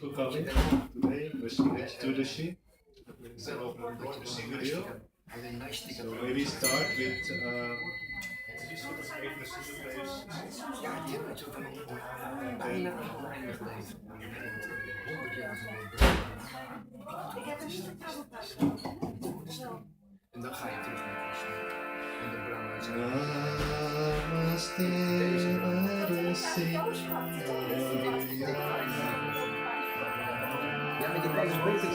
for coming today, Nṛsiṁha Caturdaśi. It's an open video. So maybe start with introduce what is even Ja, die hebben het ook al bijna geleden. 100 jaar van de en dan ga je terug naar Krishna. En de Brahma zijn. Namaste Ja, maar je kan dus beter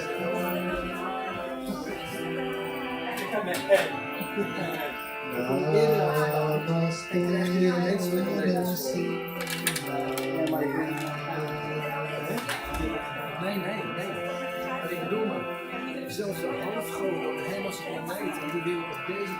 Nee. Wat ik bedoel, maar zelfs de halfgoden, helemaal als een planeet, en die willen op deze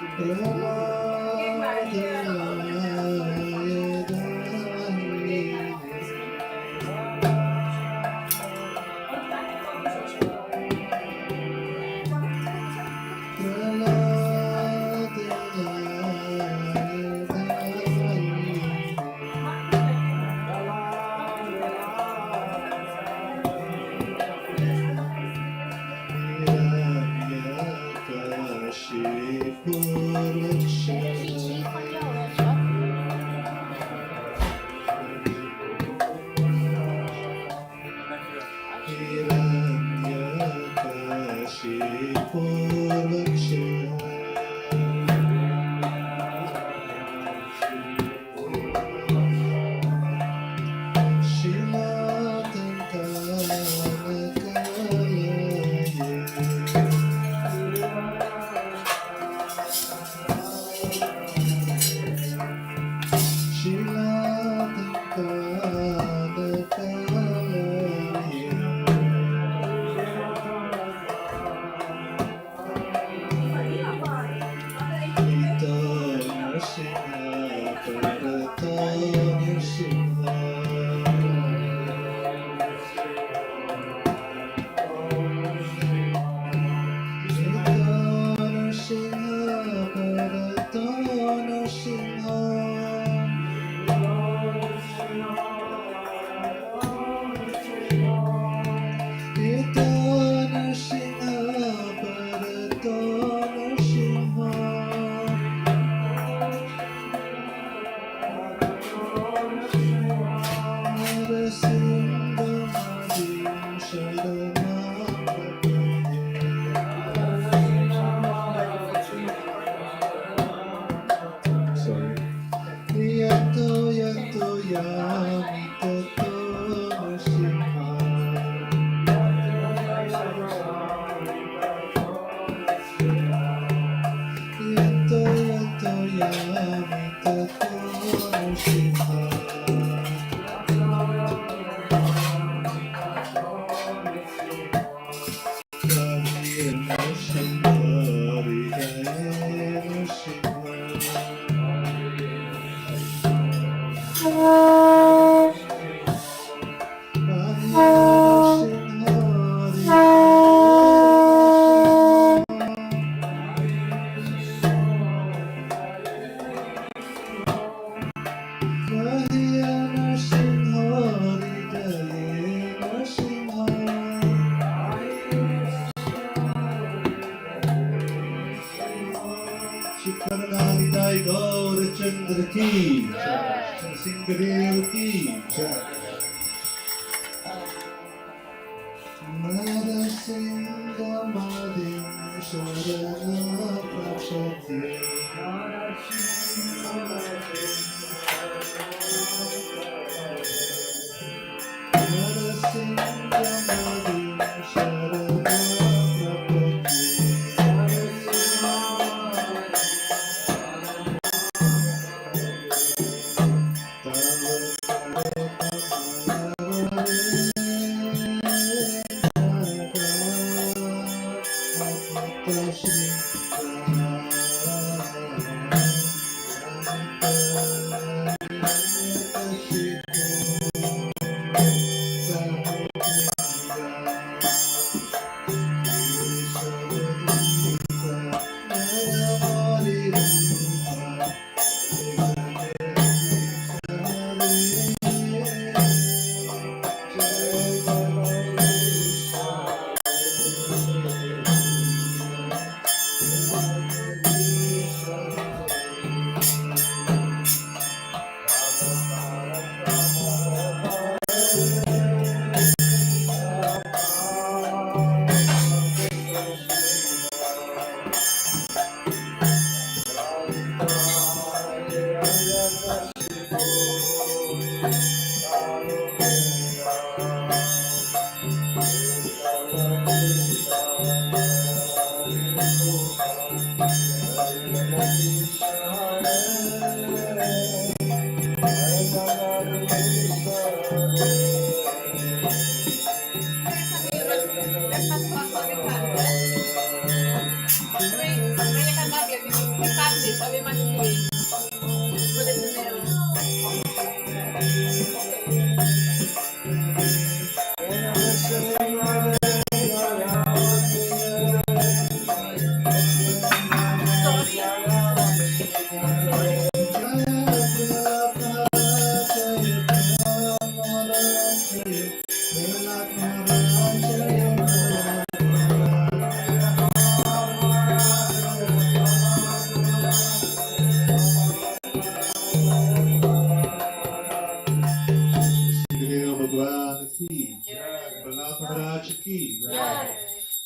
Raghunath Maharaj ki Jai.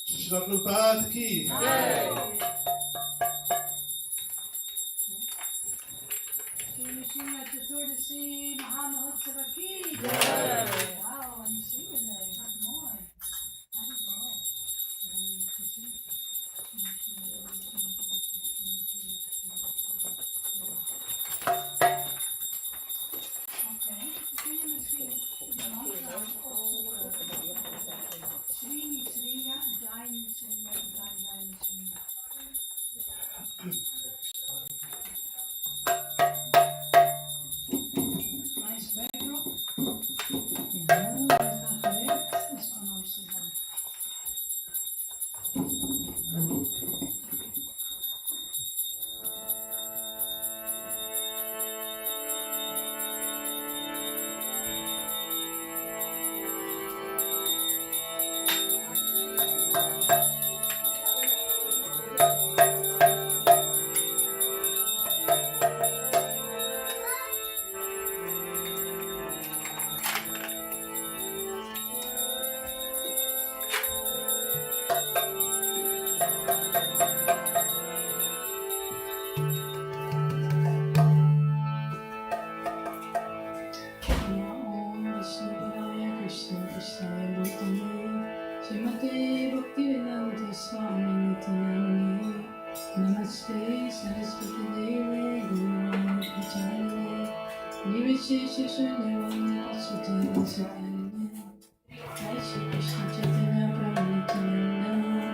Srila Prabhupada ki Jai. Nṛsiṁha Caturdaśi Mahamahotsav ki Jai. Wow, en je zingen nee, wat mooi. Haribol. We gaan niet goed zingen. Oké, kun je misschien de mantra opzoeken? Sri Nṛsiṁha, Jai Nṛsiṁha, Jai Jai Nṛsiṁha. Nice backdrop. Ja, dat gaat gewerkt. Dat is van Amsterdam. Namaste Saraswati Devi Guru Pacharya Nirvishesha Shunyavanya Sutana Sutana Jai Shri Krishna Chaitanya Prabhu Nityananda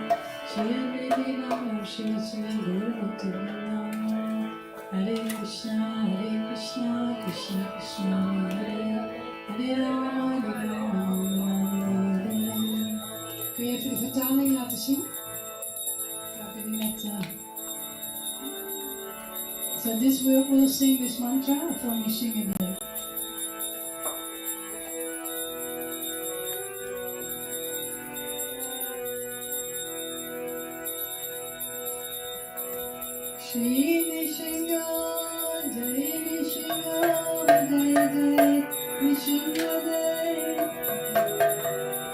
Shri Advaita Gauda Srivastava Gaura Bhaktivinoda Hare Krishna Krishna Krishna Hare Hare Rama Hare Rama Rama Hare. Kun je even de vertaling laten zien? Ik heb die net... So this we'll sing this mantra from you sing again. Shri Nṛsiṁha, Jai Nṛsiṁha, Jai Jai Nṛsiṁha Jai.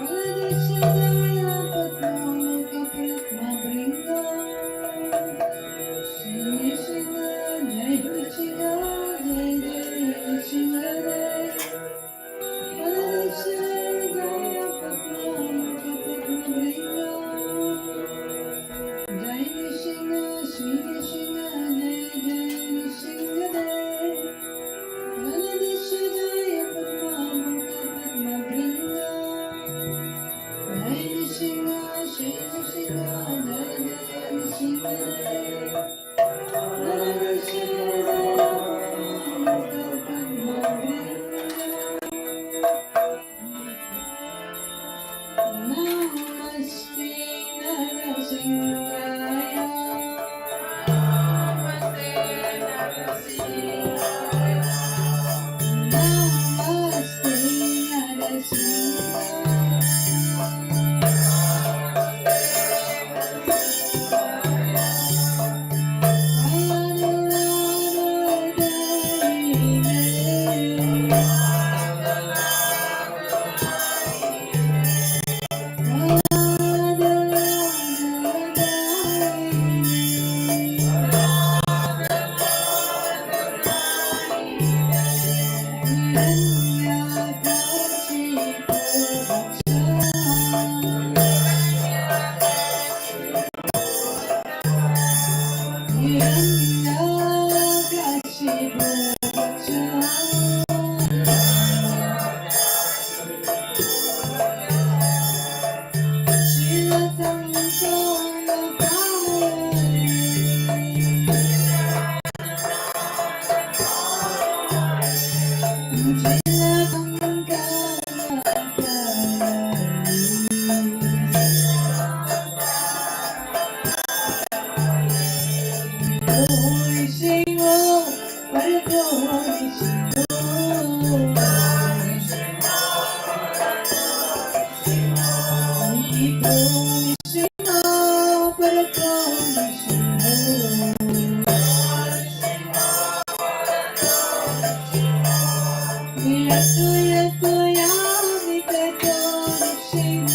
Kaladashadaya Padmaloka Pratma Bringa. Shri Nṛsiṁha, Jai Nṛsiṁha, Jai Jai Nṛsiṁha Jai. Kaladashadaya Padmaloka Pratma Bringa. Jai Nṛsiṁha, Shri Nṛsiṁha, Jai Jai Nṛsiṁha Jai. Kaladashadaya Padmaloka Pratma Bringa. Jai Nṛsiṁha, Shri Nṛsiṁha, Jai Jai Nṛsiṁha Jai. Sing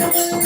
Hare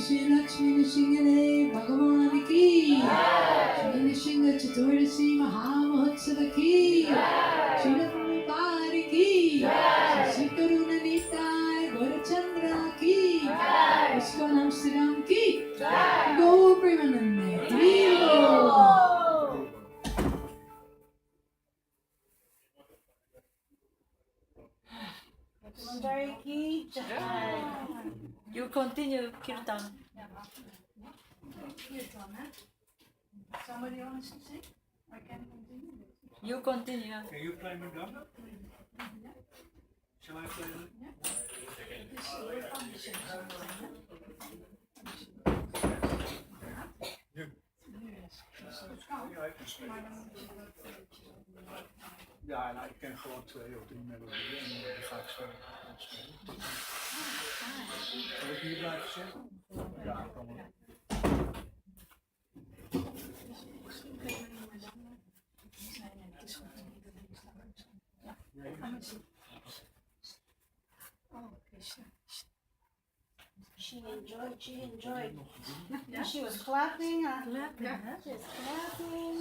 Shri Lakshmi Nṛsiṁha Bhagavan ki Shri Nṛsiṁha Caturdaśi Mahamahotsava ki Shri Prabhupada ki Shri Karuna Nitai Gaurachandra ki Vishwanam Siram ki Go Premanande Haribo. You continue kirtan. Somebody wants to sing? I can continue. You continue. Can you play Madonna? Shall I play it? Ja, nou, ik ken gewoon 2 of 3 melodieën en die ga ik zo spelen. Zal ik hier blijven zitten? Ja, kan wel. She enjoyed. She was clapping. She was clapping.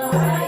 Krishna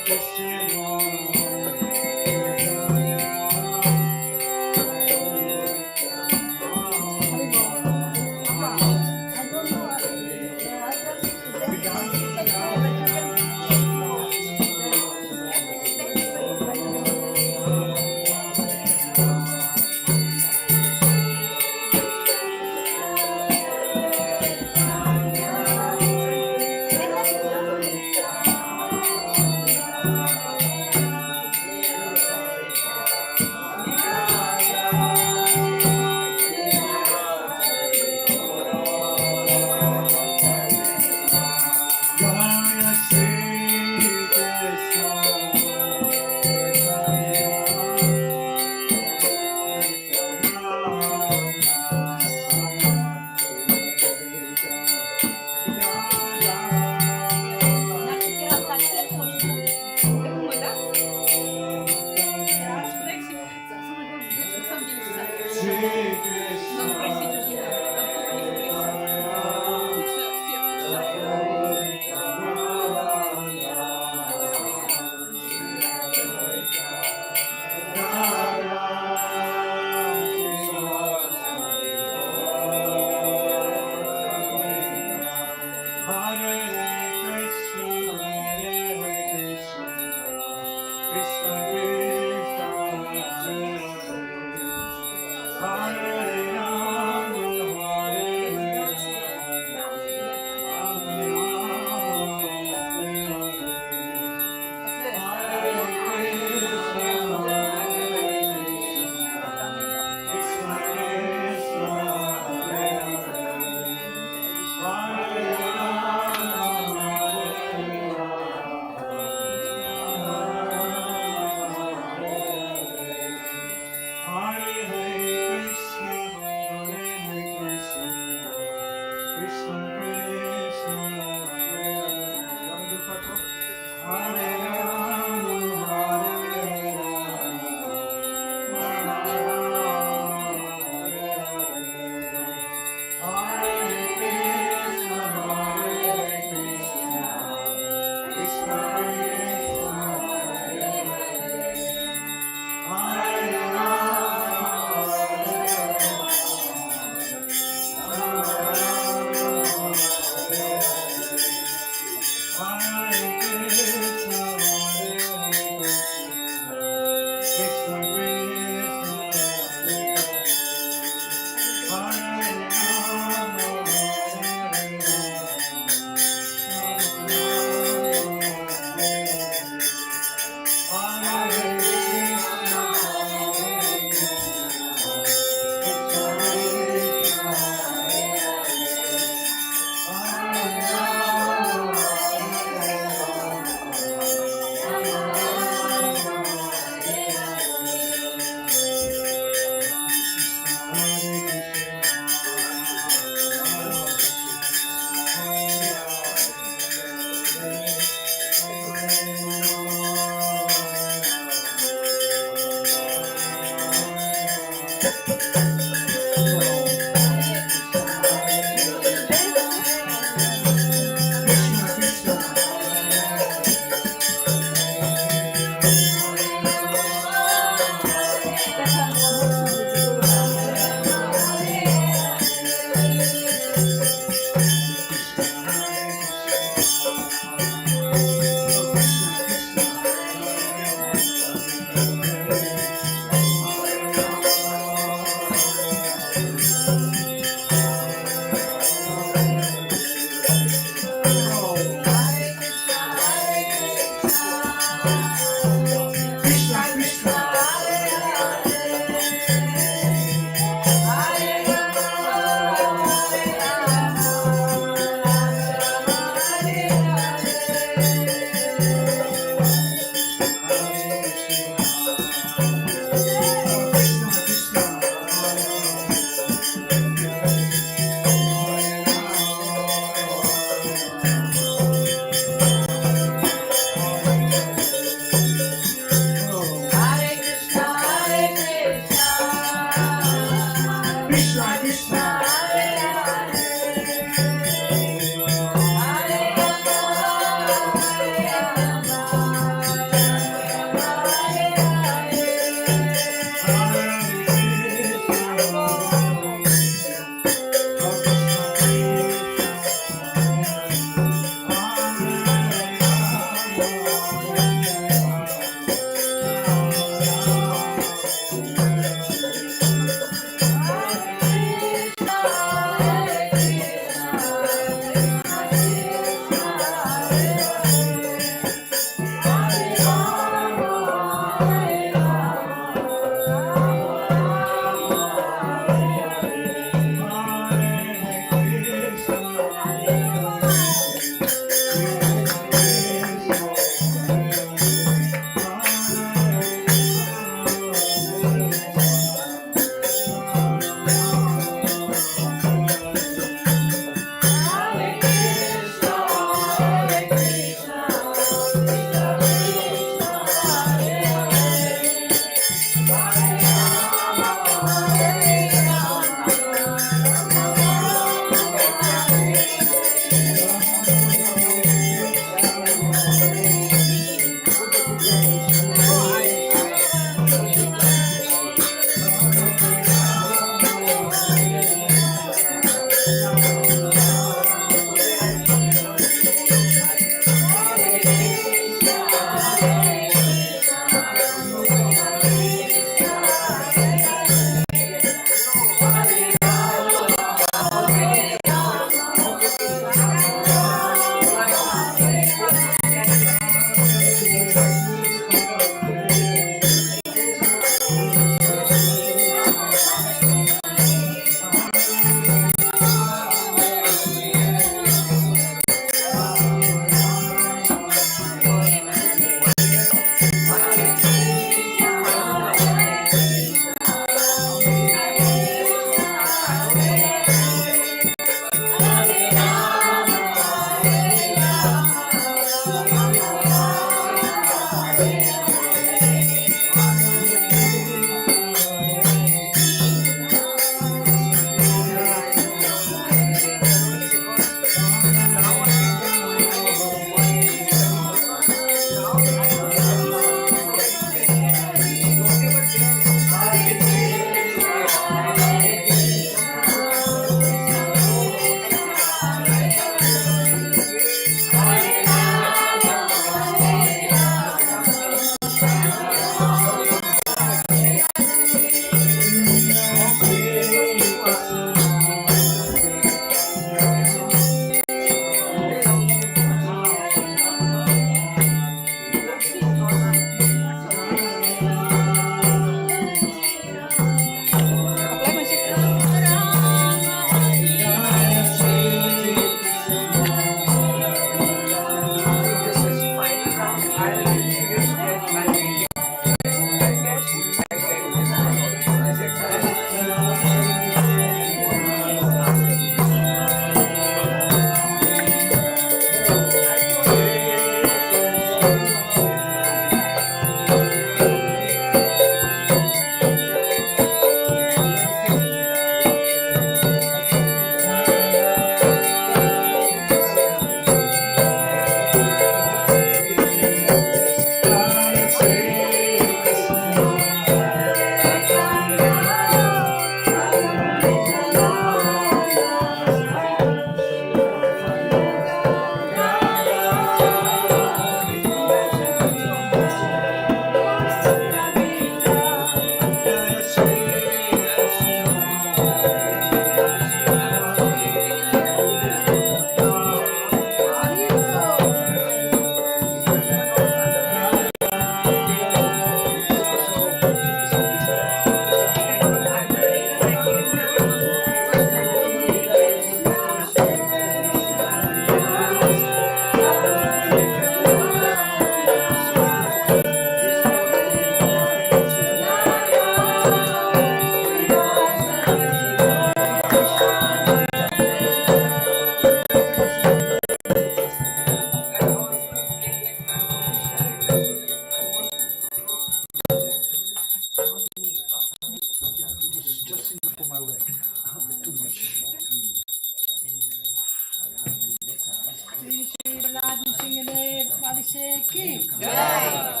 Abhishekki. Ja?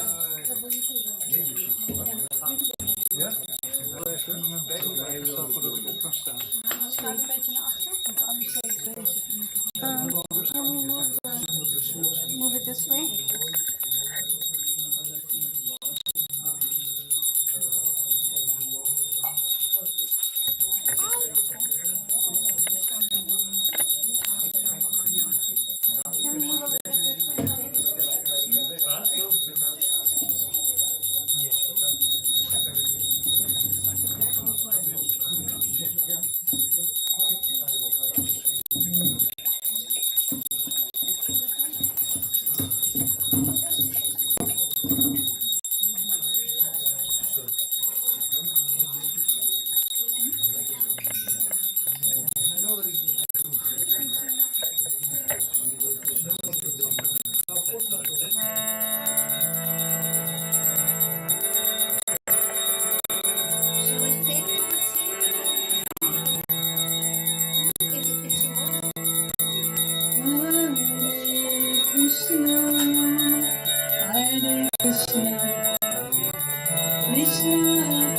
Even zo voordat ik op kan staan. Schuif een beetje naar achter. Want Abhishek is bezig. Move it this way. Shall we take if she wants? Hare Krishna, Hare Krishna, Krishna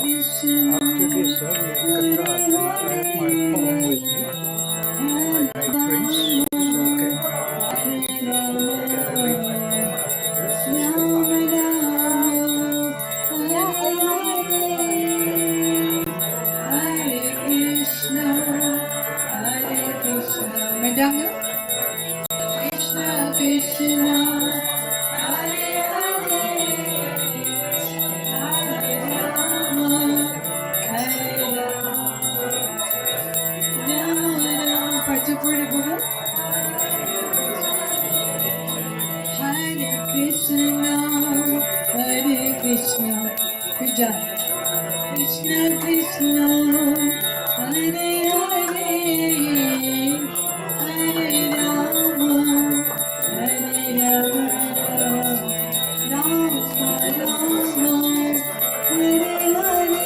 Krishna, After this, we have Qatar. I have my phone with me. I make drinks. Okay. Can I read my phone after this? Hare Krishna, Hare Krishna. Madam, Krishna Krishna, Hare Hare, Hare Rama, Hare Rama, Rama Rama. Particularly good. Hare Krishna, Hare Krishna. Good job. Krishna Krishna, Hare Hare, Hare Rama, Hare Rama, Rama Rama, Hare Hare.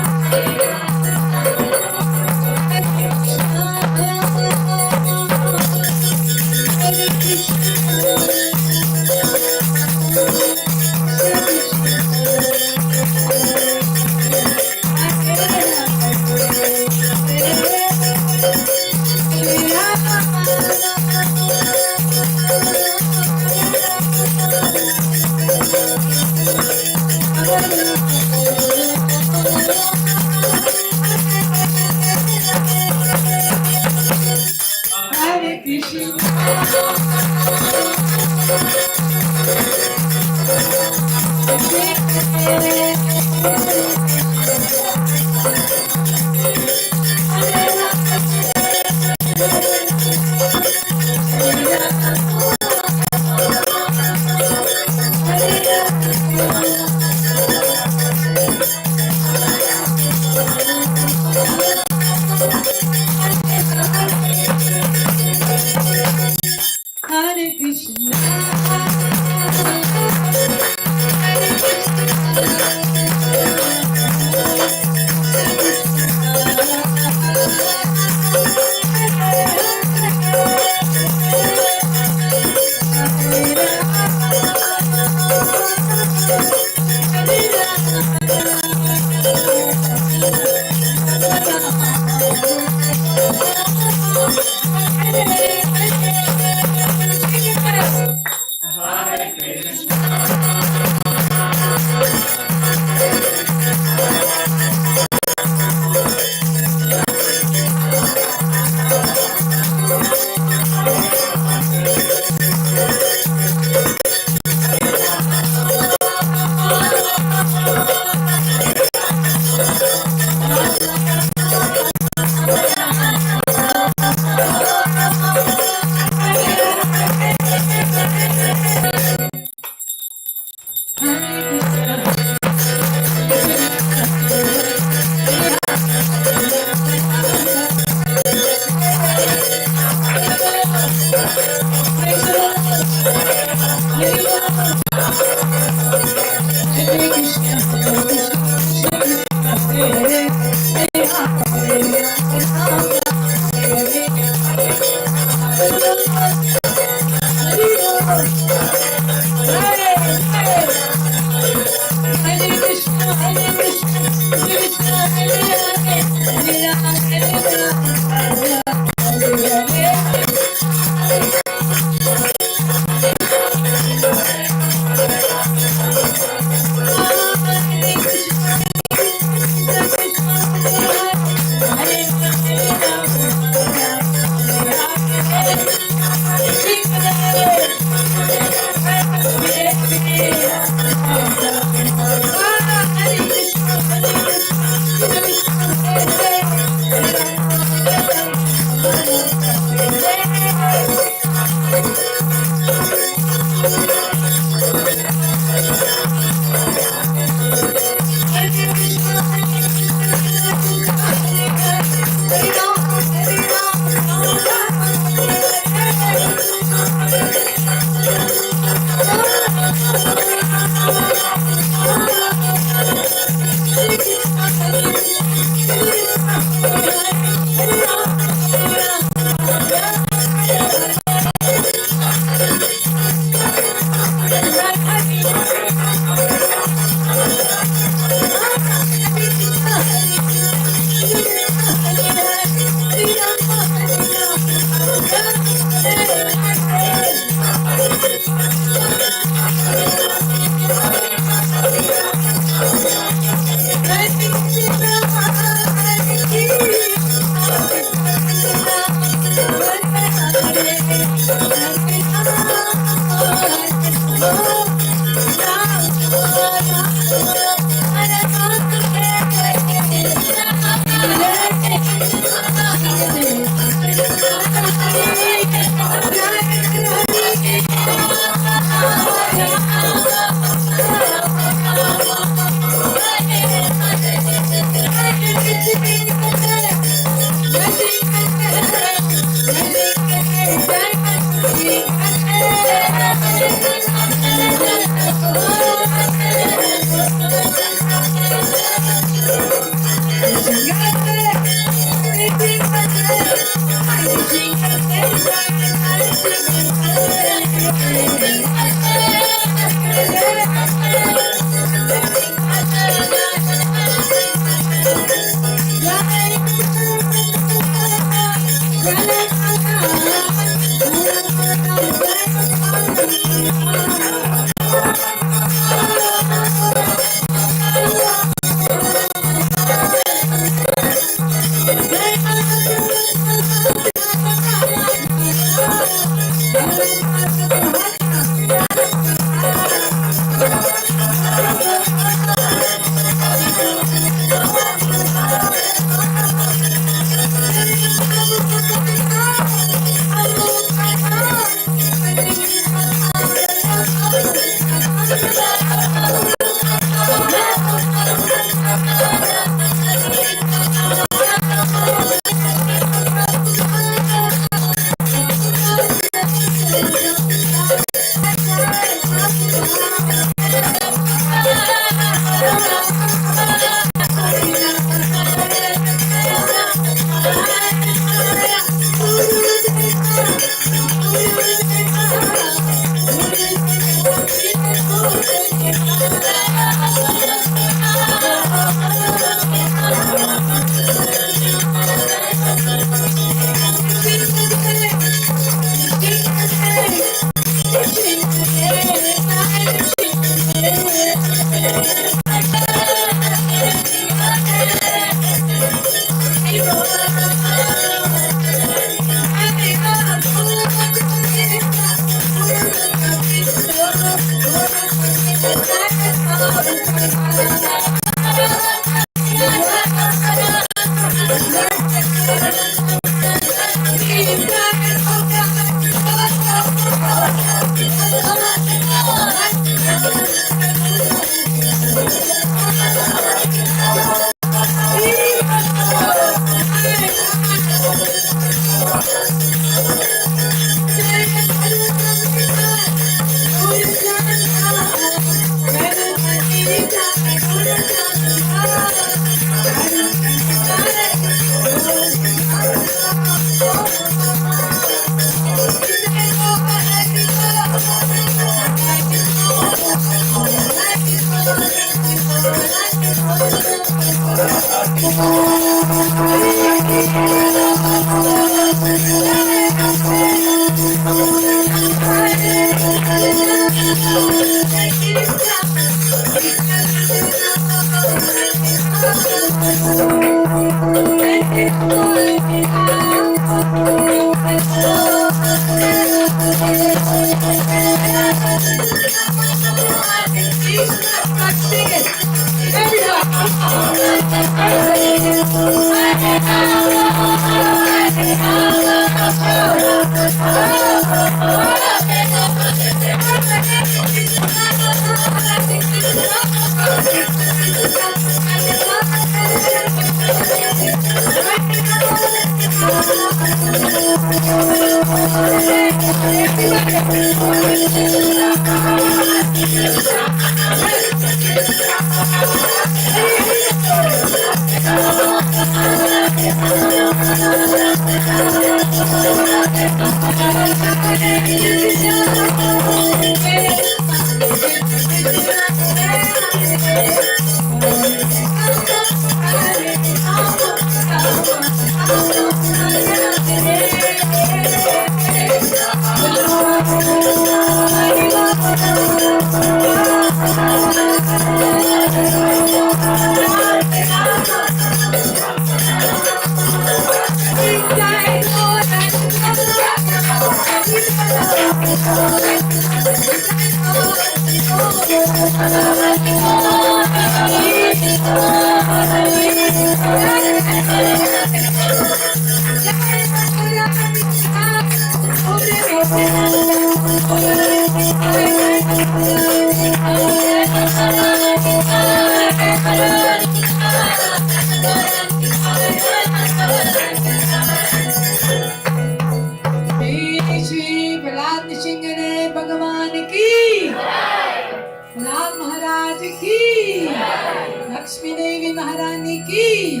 Lakshmi देवी महारानी की,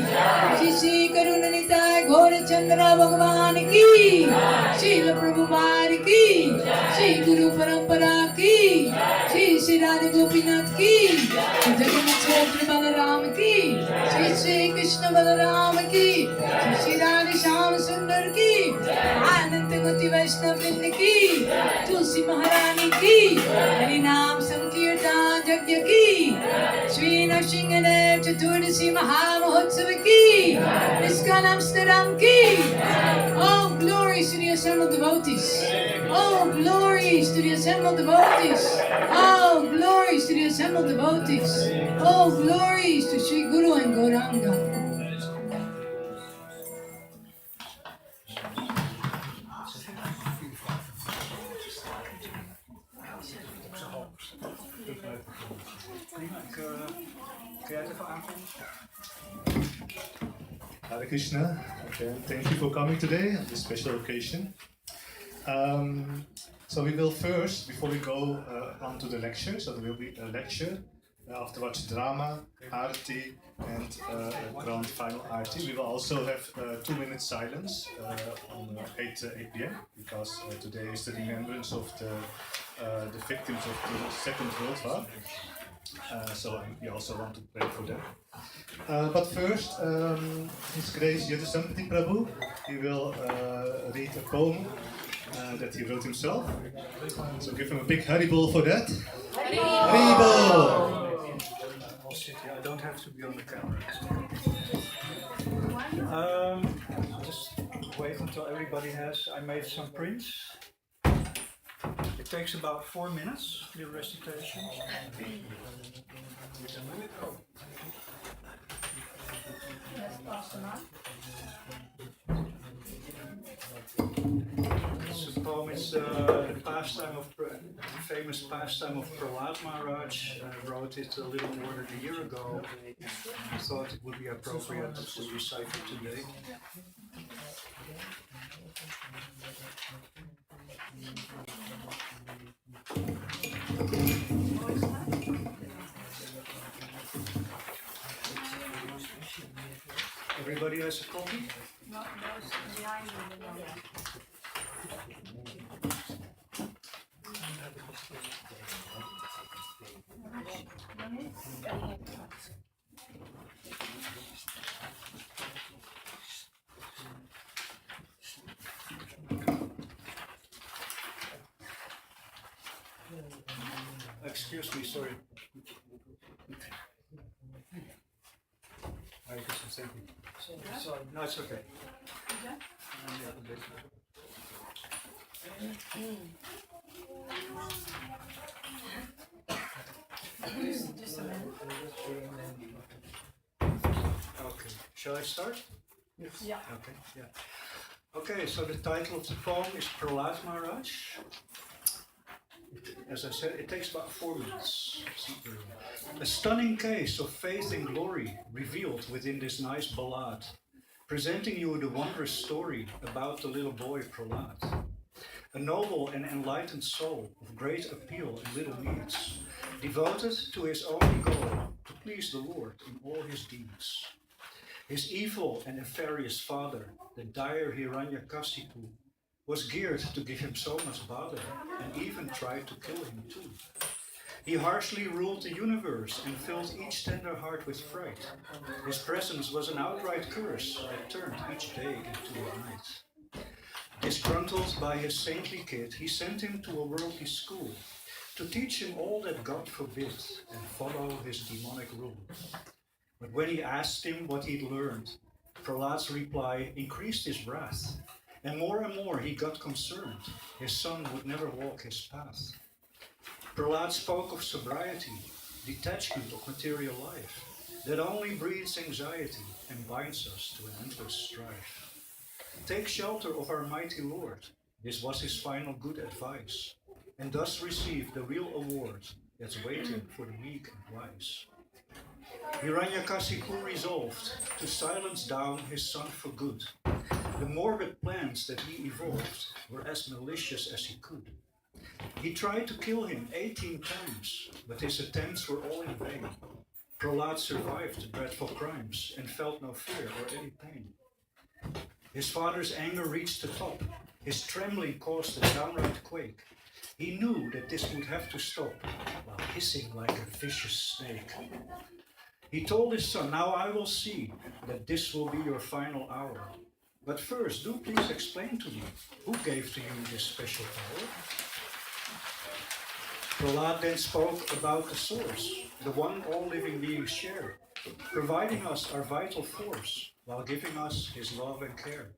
श्री श्री करुणनिताय घोर चंद्र भगवान की, श्रील प्रभुपाद की, श्री गुरु परंपरा की, श्री श्री राधे गोपीनाथ की, जगन्नाथ छत्र बलराम की, श्री श्री कृष्ण बलराम की, श्री श्री राधे श्याम सुंदर की, अनंत गति वैष्णव वृंद की, तुलसी महारानी की, हरि नाम संकीर्तन यज्ञ की, श्री नृसिंह चतुर्दशी महामहोत्सव की, इसका नाम Amsterdam की. Oh, glories to the assembled devotees. Oh, glories to the assembled devotees. Oh, glories to the assembled devotees. Oh, glories to Sri Guru and Gauranga. Hare Krishna. Okay, thank you for coming today on this special occasion. So we will first, before we go on to the lecture, so there will be a lecture, afterwards drama, Aarti, and grand final Aarti. We will also have 2 minutes silence on 8 p.m. because today is the remembrance of the victims of the Second World War. So we also want to pray for them. But first, His Grace Yadusambati Prabhu, he will read a poem that he wrote himself. So give him a big Haribol for that. Haribol! I'll sit here. I don't have to be on the camera. Just wait until everybody has. I made some prints. It takes about 4 minutes, the recitation. It's a poem. It's the pastime of famous pastime of Prahlad Maharaj. I wrote it a little more than a year ago. I thought it would be appropriate to recite it today. Everybody has a copy? No, those behind you. Excuse me, sorry. Hare Krishna, thank you. Sorry, no, it's okay. Okay, shall I start? Yeah. Okay, yeah. Okay, so the title of the poem is Prahlad Maharaj. As I said, it takes about 4 minutes. A stunning case of faith and glory revealed within this nice ballad, presenting you the wondrous story about the little boy Prahlad. A noble and enlightened soul of great appeal and little needs, devoted to his only goal, to please the Lord in all his deeds. His evil and nefarious father, the dire Hiranyakasipu, was geared to give him so much bother and even tried to kill him too. He harshly ruled the universe and filled each tender heart with fright. His presence was an outright curse that turned each day into a night. Disgruntled by his saintly kid, he sent him to a worldly school to teach him all that God forbid and follow his demonic rule. But when he asked him what he'd learned, Prahlad's reply increased his wrath, and more he got concerned his son would never walk his path. Prahlad spoke of sobriety, detachment of material life, that only breeds anxiety and binds us to an endless strife. Take shelter of our mighty Lord, this was his final good advice, and thus receive the real award that's waiting for the meek and wise. Hiranyakasipu resolved to silence down his son for good. The morbid plans that he evolved were as malicious as he could. He tried to kill him 18 times, but his attempts were all in vain. Prahlad survived the dreadful crimes and felt no fear or any pain. His father's anger reached the top. His trembling caused a downright quake. He knew that this would have to stop, while hissing like a vicious snake. He told his son, "Now I will see that this will be your final hour. But first, do please explain to me, who gave to you this special power?" Prahlad then spoke about the source, the one all living beings share, providing us our vital force, while giving us his love and care.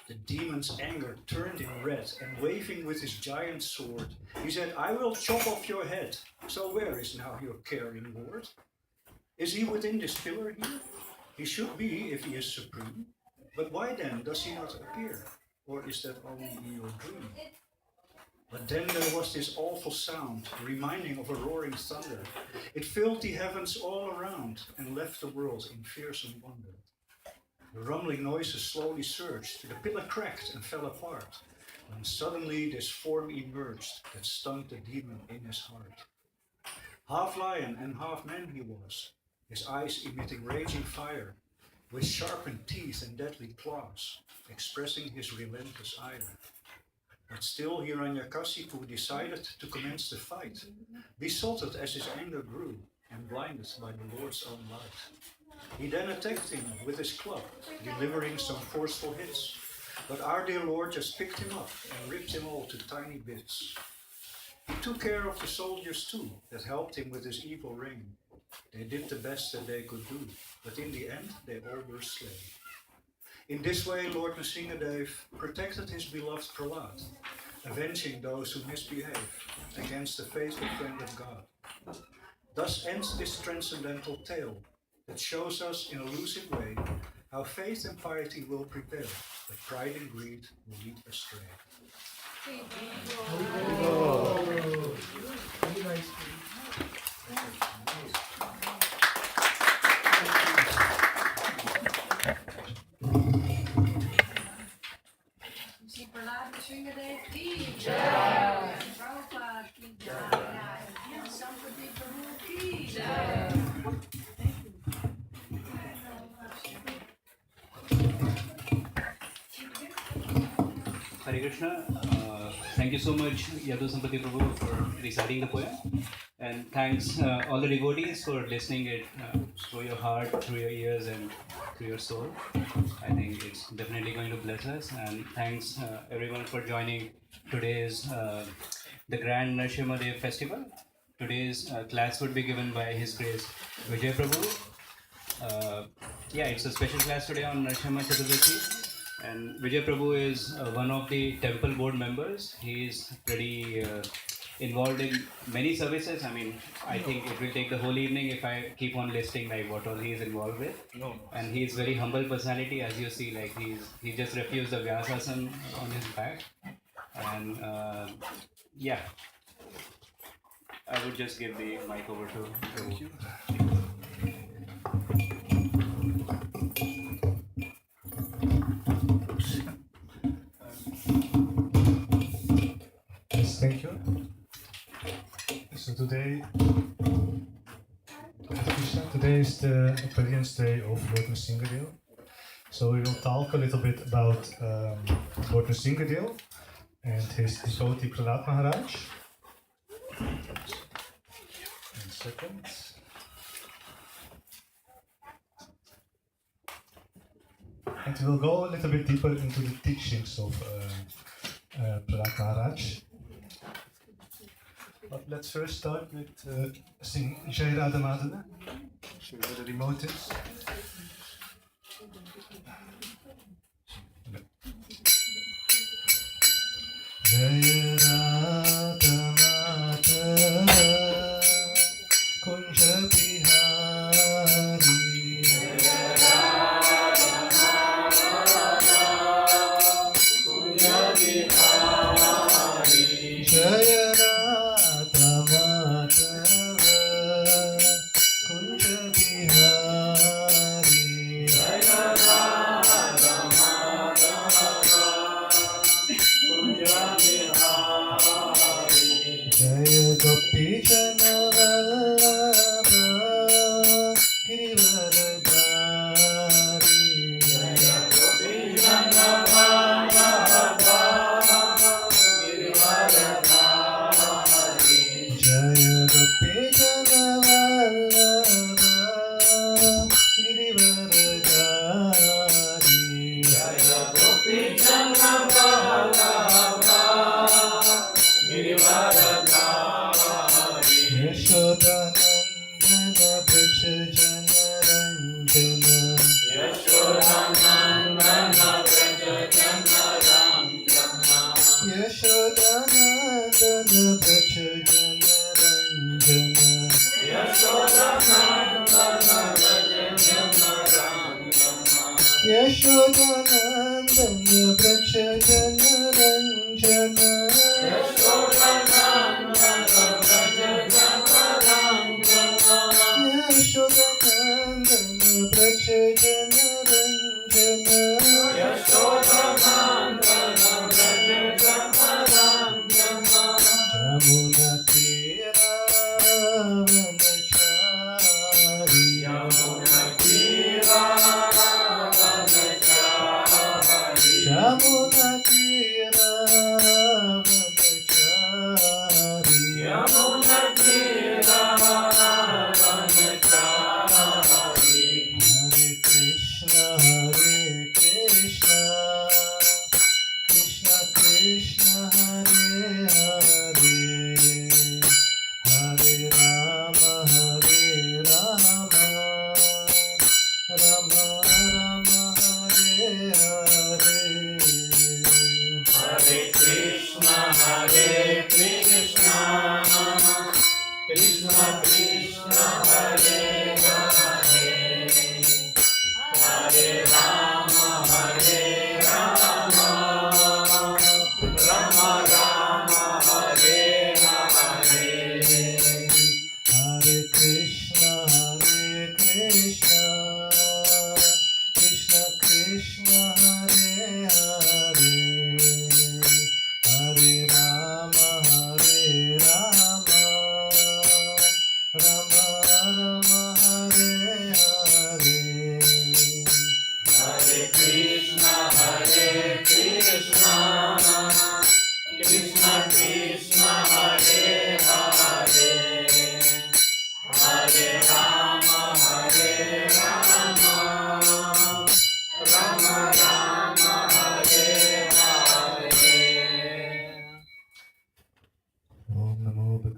The demon's anger turned him red, and waving with his giant sword, he said, "I will chop off your head. So where is now your caring Lord? Is he within this pillar here? He should be if he is supreme. But why then does he not appear? Or is that only in your dream?" But then there was this awful sound, reminding of a roaring thunder. It filled the heavens all around and left the world in fearsome wonder. The rumbling noises slowly surged, the pillar cracked and fell apart, when suddenly this form emerged that stung the demon in his heart. Half lion and half man he was, his eyes emitting raging fire, with sharpened teeth and deadly claws, expressing his relentless ire. But still Hiranyakasipu decided to commence the fight, besotted as his anger grew, and blinded by the Lord's own light. He then attacked him with his club, delivering some forceful hits, but our dear Lord just picked him up and ripped him all to tiny bits. He took care of the soldiers too, that helped him with his evil reign. They did the best that they could do, but in the end they all were slain. In this way, Lord Nṛsiṁha protected his beloved Prahlad, avenging those who misbehave against the faithful friend of God. Thus ends this transcendental tale that shows us in a lucid way how faith and piety will prevail, but pride and greed will lead astray. Shri Prahlad Nṛsiṁha ki jai. Prabhupada ki jai. Sampati Prabhu ki jai. Hare Krishna. Thank you so much, Yadu Sampati Prabhu, for reciting the poem. And thanks all the devotees for listening it through your heart, through your ears, and through your soul. I think it's definitely going to bless us. And thanks everyone for joining today's the Grand Nṛsiṁha Festival. today's class would be given by His Grace Vijay Prabhu. Yeah, it's a special class today on Nṛsiṁha Caturdaśi. And Vijay Prabhu is one of the temple board members. He is pretty involved in many services. I mean, I think it will take the whole evening if I keep on listing like what all he is involved with. No. And he is very humble personality, as you see. Like he just refused the Vyasasana on his back. And yeah, I would just give the mic over to Thank you. Yes, thank you. So today is the Bhajans day of Lord Nṛsiṁha. So we will talk a little bit about Lord Nṛsiṁha and his devotee Prahlad Maharaj. 1 second. And we'll go a little bit deeper into the teachings of Prahlad Maharaj. But let's first start with singing Jai Radha Madhava. So where the remote is. Jai Radha Madhava Kunja Bihari. Jaya Radha Madhava Kunja Bihari. Jaya Radha Madhava Kunja Bihari. Jaya Gopi Jana Vallabha Girivaradhari. Jaya Gopi Jana Vallabha Jaya Gopi Jana Vallabha Girivaradhari. Jaya Gopi Jana Vallabha Girivaradhari. Yashodanandana Braja Jana Ranjana. Yashodanandana Braja Jana Ranjana. Yashodanandana Braja Jana Ranjana. Yashodanandana Braja Jana Ranjana. Yashodanandana Braja Jana Ranjana. Yashodanandana Braja Jana Ranjana. Yashodanandana Braja Jana Ranjana. Yashodanandana Braja Jana Ranjana. Jamuna Tira Vanachari. Jamuna Tira Vanachari.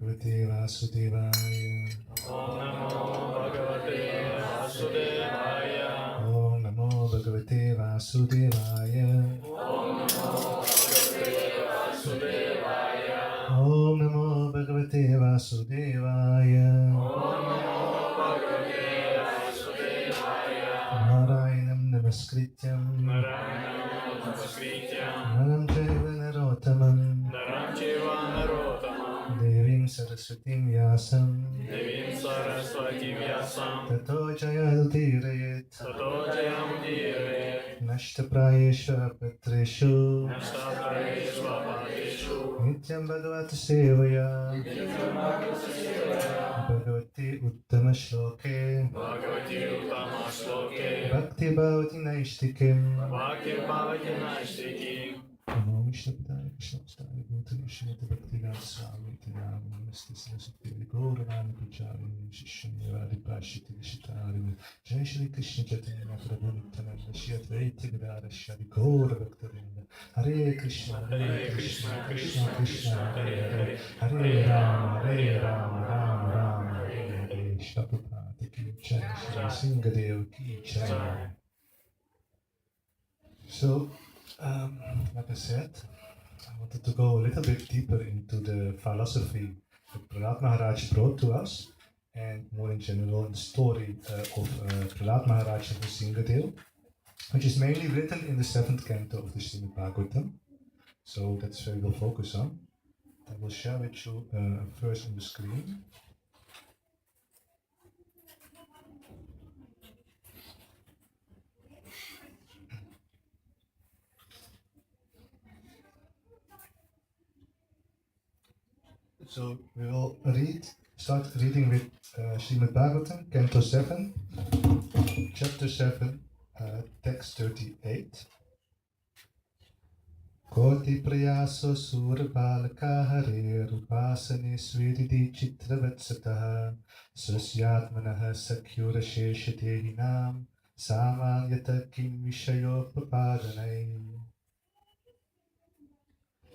Bhagavate Vasudevaya. Om Namo Bhagavate Vasudevaya. Om Namo Bhagavate Vasudevaya. Om Namo Bhagavate Vasudevaya. Narayanam Namaskrityam Naram Chaiva Narottamam Devim Saraswatim Vyasam Tato Jayadhirayet Nashtaprayesha Patreshu Nityam Bhagavata Sevaya Bhagavati Uttama Shloke Bhakti Bhavati Naishtikim Namo Vishnu Padaya Krishna Staya Bhutani Shrimati Bhaktivedanta Swami Namo Namaste Saraswati Gaurana Pujari Shishanyavadi Prashiti Vishitari Jai Shri Krishna Chaitanya Prabhu Nityananda Shri Advaita Gadadhara Shri Gaura Bhaktavinda Hare Krishna Krishna Krishna Hare Hare Hare Rama Rama Rama Hare Hare Shri Prabhupada Ki Jai Shri Singadev Ki Jai. So, like I said, I wanted to go a little bit deeper into the philosophy that Prahlad Maharaj brought to us, and more in general the story of Prahlad Maharaj and Nṛsiṁha, which is mainly written in the 7th canto of the Srimad Bhagavatam. So that's where we'll focus on. I will share with you a verse on the screen. So we will start reading with Srimad Bhagavatam, Canto 7, Chapter 7, Text 38. Koti prayaso sura balaka hare rupasane sviridi chitravatsataha sasyatmanaha sakyura sheshatehinam samanyata kim vishayo papadanai.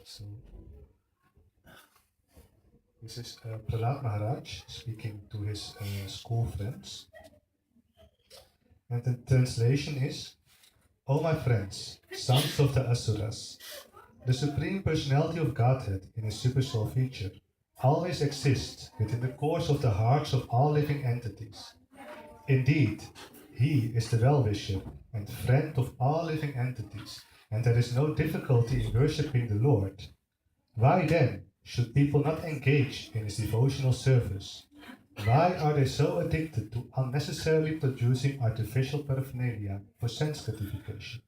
So this is Prahlad Maharaj speaking to his school friends. And the translation is, O my friends, sons of the Asuras, the Supreme Personality of Godhead in his Supersoul feature always exists within the course of the hearts of all living entities. Indeed, he is the well-wisher and friend of all living entities, and there is no difficulty in worshipping the Lord. Why then should people not engage in his devotional service? Why are they so addicted to unnecessarily producing artificial paraphernalia for sense gratification?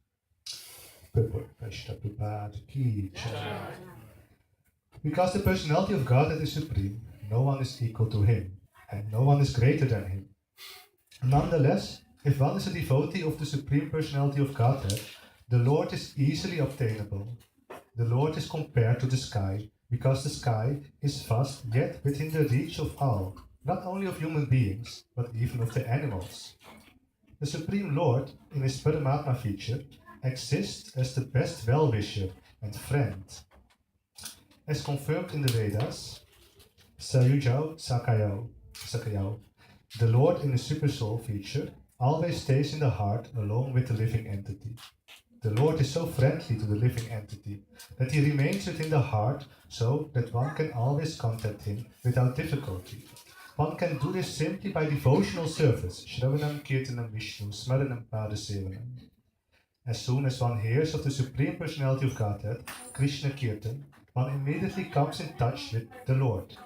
Because the personality of Godhead is supreme, no one is equal to him, and no one is greater than him. Nonetheless, if one is a devotee of the Supreme Personality of Godhead, the Lord is easily obtainable. The Lord is compared to the sky, because the sky is vast yet within the reach of all, not only of human beings, but even of the animals. The Supreme Lord, in his Paramatma feature, exists as the best well-wisher and friend. As confirmed in the Vedas, Sayujau Sakayau, the Lord in his Supersoul feature, always stays in the heart along with the living entity. The Lord is so friendly to the living entity that he remains within the heart so that one can always contact him without difficulty. One can do this simply by devotional service, Shravanam Kirtanam Vishnu Smaranam Padasevanam. As soon as one hears of the Supreme Personality of Godhead, Krishna Kirtan, one immediately comes in touch with the Lord.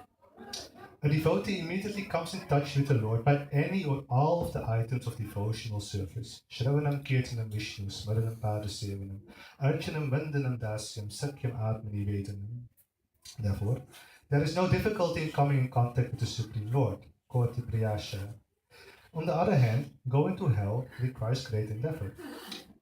A devotee immediately comes in touch with the Lord by any or all of the items of devotional service. Shravanam Kirtanam Vishnu Smaranam Padasevanam Archanam Vandanam Dasyam Sakyam Atmani Vedanam. Therefore, there is no difficulty in coming in contact with the Supreme Lord, Koti Priyasha. On the other hand, going to hell requires great endeavor.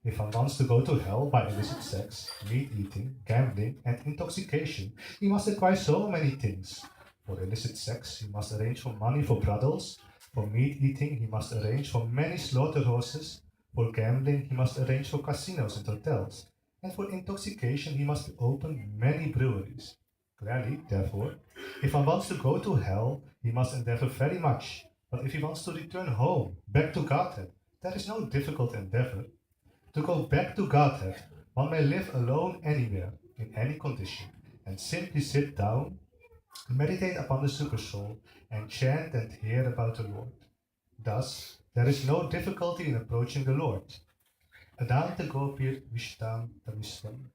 If one wants to go to hell by illicit sex, meat eating, gambling, and intoxication, he must acquire so many things. For illicit sex, he must arrange for money for brothels. For meat eating, he must arrange for many slaughterhouses. For gambling, he must arrange for casinos and hotels. And for intoxication, he must open many breweries. Clearly, therefore, if one wants to go to hell, he must endeavor very much. But if he wants to return home, back to Godhead, that is no difficult endeavor. To go back to Godhead, one may live alone anywhere, in any condition, and simply sit down, meditate upon the Supersoul, and chant and hear about the Lord. Thus, there is no difficulty in approaching the Lord. Adante gopir vishtam tamistam.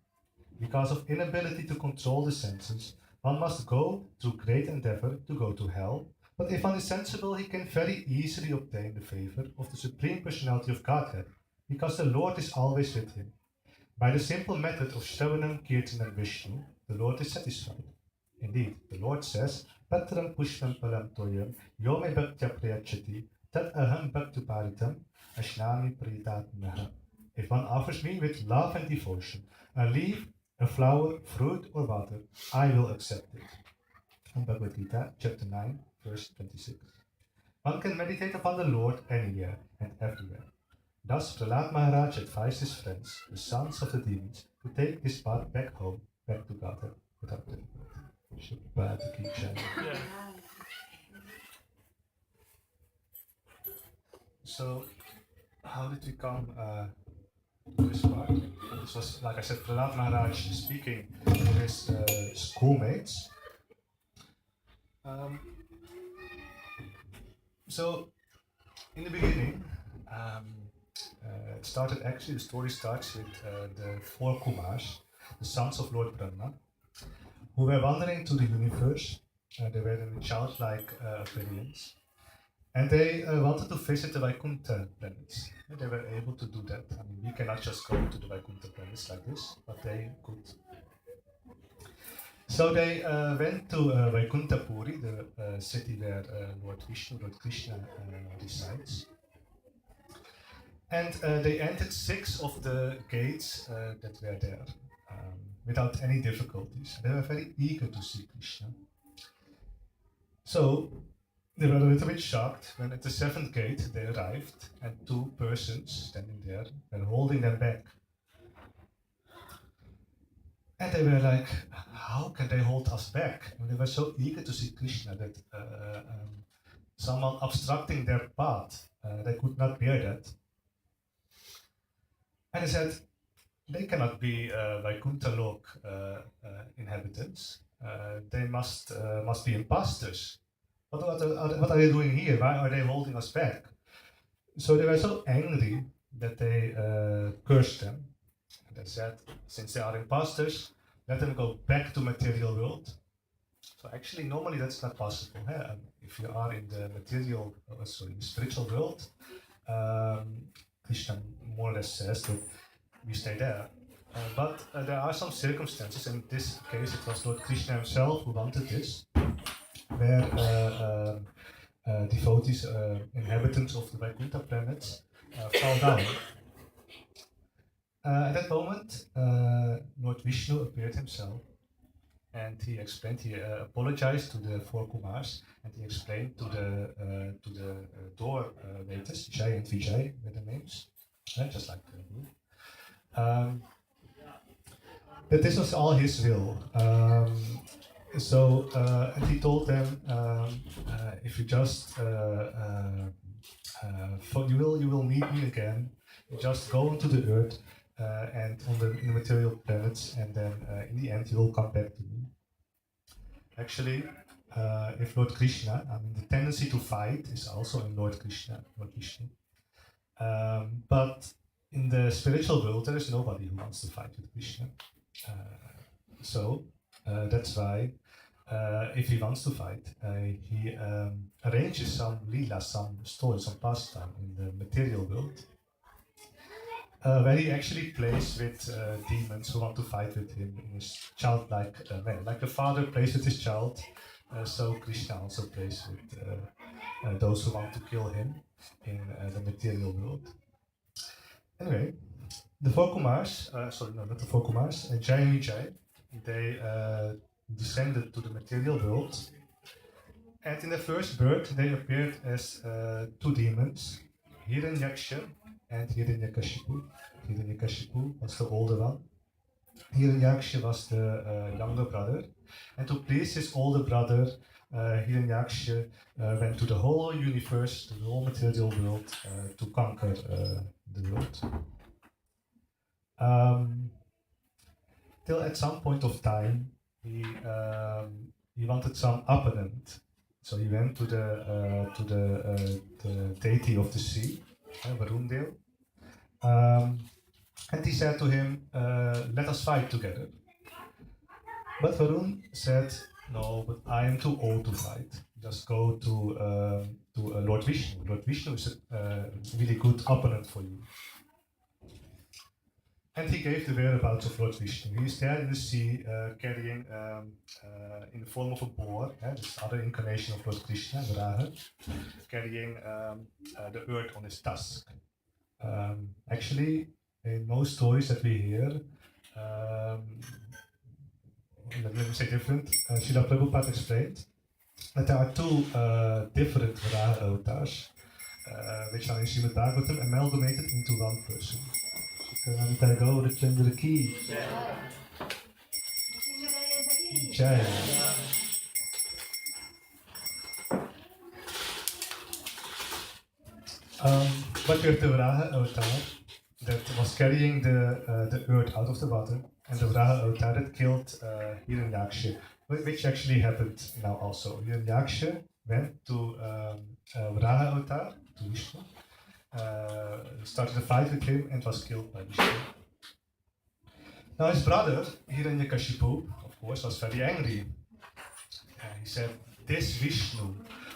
Because of inability to control the senses, one must go through great endeavor to go to hell, but if one is sensible, he can very easily obtain the favor of the Supreme Personality of Godhead, because the Lord is always with him. By the simple method of Shravanam, Kirtanam, Vishnu, the Lord is satisfied. Indeed, the Lord says, Patram Pushpam Palam Toyam, Yome Bhaktya Prayachati, Tat Aham Bhaktuparitam, Ashnami Priyatatmaha. If one offers me with love and devotion a leaf, a flower, fruit, or water, I will accept it. And Bhagavad Gita, chapter 9, verse 26. One can meditate upon the Lord anywhere and everywhere. Thus, Prahlad Maharaj advised his friends, the sons of the demons, to take this path back home, back to Godhead, without difficulty. Prabhupada ki jai. So, how did we come to this part? This was, like I said, Prahlad Maharaj speaking to his schoolmates. So, in the beginning, the story starts with the four Kumars, the sons of Lord Brahma, who were wandering through the universe. They were in childlike appearance, and they wanted to visit the Vaikuntha planets. They were able to do that. I mean, we cannot just go to the Vaikuntha planets like this, but they could. So they went to Vaikuntha Puri, the city where Lord Krishna resides. And they entered 6 of the gates that were there without any difficulties. They were very eager to see Krishna. So they were a little bit shocked when at the 7th gate they arrived and 2 persons standing there were holding them back. And they were like, how can they hold us back? And they were so eager to see Krishna that someone obstructing their path, they could not bear that. And he said, they cannot be Vaikuntha Lok inhabitants. They must be imposters. What are they doing here? Why are they holding us back? So they were so angry that they cursed them. And they said, since they are imposters, let them go back to material world. So actually, normally that's not possible. If you are in the spiritual world, Krishna more or less says that we stay there. But there are some circumstances. In this case, it was Lord Krishna himself who wanted this, where devotees, inhabitants of the Vaikuntha planets, fall down. At that moment, Lord Vishnu appeared himself, and he explained. He apologized to the 4 Kumars, and he explained to the door waiters, Jai and Vijay, were the names, just like that this was all his will. And he told them, if you just you will meet me again. You just go onto the earth and in the material planets, and then in the end you will come back to me. Actually, if Lord Krishna, the tendency to fight is also in Lord Krishna, Lord Vishnu. But in the spiritual world, there is nobody who wants to fight with Krishna. So that's why, if he wants to fight, he arranges some lila, some story, some pastime in the material world, where he actually plays with demons who want to fight with him in his childlike manner. Like the father plays with his child, so Krishna also plays with those who want to kill him in the material world. Anyway, the 4 Kumars, not the 4 Kumars, Jai and Vijay, they descended to the material world, and in their first birth they appeared as 2 demons, Hiranyaksha and Hiranyakashipu. Hiranyakashipu was the older one. Hiranyaksha was the younger brother, And to please his older brother, Hiranyaksha went to the whole universe, to the whole material world, to conquer the world. Till at some point of time, he wanted some opponent, so he went to the deity of the sea, Varundel, and he said to him, "Let us fight together." But Varun said, "No, but I am too old to fight. Just go to Lord Vishnu. Lord Vishnu is a really good opponent for you." And he gave the whereabouts of Lord Vishnu. He is there in the sea, carrying, in the form of a boar, this other incarnation of Lord Krishna, Varaha, carrying the earth on his tusk. Actually, in most stories that we hear, let me say different, Srila Prabhupada explained that there are two different Varaha avatars, which are in Srimad Bhagavatam amalgamated into one person. Caturdaśi ki Jai. But we have the Varaha avatar that was carrying the earth out of the water, and the Varaha avatar that killed Hiranyaksha, which actually happened now also. Hiranyaksha went to Varaha avatar, to Vishnu, started a fight with him and was killed by Vishnu. Now his brother, Hiranyakashipu, of course, was very angry. He said, "This Vishnu,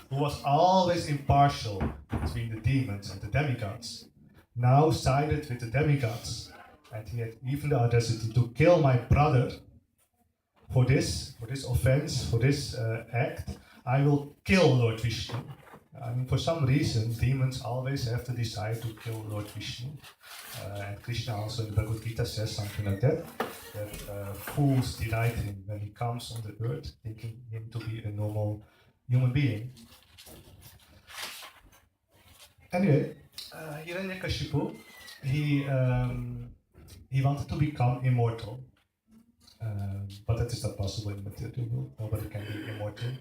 who was always impartial between the demons and the demigods, now sided with the demigods, and he had even the audacity to kill my brother. For this offense, for this act, I will kill Lord Vishnu." I mean, for some reason, demons always have the desire to kill Lord Vishnu. And Krishna also in the Bhagavad Gita says something like that fools deride him when he comes on the earth, thinking him to be a normal human being. Anyway, Hiranyakashipu, he wanted to become immortal. But that is not possible in the material world. Nobody can be immortal.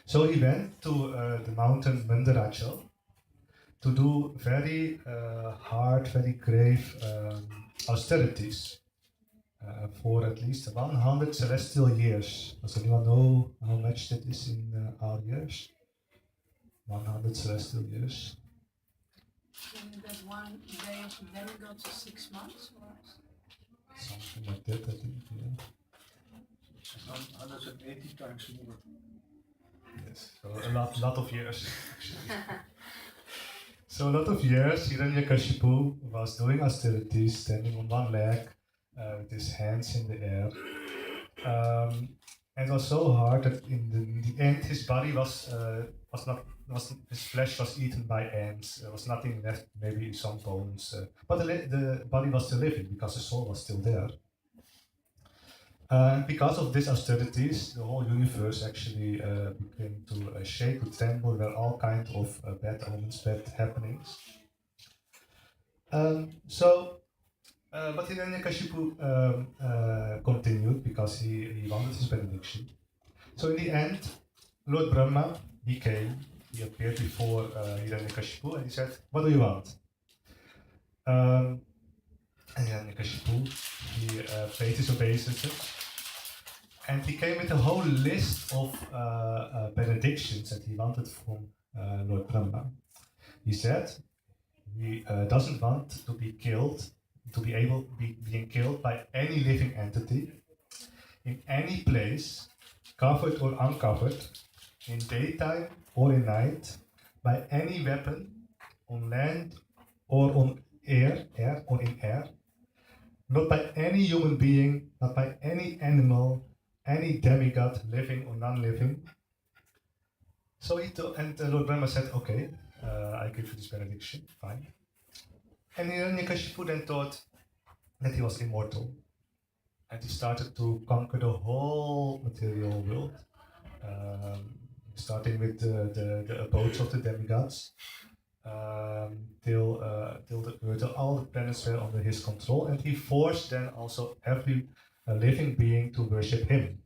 So he went to the mountain Mandarachal to do very hard, very grave austerities for at least 100 celestial years. Does anyone know how much that is in our years? 100 celestial years. That one day of the demigods is 6 months? Or? Something like that, I think, yeah. 180 times more. Yes, so a lot of years. So a lot of years, Hiranyakashipu was doing austerities, standing on one leg, with his hands in the air. And it was so hard that in the end his body his flesh was eaten by ants. There was nothing left, maybe some bones. But the body was still living because the soul was still there. Because of these austerities, the whole universe actually began to shake, to tremble. There were all kinds of bad omens, bad happenings. But Hiranyakashipu continued because he wanted his benediction. So in the end, Lord Brahma, he came, he appeared before Hiranyakashipu and he said, "What do you want?" And Hiranyakashipu, he paid his obeisances. And he came with a whole list of benedictions that he wanted from Lord Brahma. He said he doesn't want to be killed, to be being killed by any living entity, in any place, covered or uncovered, in daytime or in night, by any weapon, on land or on air or in air, not by any human being, not by any animal, any demigod, living or non-living. So Lord Brahma said, "Okay, I give you this benediction, fine." And Hiranyakashipu then thought that he was immortal. And he started to conquer the whole material world, starting with the abodes of the demigods, till all the planets were under his control. And he forced then also every living being to worship him.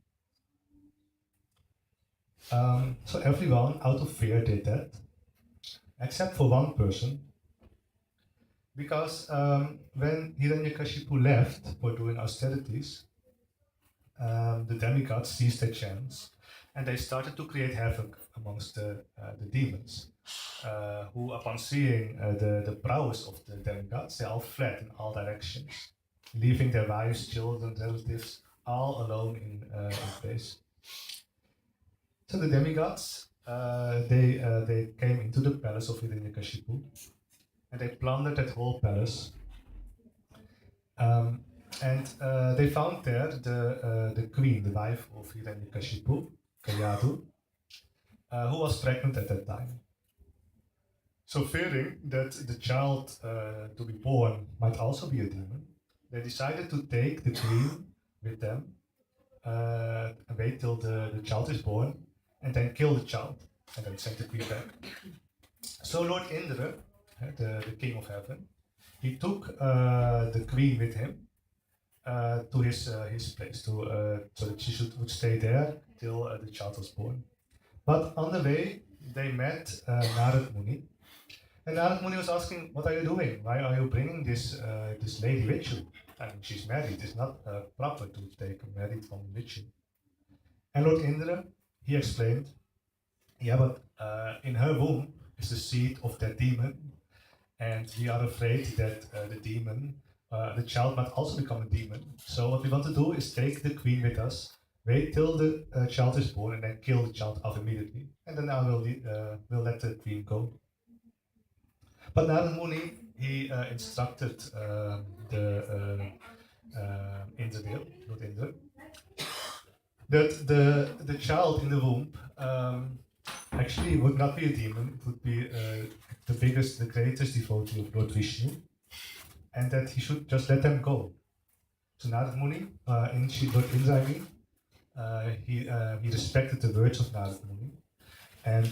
So everyone, out of fear, did that, except for one person. Because when Hiranyakashipu left for doing austerities, the demigods seized their chance and they started to create havoc amongst the demons, who, upon seeing the prowess of the demigods, they all fled in all directions, leaving their wives, children, relatives all alone in place. So the demigods, they came into the palace of Hiranyakashipu and they plundered that whole palace. And they found there the queen, the wife of Hiranyakashipu, Kayadu, who was pregnant at that time. So fearing that the child to be born might also be a demon, they decided to take the queen with them, and wait till the child is born, and then kill the child, and then send the queen back. So Lord Indra, the king of heaven, he took the queen with him to his place, so that she would stay there till the child was born. But on the way, they met Narad Muni, and Narad Muni was asking, "What are you doing? Why are you bringing this lady with you? I mean, she's married. It's not proper to take a married woman with you." And Lord Indra, he explained, "Yeah, but in her womb is the seed of that demon, and we are afraid that the child might also become a demon. So what we want to do is take the queen with us, wait till the child is born, and then kill the child off immediately. And then I will let the queen go." But Narad Muni, he instructed Lord Indra, that the child in the womb actually would not be a demon, it would be the greatest devotee of Lord Vishnu, and that he should just let them go. So Narad Muni, Lord Indra, he respected the words of Narad Muni, and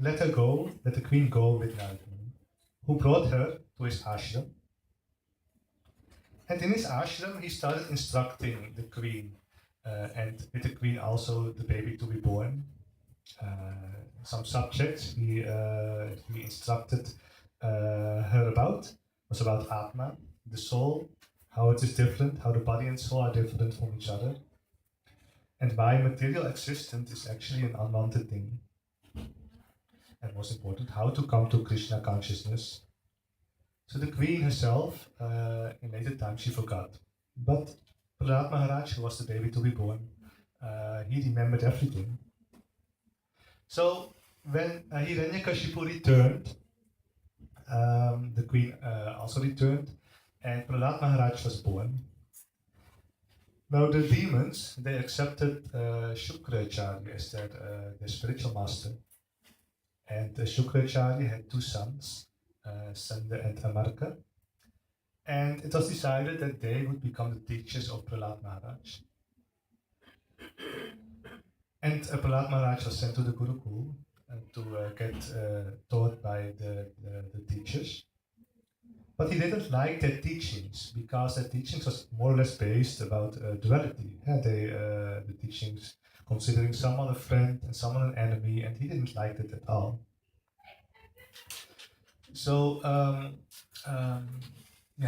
let the queen go with Narad Muni, who brought her to his ashram. And in his ashram, he started instructing the queen, and with the queen also the baby to be born. Some subjects he instructed her about was about Atma, the soul, how it is different, how the body and soul are different from each other, and why material existence is actually an unwanted thing. And most important, how to come to Krishna consciousness. So the queen herself, in later times, she forgot. But Prahlad Maharaj, who was the baby to be born, he remembered everything. So when Hiranyakashipu returned, the queen also returned, and Prahlad Maharaj was born. Now the demons, they accepted Shukracharya as their spiritual master. And Shukracharya had two sons, Sanda and Amarka. And it was decided that they would become the teachers of Prahlad Maharaj. And Prahlad Maharaj was sent to the Gurukul to get taught by the teachers. But he didn't like their teachings, because their teachings was more or less based about duality. The teachings considering someone a friend and someone an enemy, and he didn't like it at all. So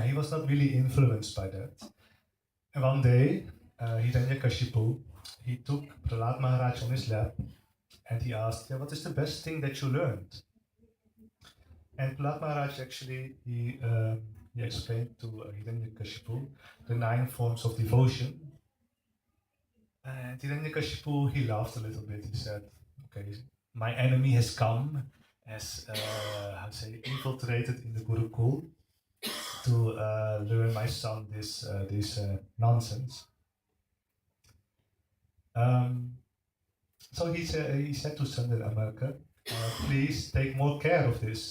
he was not really influenced by that. And one day, Hiranyakashipu, he took Prahlad Maharaj on his lap, and he asked, "What is the best thing that you learned?" And Prahlad Maharaj actually, he explained to Hiranyakashipu the 9 forms of devotion. And Hiranyakashipu, he laughed a little bit. He said, "Okay, my enemy has come, has infiltrated in the Gurukul to learn my son this nonsense." So he said to Sanda Amarka, "Please take more care of this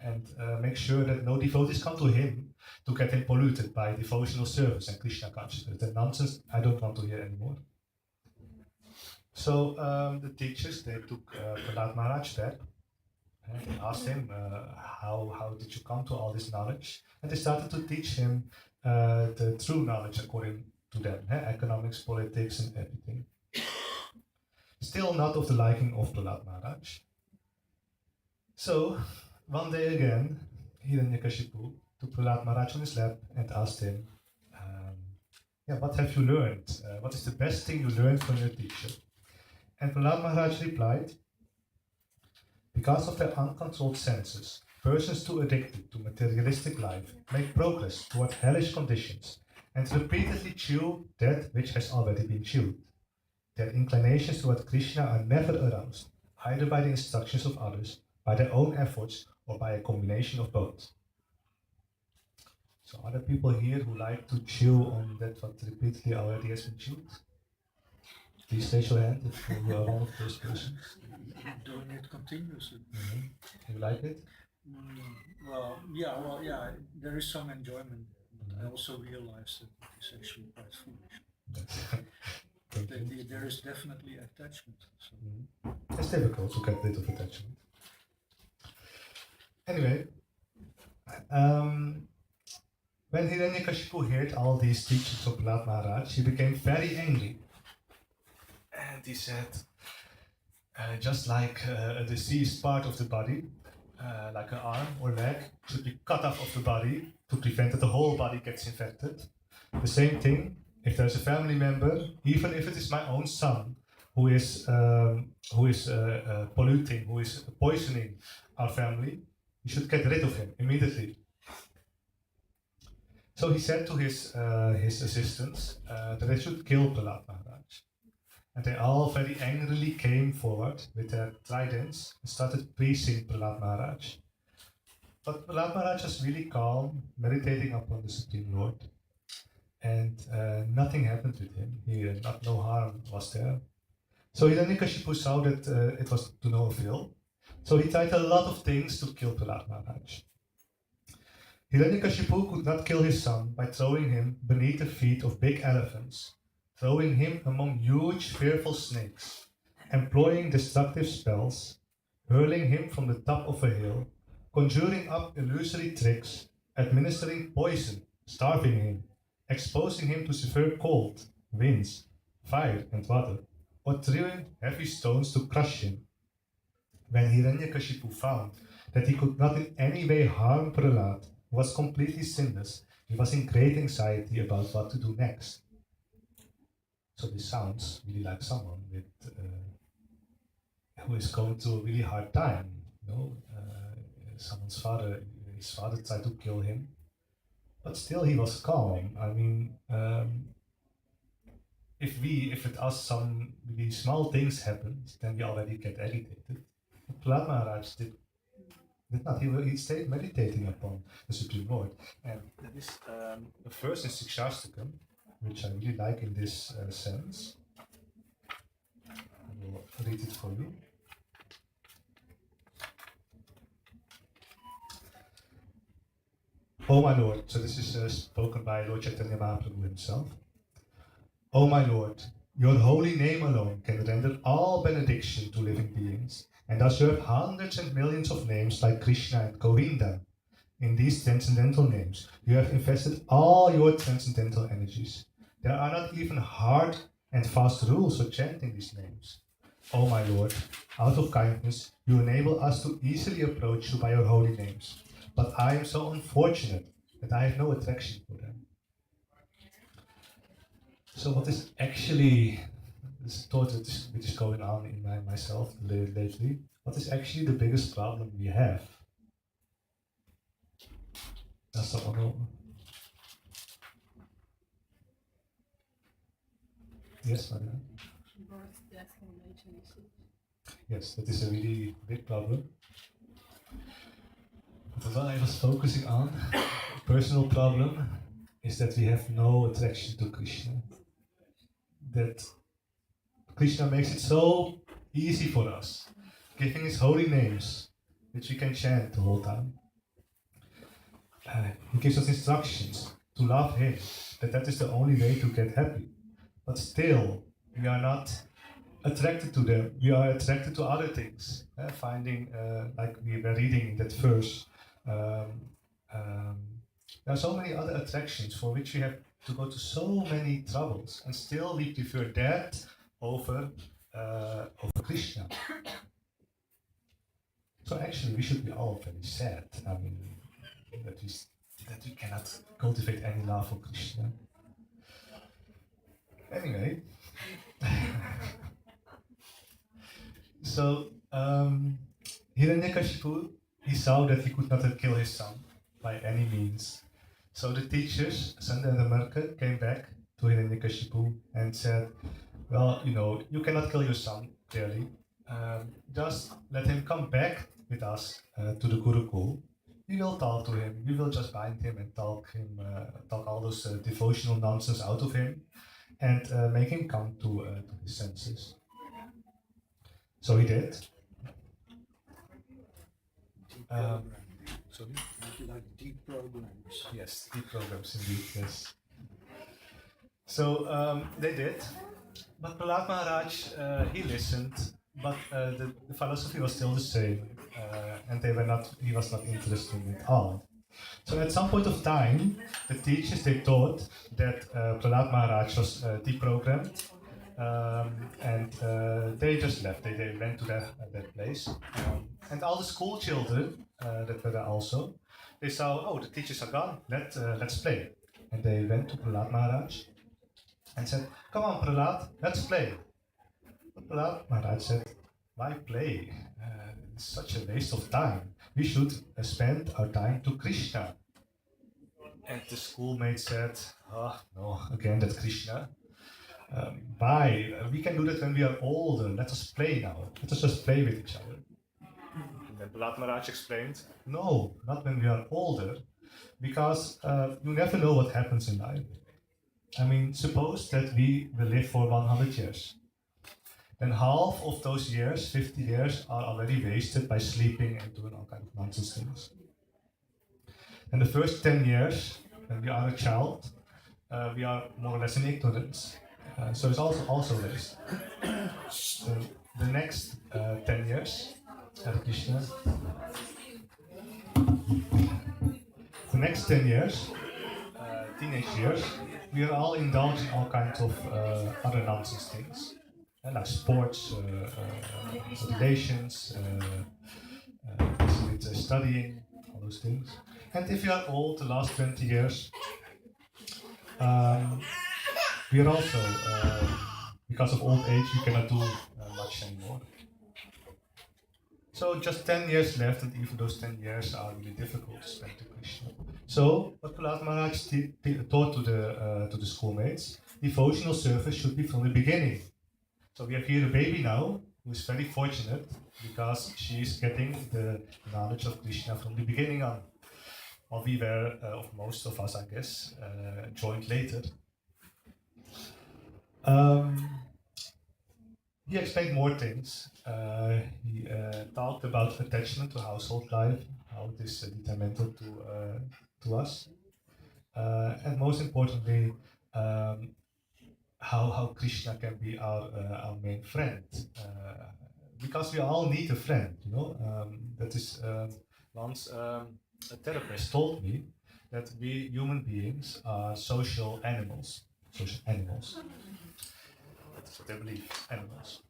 and make sure that no devotees come to him to get him polluted by devotional service and Krishna consciousness. That nonsense I don't want to hear anymore." So the teachers, they took Prahlad Maharaj back and they asked him, how did you come to all this knowledge? And they started to teach him the true knowledge according to them, economics, politics, and everything. still not of the liking of Prahlad Maharaj. So, one day again, Hiranyakashipu took Prahlad Maharaj on his lap and asked him, what have you learned? What is the best thing you learned from your teacher? And Prahlad Maharaj replied, because of their uncontrolled senses, persons too addicted to materialistic life make progress toward hellish conditions and repeatedly chew that which has already been chewed. Their inclinations toward Krishna are never aroused, either by the instructions of others, by their own efforts, or by a combination of both. So are there people here who like to chew on that what repeatedly already has been chewed? Please raise your hand if you are one of those persons. Doing it continuously. You like it? Well, yeah, there is some enjoyment, but I also realize that it is actually quite foolish. There is definitely attachment. So. It's difficult to get rid of attachment. Anyway, when Hiranyakashipu heard all these teachings of Prahlad Maharaj, he became very angry. And he said, just like a diseased part of the body, like an arm or leg, should be cut off of the body to prevent that the whole body gets infected. The same thing, if there's a family member, even if it is my own son, who is polluting, who is poisoning our family, we should get rid of him immediately. So he said to his assistants that they should kill Prahlad Maharaj. And they all very angrily came forward with their tridents and started praising Prahlad Maharaj. But Prahlad Maharaj was really calm, meditating upon the Supreme Lord. And nothing happened with him. No harm was there. So Hiranyakashipu saw that it was to no avail. So he tried a lot of things to kill Prahlad Maharaj. Hiranyakashipu could not kill his son by throwing him beneath the feet of big elephants, throwing him among huge fearful snakes, employing destructive spells, hurling him from the top of a hill, conjuring up illusory tricks, administering poison, starving him, exposing him to severe cold, winds, fire and water, or throwing heavy stones to crush him. When Hiranyakashipu found that he could not in any way harm Prahlad, who was completely sinless, he was in great anxiety about what to do next. So this sounds really like someone who is going through a really hard time. His father tried to kill him, but still he was calm. I mean, if it us some really small things happen, then we already get agitated. Prahlad Maharaj did not. He stayed meditating upon the Supreme Lord, and that is a verse in Sikshastakam, which I really like in this sense. I will read it for you. O my Lord, so this is spoken by Lord Chaitanya Mahaprabhu himself. O my Lord, your holy name alone can render all benediction to living beings, and thus you have hundreds and millions of names like Krishna and Govinda. In these transcendental names, you have invested all your transcendental energies. There are not even hard and fast rules for chanting these names. O my Lord, out of kindness, you enable us to easily approach you by your holy names. But I am so unfortunate that I have no attraction for them. So what is actually this thought which is going on in myself lately? What is actually the biggest problem we have? Does someone know? Yes, Maria? Birth, death, and nature. Yes, that is a really big problem. But what I was focusing on, personal problem, is that we have no attraction to Krishna. That Krishna makes it so easy for us, giving his holy names, which we can chant the whole time. He gives us instructions to love him, that is the only way to get happy. But still, we are not attracted to them. We are attracted to other things. Finding, like we were reading in that verse, there are so many other attractions for which we have to go to so many troubles, and still we prefer that over over Krishna. So actually, we should be all very sad. I mean, that we cannot cultivate any love for Krishna. Anyway, so Hiranyakashipu, he saw that he could not kill his son by any means. So the teachers, Sanda and Amarka, came back to Hiranyakashipu and said, well, you cannot kill your son, clearly. Just let him come back with us to the Gurukul. We will talk to him. We will just bind him and talk all those devotional nonsense out of him, and make him come to his senses. So he did. Sorry? Like deep programs. Yes, deep programs indeed, yes. So they did. But Prahlad Maharaj, he listened, but the philosophy was still the same, and he was not interested in it at all. So at some point of time, the teachers, they thought that Prahlad Maharaj was deprogrammed, and they just left. They went to that place. And all the school children that were there also, they saw, oh, the teachers are gone, let's play. And they went to Prahlad Maharaj and said, come on Prahlad, let's play. But Prahlad Maharaj said, why play? It's such a waste of time. We should spend our time to Krishna. And the schoolmate said, oh no, again that Krishna. Why? We can do that when we are older. Let us play now. Let us just play with each other. And then Prahlad Maharaj explained, no, not when we are older, because you never know what happens in life. I mean, suppose that we will live for 100 years. Then half of those years, 50 years, are already wasted by sleeping and doing all kinds of nonsense things. And the first 10 years, when we are a child, we are more or less in ignorance. So it's also waste. The next 10 years, Hare Krishna. The next 10 years, teenage years, we are all indulged in all kinds of other nonsense things. Like sports, relations, studying, all those things. And if you are old, the last 20 years, we are also, because of old age, we cannot do much anymore. So just 10 years left, and even those 10 years are really difficult to spend to Krishna. So what Prahlad Maharaj taught to the schoolmates, devotional service should be from the beginning. So we have here a baby now who is very fortunate because she is getting the knowledge of Krishna from the beginning on. While we were, of most of us, I guess, joined later. He explained more things. He talked about attachment to household life, how it is detrimental to us, and most importantly, how Krishna can be our main friend, because we all need a friend. That is once a therapist told me that we human beings are social animals. Social animals. That's what they believe. Animals.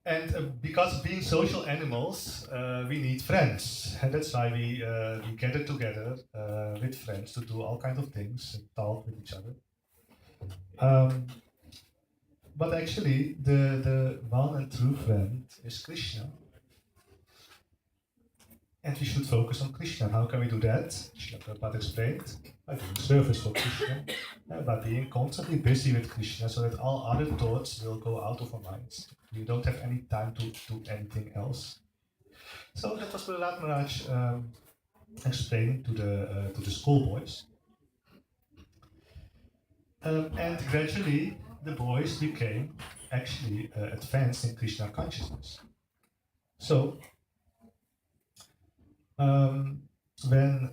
And because being social animals, we need friends, and that's why we gather together with friends to do all kinds of things and talk with each other. But actually, the one and true friend is Krishna. And we should focus on Krishna. How can we do that? Srila Prabhupada explained, by doing service for Krishna, and by being constantly busy with Krishna so that all other thoughts will go out of our minds. We don't have any time to do anything else. So that was Prahlad Maharaj explaining to the schoolboys. And gradually, the boys became actually advanced in Krishna consciousness. So, when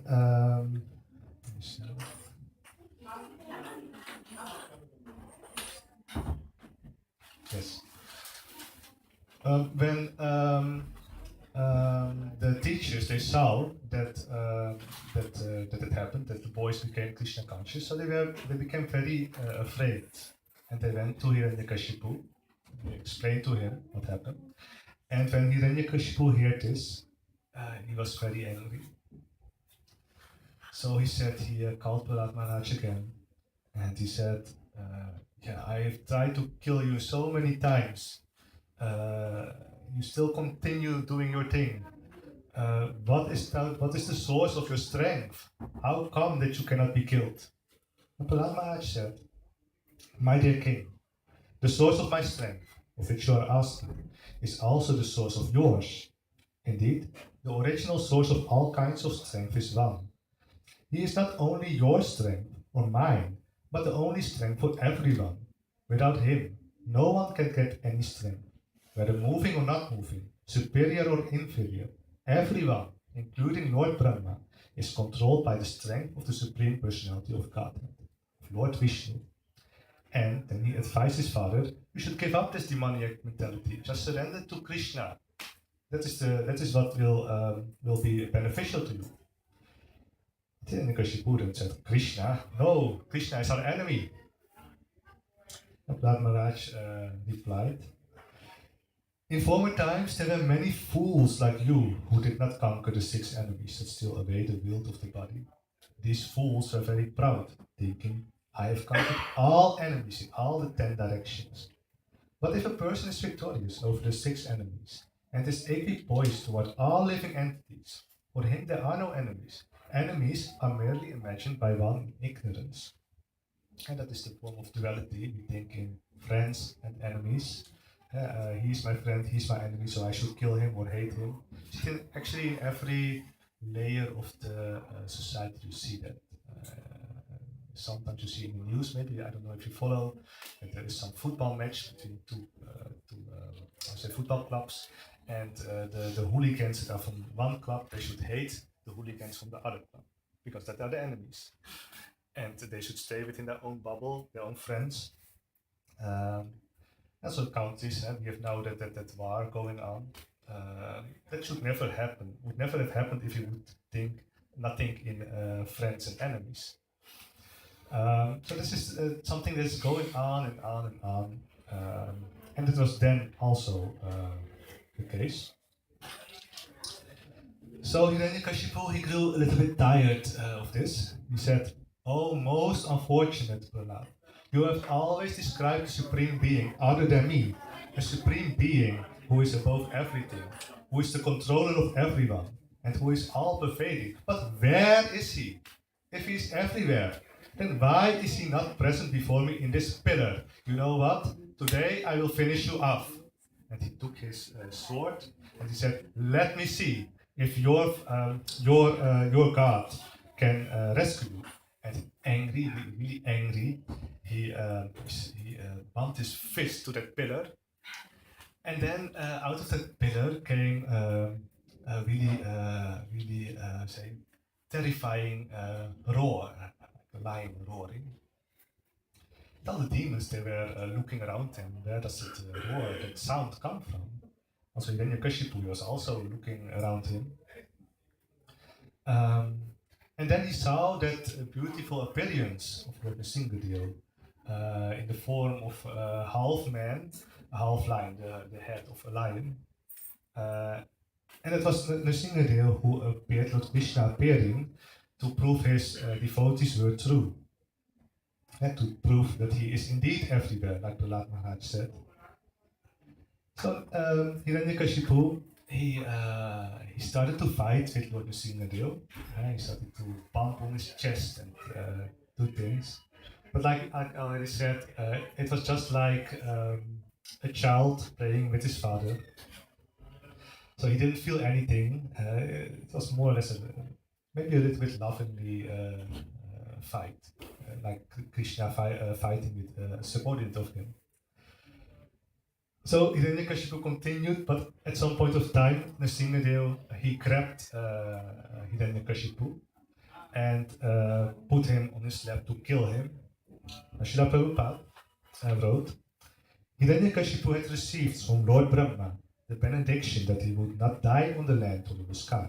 the teachers, they saw that it happened, that the boys became Krishna conscious, so they became very afraid, and they went to Hiranyakashipu. They explained to him what happened. And when Hiranyakashipu heard this, he was very angry. So he said, he called Prahlad Maharaj again, and he said, yeah, I have tried to kill you so many times. You still continue doing your thing. What is the source of your strength? How come that you cannot be killed? And Prahlad Maharaj said, my dear king, the source of my strength, of which you are asking, is also the source of yours. Indeed, the original source of all kinds of strength is one. He is not only your strength or mine, but the only strength for everyone. Without him, no one can get any strength, whether moving or not moving, superior or inferior. Everyone, including Lord Brahma, is controlled by the strength of the Supreme Personality of Godhead, of Lord Vishnu. And then he advised his father, you should give up this demoniac mentality, just surrender to Krishna. That is what will be beneficial to you. Hiranyakashipu then said, Krishna? No, Krishna is our enemy. And Prahlad Maharaj replied, in former times there were many fools like you who did not conquer the 6 enemies that still await the will of the body. These fools were very proud, thinking, I have conquered all enemies in all the 10 directions. But if a person is victorious over the 6 enemies and is equipoised toward all living entities, for him there are no enemies. Enemies are merely imagined by one in ignorance. And that is the form of duality. We think in friends and enemies. He's my friend, he's my enemy, so I should kill him or hate him. Actually, in every layer of the society you see that. Sometimes you see in the news, maybe, I don't know if you follow, that there is some football match between two football clubs, and the hooligans that are from one club, they should hate the hooligans from the other club, because that are the enemies. And they should stay within their own bubble, their own friends. And so countries, we have now that war going on. That should never happen. Would never have happened if you would think nothing in friends and enemies. So this is something that's going on and on and on. And it was then also the case. So Hiranyakashipu, he grew a little bit tired of this. He said, oh, most unfortunate Prahlad, you have always described the Supreme Being other than me, a Supreme Being who is above everything, who is the controller of everyone, and who is all-pervading. But where is he? If he is everywhere, then why is he not present before me in this pillar? You know what? Today I will finish you off. And he took his sword and he said, let me see if your God can rescue you. And angry, really angry, he bumped his fist to that pillar. And then out of that pillar came a really terrifying roar, like a lion roaring. All the demons, they were looking around him. Where does that roar, that sound come from? Also Hiranyakashipu was also looking around him. And then he saw that beautiful appearance of Lord Nṛsiṁha in the form of a half man, a half lion, the head of a lion. And it was Nṛsiṁha who appeared, Lord Krishna appearing, to prove his devotees were true. And to prove that he is indeed everywhere, like Prahlad Maharaj said. So Hiranyakashipu, he started to fight with Lord Nṛsiṁha. He started to bump on his chest and do things. But like I already said, it was just like a child playing with his father. So he didn't feel anything. It was more or less maybe a little bit lovingly fight, like Krishna fighting with a subordinate of him. So Hiranyakashipu continued, but at some point of time, Nṛsiṁha, he grabbed Hiranyakashipu and put him on his lap to kill him. Srila Prabhupada wrote, Hiranyakashipu had received from Lord Brahma the benediction that he would not die on the land or in the sky.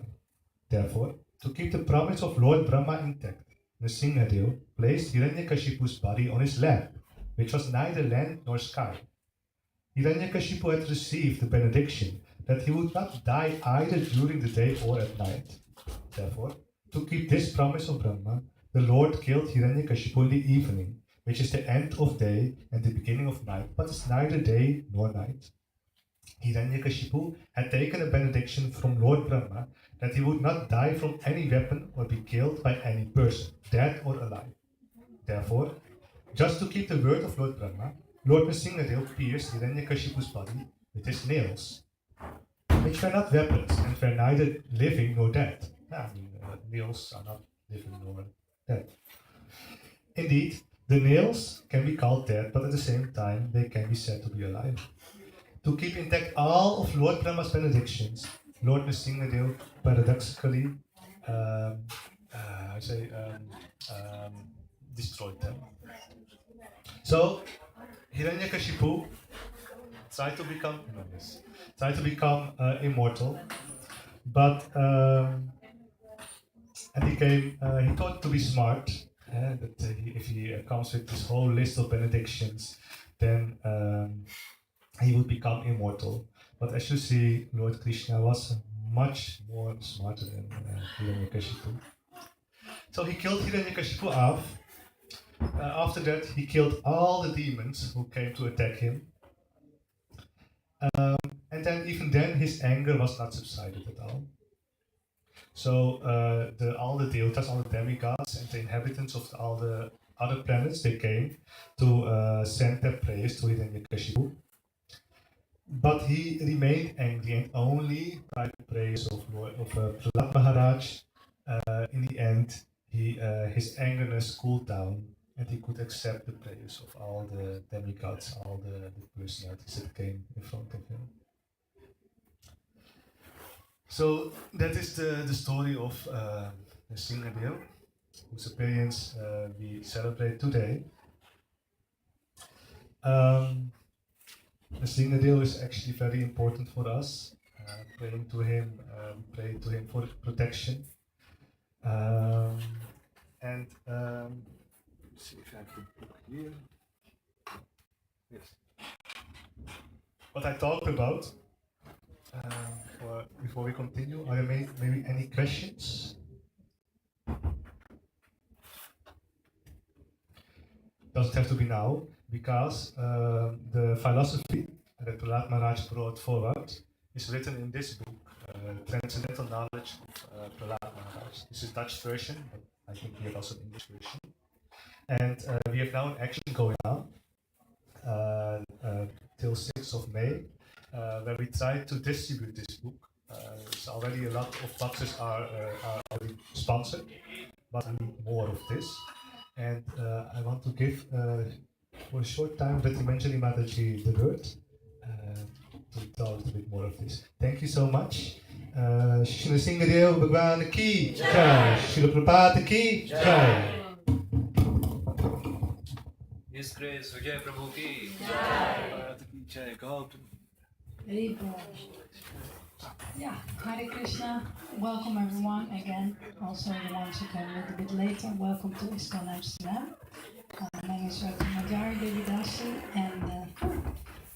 Therefore, to keep the promise of Lord Brahma intact, Nṛsiṁha placed Hiranyakashipu's body on his lap which was neither land nor sky. Hiranyakashipu had received the benediction that he would not die either during the day or at night. Therefore, to keep this promise of Brahma, the Lord killed Hiranyakashipu in the evening, which is the end of day and the beginning of night, but is neither day nor night. Hiranyakashipu had taken a benediction from Lord Brahma that he would not die from any weapon or be killed by any person, dead or alive. Therefore, just to keep the word of Lord Brahma, Lord Nṛsiṁha pierced Hiranyakashipu's body with his nails, which were not weapons and were neither living nor dead. Nails are not living nor dead. Indeed, the nails can be called dead, but at the same time they can be said to be alive. To keep intact all of Lord Brahma's benedictions, Lord Nṛsiṁha paradoxically destroyed them. So Hiranyakashipu tried to become immortal, but and he thought to be smart, that if he comes with this whole list of benedictions, then he would become immortal. But as you see, Lord Krishna was much more smarter than Hiranyakashipu. So he killed Hiranyakashipu off. After that, he killed all the demons who came to attack him. And then, even then, his anger was not subsided at all. So all the devatas, all the demigods, and the inhabitants of all the other planets, they came to send their prayers to Hiranyakashipu. But he remained angry, and only by the prayers of Prahlad Maharaj, in the end, his angerness cooled down, and he could accept the prayers of all the demigods, all the personalities that came in front of him. So that is the story of Nṛsiṁha, whose appearance we celebrate today. Nṛsiṁha is actually very important for us. Praying to him, pray to him for protection. And see if I can look here. Yes. What I talked about, before we continue, are there maybe any questions? Doesn't have to be now, because the philosophy that Prahlad Maharaj brought forward is written in this book, Transcendental Knowledge of Prahlad Maharaj. This is Dutch version, but I think we have also an English version. And we have now an action going on till 6th of May, where we try to distribute this book. So already a lot of boxes are already sponsored, but we need more of this. And I want to give, for a short time, Ratimanjali Mataji the word to tell a little bit more of this. Thank you so much. Shri Nṛsiṁha Bhagwan ki jai, Srila Prabhupada ki jai. His Grace Vijay Prabhu ki Jai. Yeah, Hare Krishna. Welcome everyone again. Also the ones who came a little bit later. Welcome to ISKCON Amsterdam. My name is Nṛsiṁha Caturdaśi, and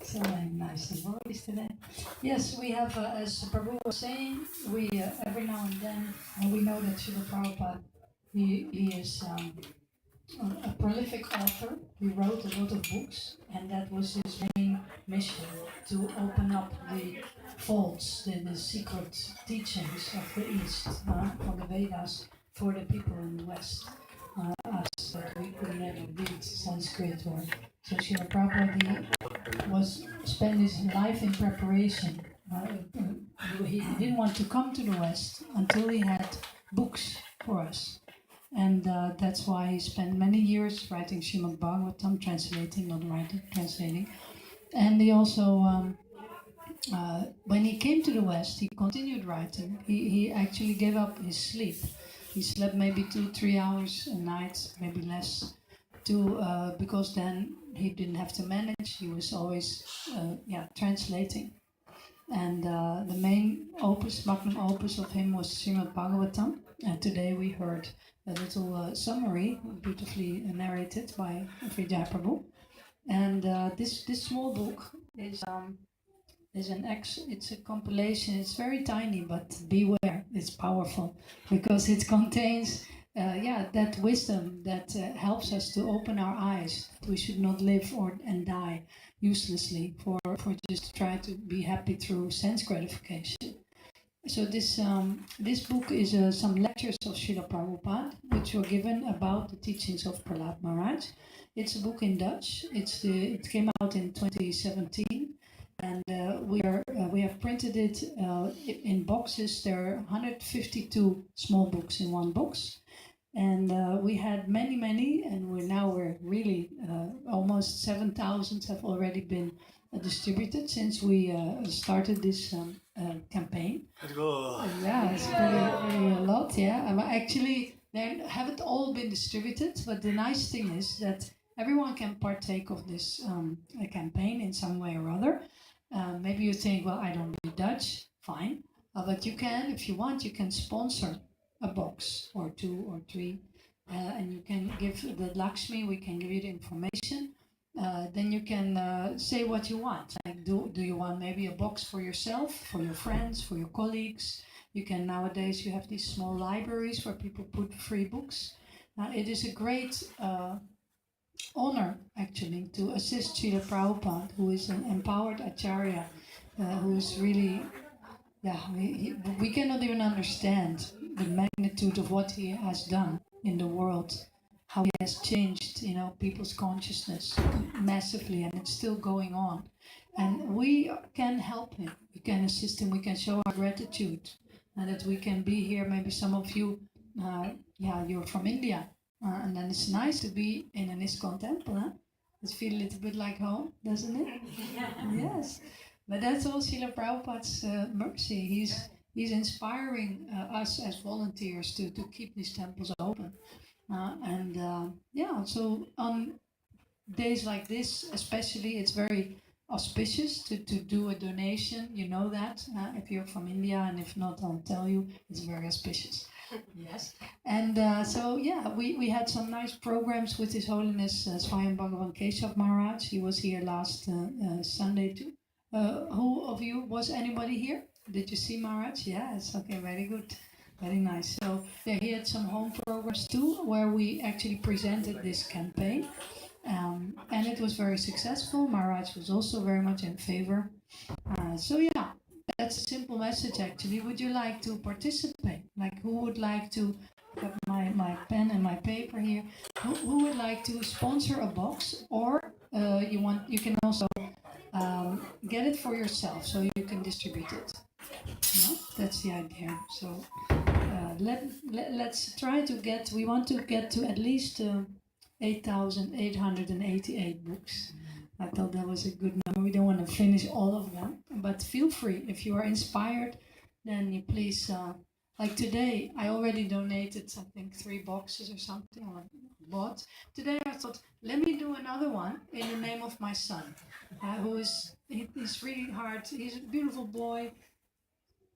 so nice voice today. Yes, we have, as Prabhu was saying, we every now and then, and we know that Srila Prabhupada, he is a prolific author. He wrote a lot of books, and that was his main mission, to open up the faults, the secret teachings of the East, from the Vedas, for the people in the West. Us that we could never read Sanskrit or so. Srila Prabhupada spent his life in preparation. He didn't want to come to the West until he had books for us. And that's why he spent many years writing Srimad Bhagavatam, translating, not writing, translating. And he also, when he came to the West, he continued writing. He actually gave up his sleep. He slept maybe 2-3 hours a night, maybe less, because then he didn't have to manage. He was always translating. And the main opus, magnum opus of him was Srimad Bhagavatam. And today we heard a little summary, beautifully narrated by Vijay Prabhu. And this small book is it's a compilation. It's very tiny, but beware, it's powerful because it contains that wisdom that helps us to open our eyes. We should not live and die uselessly for just try to be happy through sense gratification. So this book is some lectures of Srila Prabhupada, which were given about the teachings of Prahlad Maharaj. It's a book in Dutch. It came out in 2017, and we have printed it in boxes. There are 152 small books in one box, and we had many, and we're really almost 7,000 have already been distributed since we started this campaign. Yeah, it's pretty a lot. Yeah, actually they haven't all been distributed, but the nice thing is that everyone can partake of this campaign in some way or other. Maybe you think, well, I don't read Dutch, fine, but you can, if you want, you can sponsor a box or 2 or 3, and you can give the Lakshmi. We can give you the information. Then you can say what you want. Like, do you want maybe a box for yourself, for your friends, for your colleagues? You can nowadays you have these small libraries where people put free books. It is a great honor actually to assist Srila Prabhupada, who is an empowered acharya, who is really we cannot even understand the magnitude of what he has done in the world. How he has changed, people's consciousness massively, and it's still going on. And we can help him. We can assist him. We can show our gratitude, and that we can be here. Maybe some of you, you're from India, and then it's nice to be in an ISKCON temple. Huh? It feels a little bit like home, doesn't it? Yes. But that's all Srila Prabhupada's mercy. He's inspiring us as volunteers to keep these temples open. So on days like this, especially, it's very auspicious to do a donation. You know that if you're from India, and if not, I'll tell you, it's very auspicious. Yes. And we had some nice programs with His Holiness Swayam Bhagavan Keshav Maharaj. He was here last Sunday too. Who of you, was anybody here? Did you see Maharaj? Yes, okay, very good. Very nice. So he had some home programs too, where we actually presented this campaign. And it was very successful. Maharaj was also very much in favor. That's a simple message actually. Would you like to participate? Like, who would like to have my pen and my paper here? Who would like to sponsor a box? Or you can also get it for yourself so you can distribute it. That's the idea. So let's try to we want to get to at least 8,888 books. I thought that was a good number. We don't want to finish all of them, but feel free. If you are inspired, then you please, like today, I already donated, I think, 3 boxes or something, or bought. Today I thought, let me do another one in the name of my son, he's really hard. He's a beautiful boy.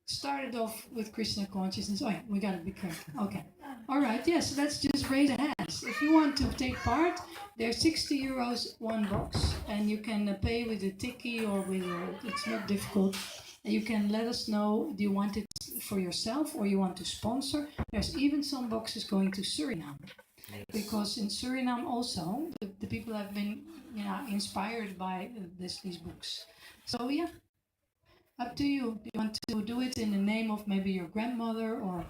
Started off with Krishna consciousness. Oh yeah, we gotta be careful. Okay. All right. Yes. Let's just raise a hand. If you want to take part, there's 60 euros one box, and you can pay with a tiki or with. It's not difficult. You can let us know. Do you want it for yourself or you want to sponsor? There's even some boxes going to Suriname, because in Suriname also the people have been inspired by these books. So yeah. Up to you. Do you want to do it in the name of maybe your grandmother, or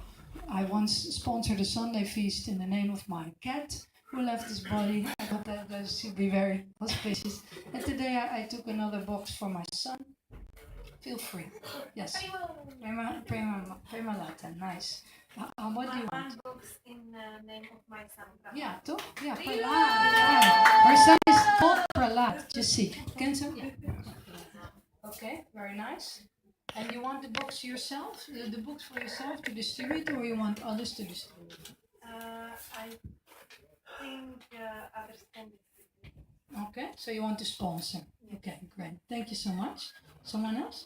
I once sponsored a Sunday feast in the name of my cat who left his body. I thought that should be very auspicious. And today I took another box for my son. Feel free. Yes. Prema Lata. Nice. What do you want? One box in the name of my son. Yeah, toch? Yeah, Prahlad. Her son is called Prahlad. Just see. Cancer? Yeah. Okay, very nice. And you want the box yourself, the books for yourself to distribute, or you want others to distribute? I think others can distribute. Okay, so you want to sponsor. Okay, great. Thank you so much. Someone else?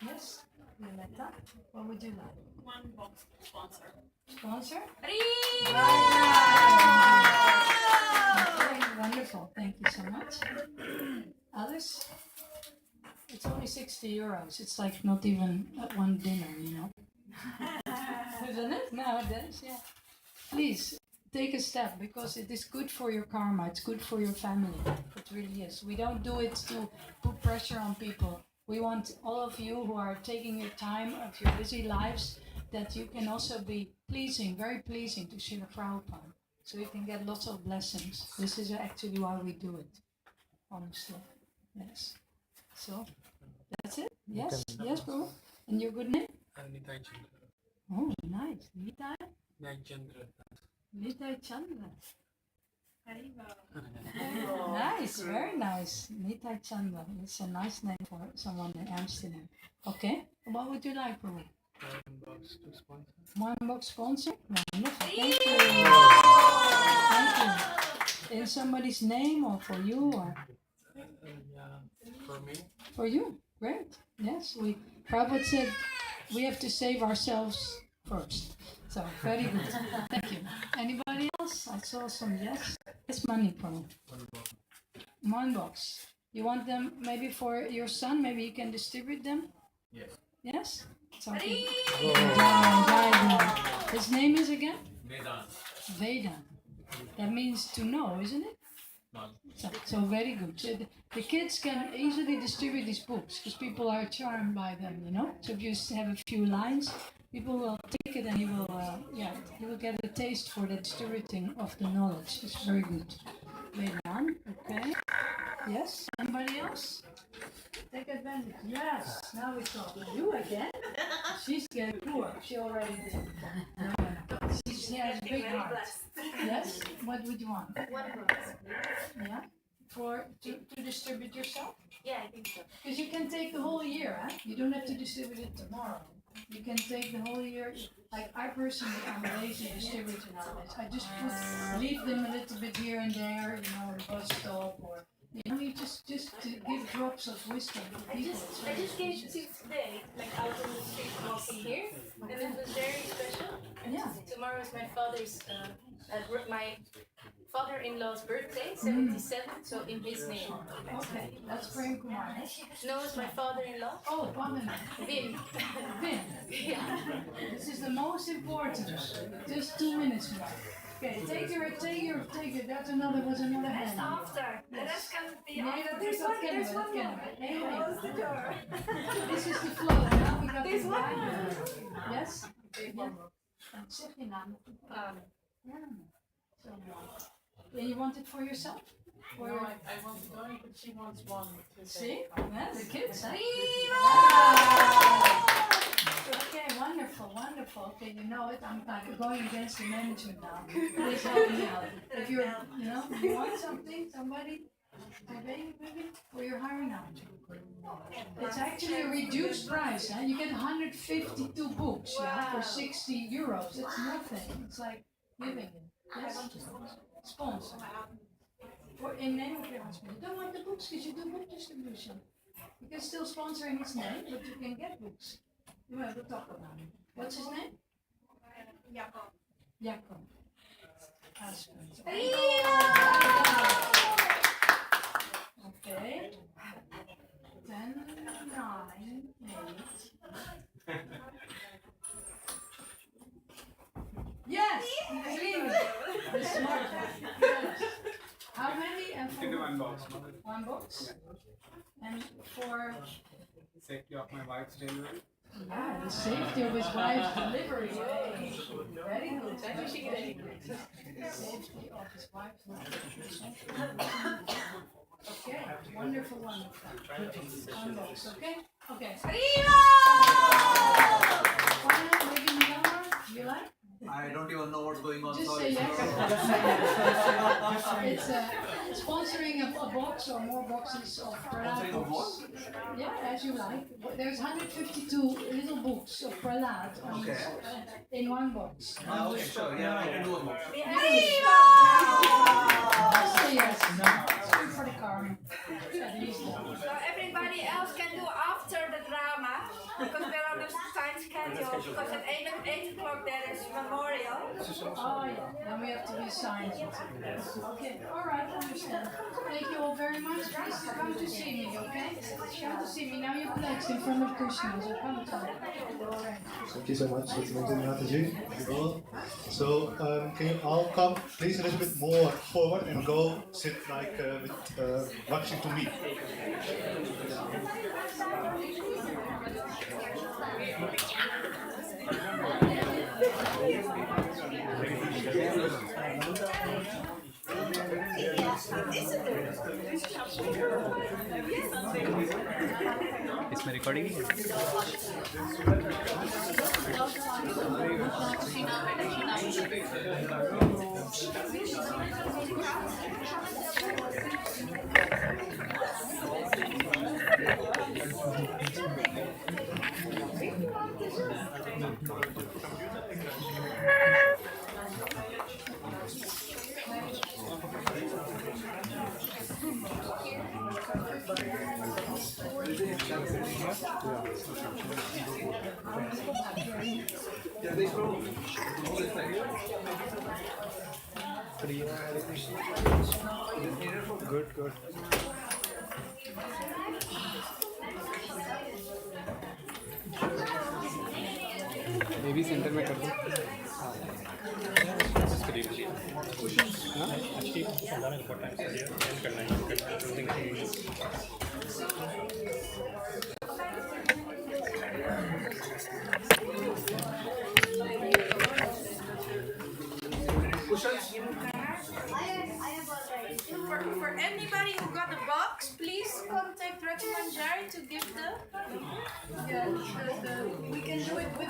Yes? Violetta, what would you like? One box sponsor. Sponsor? Arriba! Okay, Wonderful. Thank you so much. Others? It's only 60 euros. It's like not even one dinner, you know. Isn't it? Nowadays, yeah. Please take a step because it is good for your karma. It's good for your family. It really is. We don't do it to put pressure on people. We want all of you who are taking your time of your busy lives that you can also be pleasing, very pleasing to Srila Prabhupada. So you can get lots of blessings. This is actually why we do it. Honestly. Yes. So that's it? Yes? Yes, bro? And your good name? Oh, nice. Nitai? Nitai Chandra. Nice, very nice. Nitai Chandra. It's a nice name for someone in Amsterdam. Okay. What would you like, bro? One box sponsor? Wonderful. Thank you. Thank you. In somebody's name or for you or? For me? For you. Great. Yes. Prabhupada said we have to save ourselves first. So very good. Thank you. Anybody else? I saw some yes. Yes, money, Prabhu. One box. You want them maybe for your son? Maybe you can distribute them? Yes. Yes? Something. His name is again? Vedant. That means to know, isn't it? So very good. So the kids can easily distribute these books because people are charmed by them, you know. So if you have a few lines, people will take it and he will get a taste for the distributing of the knowledge. It's very good. Vedant, okay. Yes. Anybody else? Take advantage. Yes. Now we talk. You again? She's getting poor. She already did. No. She has a big heart. Yes. What would you want? 1 box. Yeah. To distribute yourself? Yeah, I think so. Because you can take the whole year. Huh? You don't have to distribute it tomorrow. You can take the whole year. Like I personally, I'm a lazy distributor nowadays. I just leave them a little bit here and there, you know, the bus stop or. You know, you just to give drops of wisdom to people. I just gave 2 today, like out on the street walking here, and it was very special. Yeah. Tomorrow is my father-in-law's birthday, 77, so in his name. Okay, that's Prem Kumar. No, it's my father-in-law. Oh, Pavan. Vim. Vim. Yeah. This is the most important. Just 2 minutes more. Okay, take your, that's another hand. After. The rest can be Nee, after. dat There's one more. Nee. Close the door. This is the flow. Now we got There's the one line. more. Yes? Dan zeg je naam. Ja. So, yeah, you want it for yourself? No, I want to donate, but she wants one. See? Yeah, the kids, huh? Okay, wonderful. Okay, you know it. I'm going against the management now. Please help me out. If you're, you want something, somebody, maybe, or you're hiring out. It's actually a reduced price, huh? You get 152 books, for 60 euros. It's nothing. It's like giving it. Yes? Sponsor. Or in name of your husband. You don't want the books because you do book distribution. You can still sponsor in his name, but you can get books. We'll talk about it. What's his name? Jacob. Husband. Okay. 10, 9, 8. Yes! Really? The smart one. How many? And for One box. one box? And for Safety of my wife's delivery. the safety of his wife's delivery. Very good. Safety of his wife's delivery. Okay, wonderful. One box, okay? Okay. Maybe more? You like? I don't even know what's going on. Just Sorry. say yes. It's sponsoring a box or more boxes of Prahlad books. Yeah, as you like. There's 152 little books of Prahlad in one box. Okay, sure. Yeah, I can do a box. Just say yes. It's good for the karma. At least. So everybody else can do after the drama, because we're on the time schedule. joh, because at 8 o'clock there is memorial. Oh yeah, then we have to be signed. Okay, alright, understand. Thank you all very much. Please come to see me, okay? Come to see me. Now you're relaxed in front of Krishna, so come to me. Alright. Thank you so much. So can you all come please a little bit more forward and go sit like watching to me. Is my recording? Good, good. ये भी centre में कर दो। For anybody who got a box, please contact Manjari to give we can do it with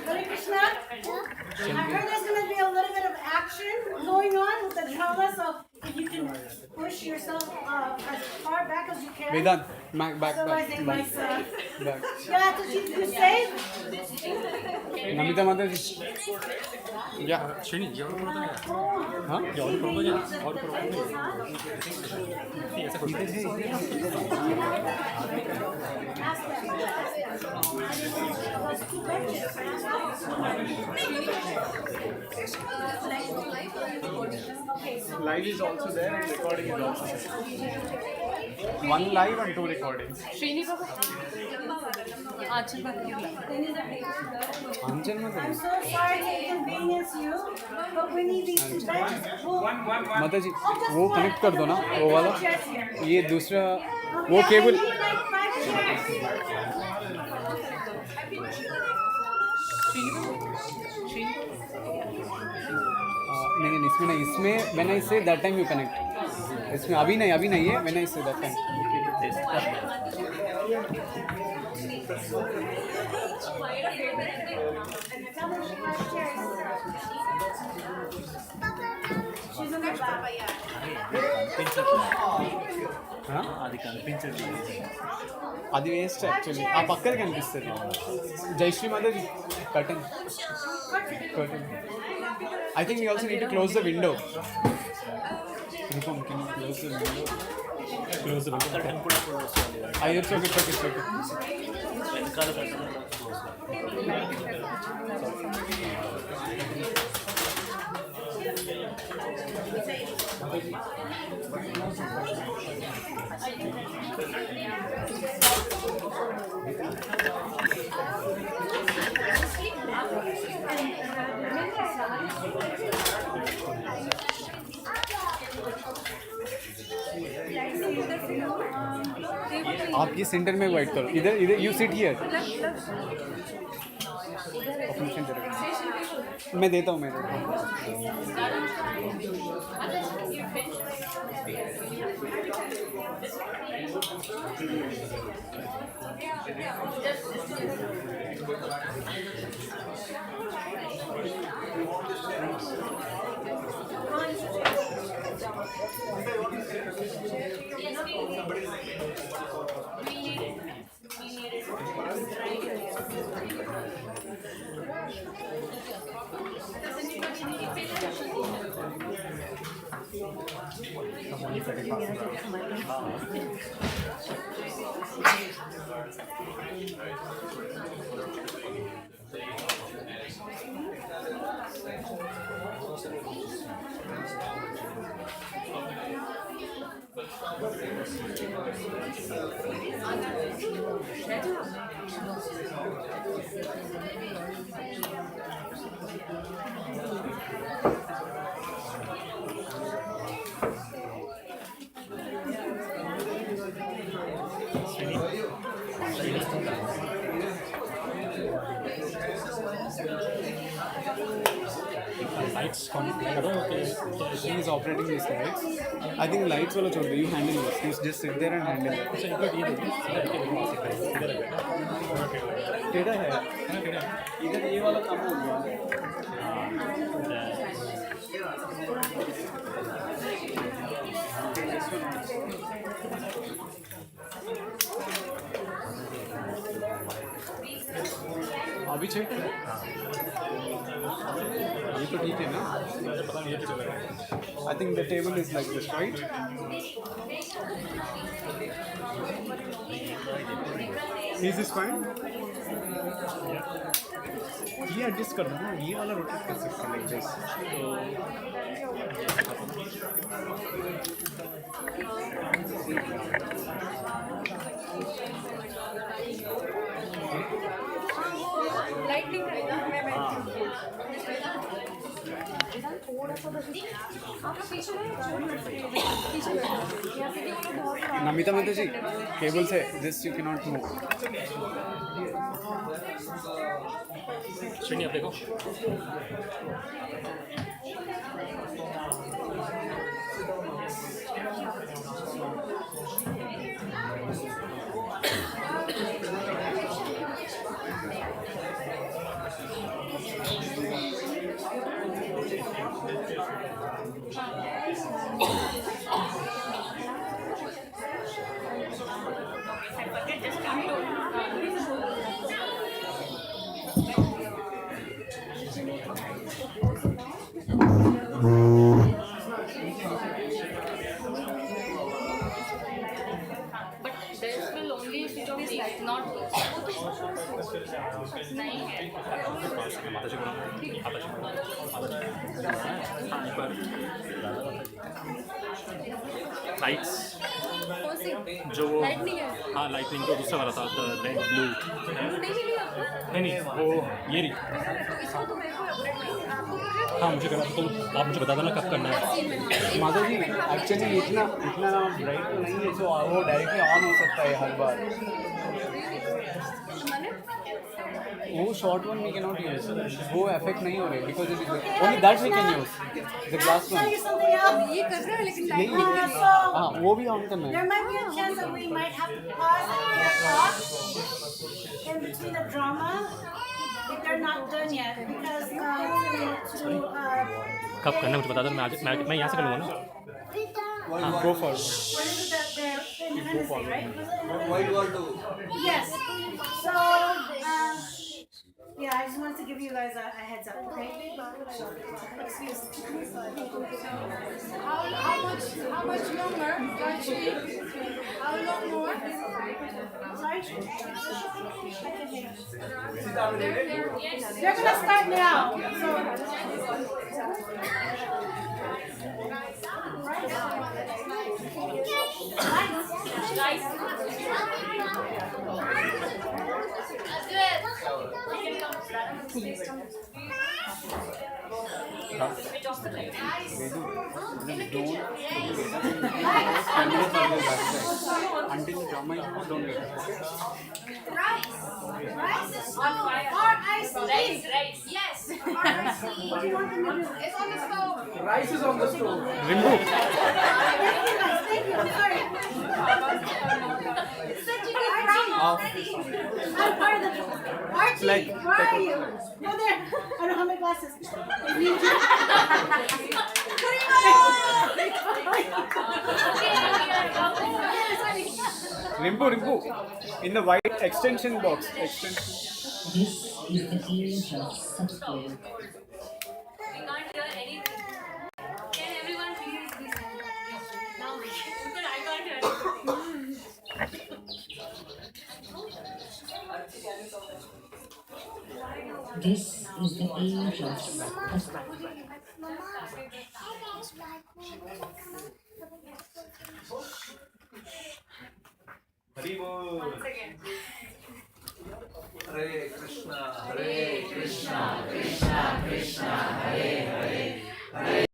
Hare Krishna. I heard there's going to be a little bit of action going on with the drama, so if you can push yourself as far back as you can. Vedant, back. Otherwise they might Back. yeah, so you save. Namita Mataji. Yeah, Shrini, you want to huh? You want Live is also there and recording is also there. One live and two recordings. I'm so sorry to inconvenience you, but we need these two benches. माता जी वो connect कर दो ना वो वाला ये दूसरा वो केबल नहीं इसमें नहीं इसमें when I say that time you connect इसमें अभी नहीं है when I say that time She's in the back. అది కనిపించదు అది వేస్ట్ యాక్చువల్లీ ఆ పక్కన కనిపిస్తుంది Jayashree mother curtain I think you also need to close the window can you close the window close the window it's okay వెనకాల కట్టడం आप ये सेंटर में वेट करो इधर यू सिट हियर मैं देता हूँ Lights he is operating these lights. I think lights wala chod you handle this. You just sit there and handle it. टेढ़ा है इधर ये वाला कम हो गया अभिषेक ये तो ठीक है ना I think the table is like this, right? Is this fine? ये एडजस्ट कर दो ना ये वाला रोटेट कर सकते हैं like this. नमिता माता जी केबल से this you can not move श्रेणी आप देखो लाइट्स जो वो हाँ लाइटनिंग तो दूसरा वाला था रेड ब्लू नहीं वो ये नहीं हाँ मुझे करना तो आप मुझे बता देना कब करना है माता जी एक्चुअली इतना ब्राइट तो नहीं है तो वो डायरेक्टली ऑन हो सकता है हर बार वो short one we can not use वो इफेक्ट नहीं हो रहे because it is only that we can use the glass one ये कर रहा है लेकिन हाँ वो भी ऑन करना है there might be a chance that we might have to pause and talk in between the drama if they're not done yet because कब करना है मुझे बता दो मैं यहाँ से कर लूँगा ना go for it what is it that they're independence day, right? Why do you want to? Yes. So, yeah, I just wanted to give you guys a heads up, okay? Excuse me. How much longer, Gachi? How long more? Sorry? They're gonna start now. So. until the drama is over, don't get it. Rice is stove. R-I-C-E. Rice. Yes. What do you want them to do? It's on the stove. Rice is on the stove. Remove. Thank you, I'm sorry. Such a good drama already. I'm part of the Aarti, Like- where are you? Go there. I don't have my glasses. I need you. Rimbu, in the white extension box. This is the field of subtle. This is the age of Hare Krishna, Hare Krishna, Krishna Krishna Hare Hare Hare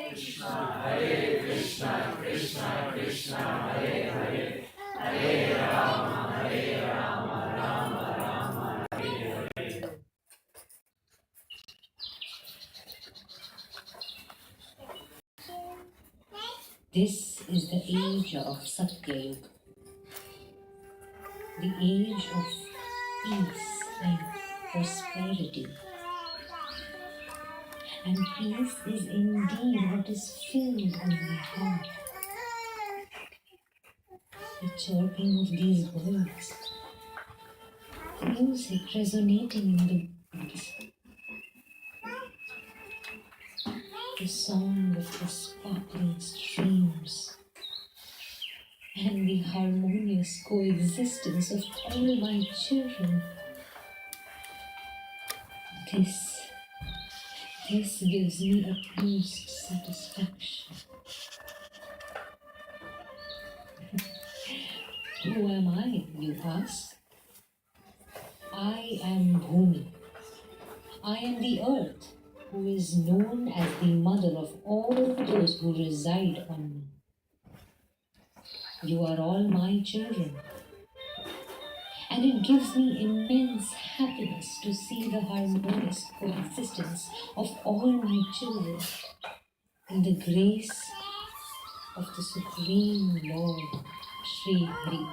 Krishna, Hare Krishna Krishna Krishna Hare Hare Hare Rama Rama Rama Hare Hare. This is the age of Satyayug, the age of peace and prosperity. And peace is indeed what is filled in my heart. The chirping of these birds, music resonating in the woods, the song of the sparkling streams, and the harmonious coexistence of all my children. This gives me utmost satisfaction. Who am I, you ask? I am Bhumi. I am the earth, who is known as the mother of all those who reside on me. You are all my children, and it gives me immense happiness to see the harmonious coexistence of all my children in the grace of the Supreme Lord, Sri Hari.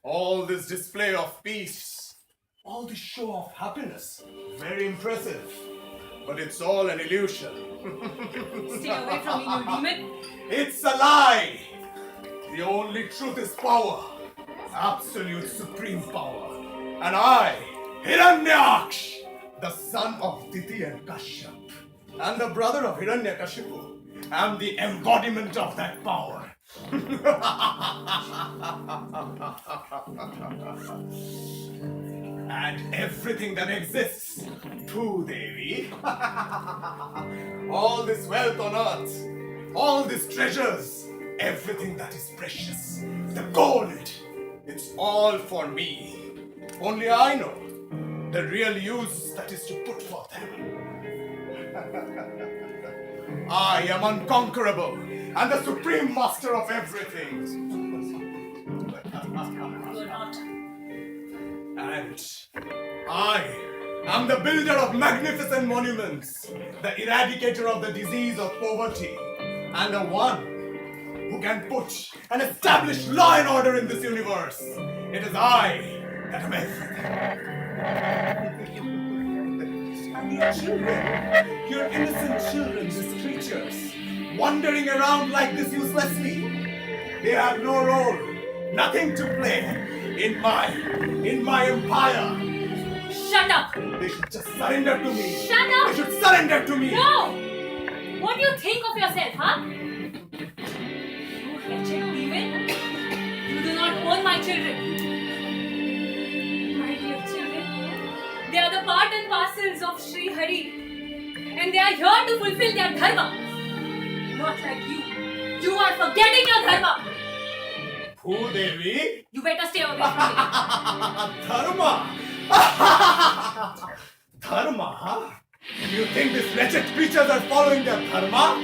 All this display of peace, all this show of happiness, very impressive. But it's all an illusion. Stay away from me, you demon! It's a lie! The only truth is power. Absolute supreme power. And I, Hiranyaksh, the son of Diti and Kashyap, and the brother of Hiranyakashipu, am the embodiment of that power. And everything that exists, too, Devi. All this wealth on earth, all these treasures, everything that is precious, the gold, it's all for me. Only I know the real use that is to put for them. I am unconquerable and the supreme master of everything. You're not. And I am the builder of magnificent monuments, the eradicator of the disease of poverty, and the one who can put and establish law and order in this universe. It is I that am everything. And your children, your innocent children, these creatures, wandering around like this uselessly, they have no role, nothing to play in my empire. Shut up! They should just surrender to me. Shut up! They should surrender to me. No! What do you think of yourself, huh? You wretched demon! You do not own my children. My dear children, they are the part and parcels of Sri Hari, and they are here to fulfill their dharma. Not like you. You are forgetting your dharma. Bhudevi? You better stay away from me. Dharma? Dharma, huh? You think these wretched creatures are following their dharma?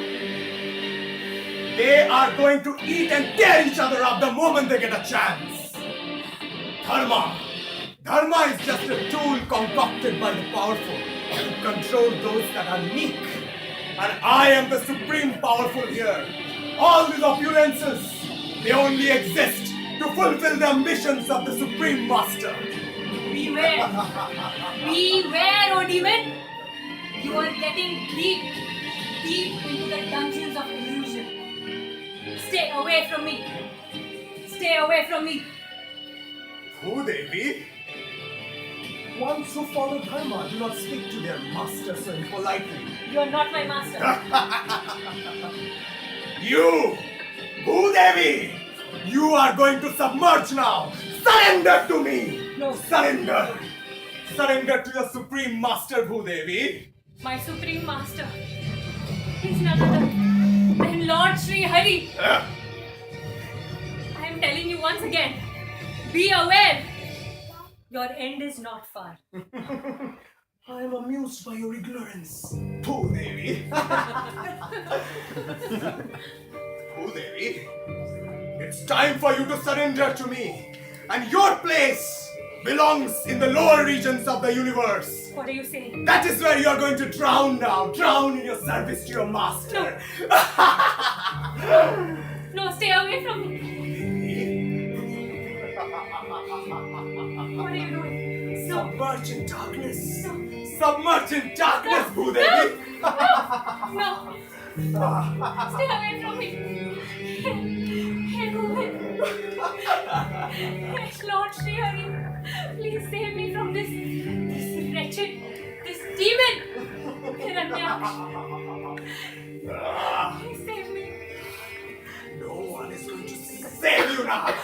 They are going to eat and tear each other up the moment they get a chance. Dharma. Dharma is just a tool concocted by the powerful to control those that are meek. And I am the supreme powerful here. All these opulences, they only exist to fulfill the ambitions of the supreme master. Beware. Beware, O demon. You are getting deep into the dungeons of illusion. Stay away from me. Stay away from me. Bhudevi? Ones who follow dharma do not speak to their master so impolitely. You are not my master. You! Bhudevi! You are going to submerge now! Surrender to me! No. Surrender! Surrender to your supreme master, Bhudevi! My supreme master is none other than Lord Sri Hari. I am telling you once again, be aware. Your end is not far. I am amused by your ignorance, Bhudevi. Bhudevi, it's time for you to surrender to me. And your place belongs in the lower regions of the universe. What are you saying? That is where you are going to drown now. Drown in your service to your master. No, stay away from me. What are you doing? No. Submerge in darkness. No. Submerge in darkness, Bhudevi. No. Stay away from me. Hey, Govind. Lord Sri Hari, please save me from this wretched, this demon. Hiranyaksh. Please save me. No one is going to save you now.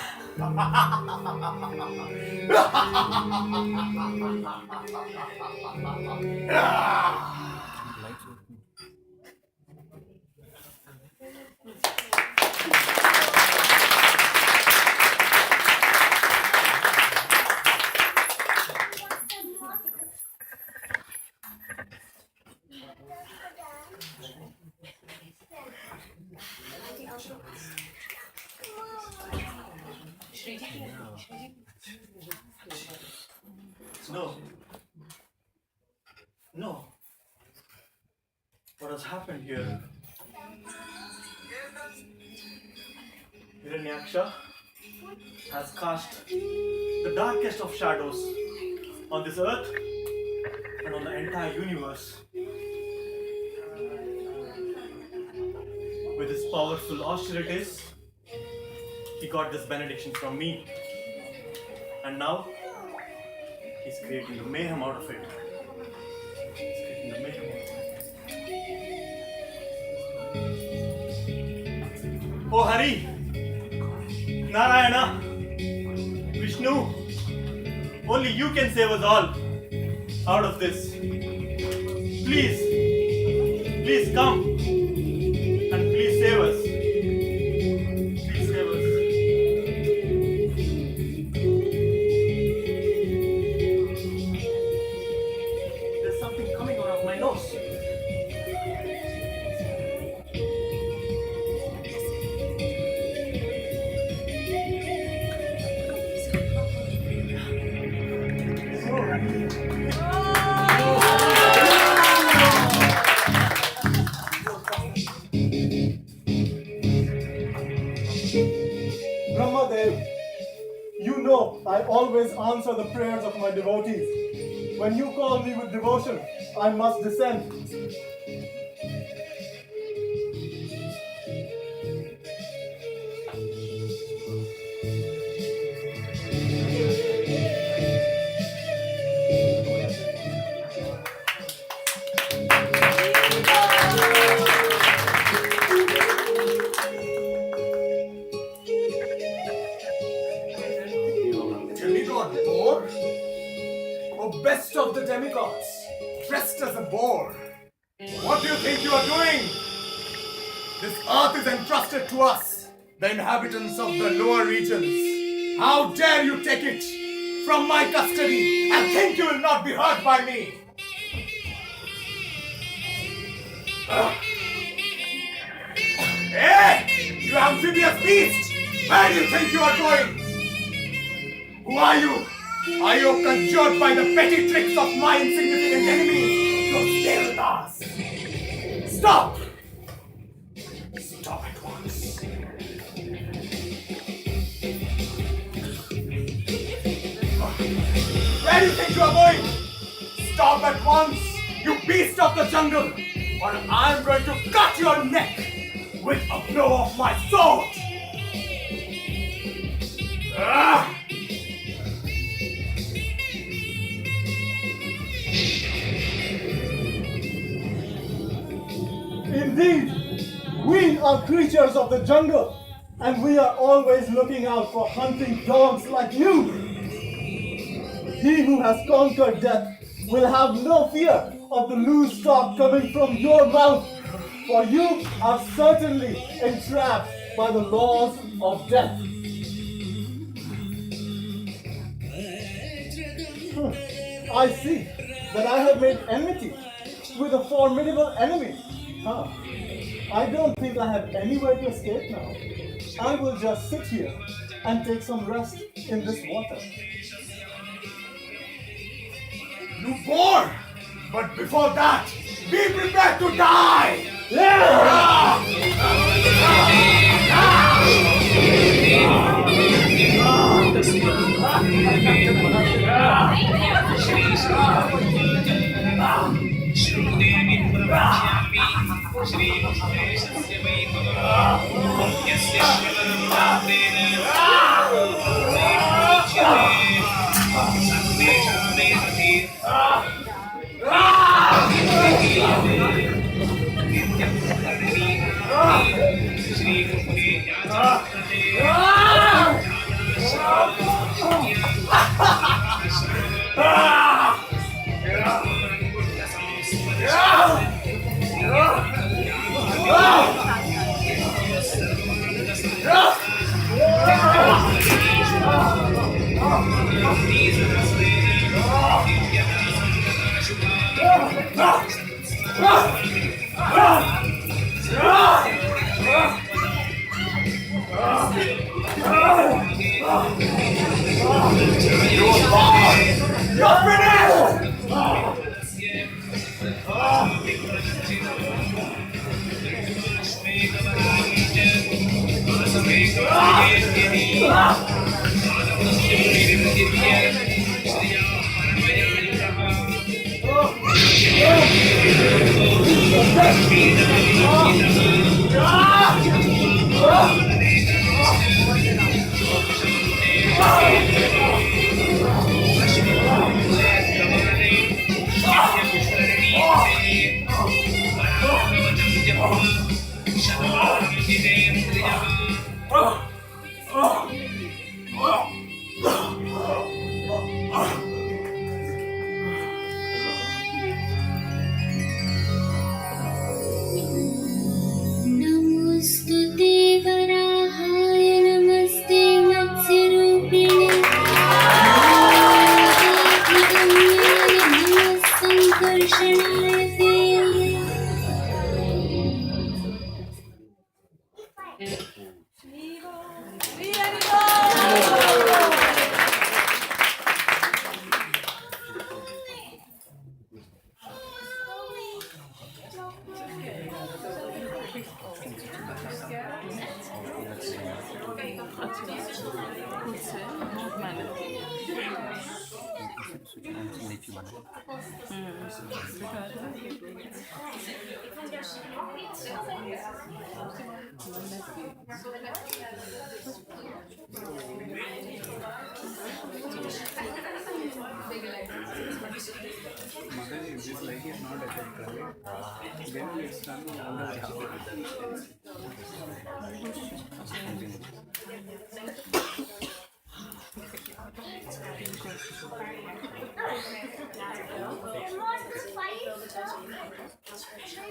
No. No. What has happened here? Hiranyaksha has cast the darkest of shadows on this earth and on the entire universe. With his powerful austerities, he got this benediction from me. And now, he's creating the mayhem out of it. He's creating the mayhem out of it. Oh Hari! Narayana! Vishnu! Only you can save us all out of this. Please! Please come! And please save us. Please save us. There's something coming out of my nose. Brahmadev, you know I always answer the prayers of my devotees. When you call me with devotion, I must descend. Demigod boar? Oh, best of the demigods, dressed as a boar. What do you think you are doing? This earth is entrusted to us, the inhabitants of the lower regions. How dare you take it from my custody and think you will not be hurt by me? Hey! You amphibious beast! Where do you think you are going? Who are you? Are you conjured by the petty tricks of my insignificant enemies to stay with us? Stop! Stop at once. Where do you think you are going? Stop at once, you beast of the jungle, or I'm going to cut your neck with a blow of my sword! Ah! Indeed, we are creatures of the jungle, and we are always looking out for hunting dogs like you. He who has conquered death will have no fear of the loose talk coming from your mouth, for you are certainly entrapped by the laws of death. I see that I have made enmity with a formidable enemy. I don't think I have anywhere to escape now. I will just sit here and take some rest in this water. You bore! But before that, be prepared to die! You're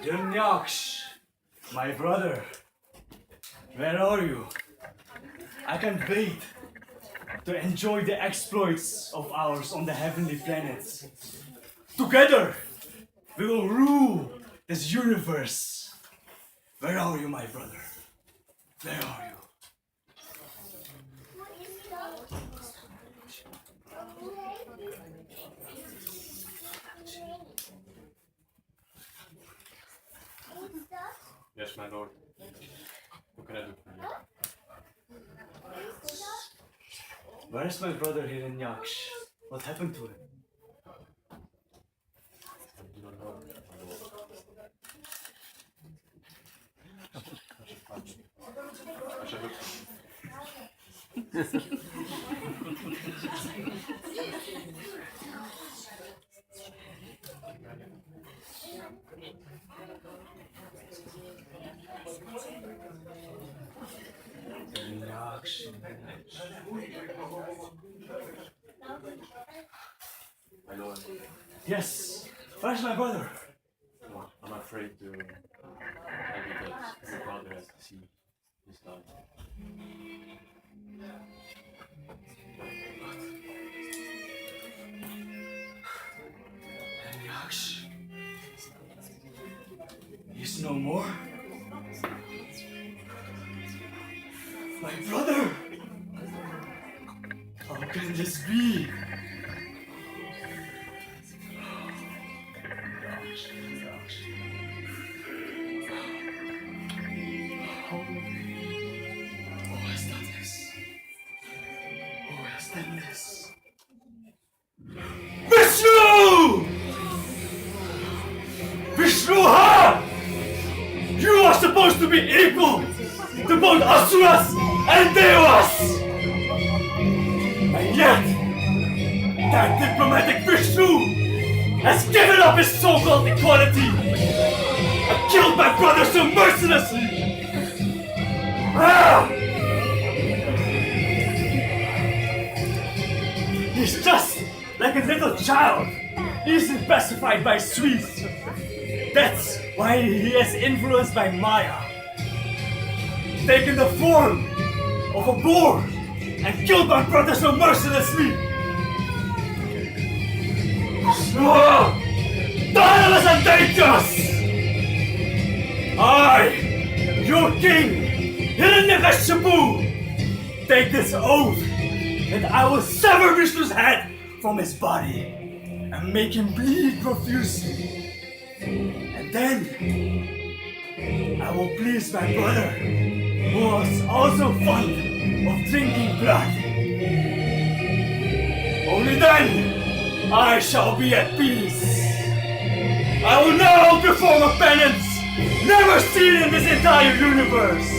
Yanyaksh, My brother, where are you? I can't wait to enjoy the exploits of ours on the heavenly planets. Together, we will rule this universe. Where are you, my brother? Where are you? Yes, my lord. What can I do for you? Where is my brother Hiranyaksh? What happened to him? I do not know, my lord. I shall look for you. My lord. Yes, where's my brother? No, I'm afraid to tell you that your brother has deceived his life. Hiranyaksh. He's no more. My brother! How can this be? Who has done this? Who has done this? Vishnu! Vishnuha! You are supposed to be equal to both Asuras and Devas! And yet, that diplomatic Vishnu has given up his so-called equality and killed my brother so mercilessly! Ah! He's just like a little child, easily pacified by sweets. That's why he is influenced by Maya, taken the form of a boar and killed my brother so mercilessly. Tireless and dangerous! I, your king, Hiranyakashipu, take this oath that I will sever Vishnu's head from his body and make him bleed profusely. And then I will please my brother, who was also fond of drinking blood. Only then I shall be at peace. I will now perform a penance never seen in this entire universe.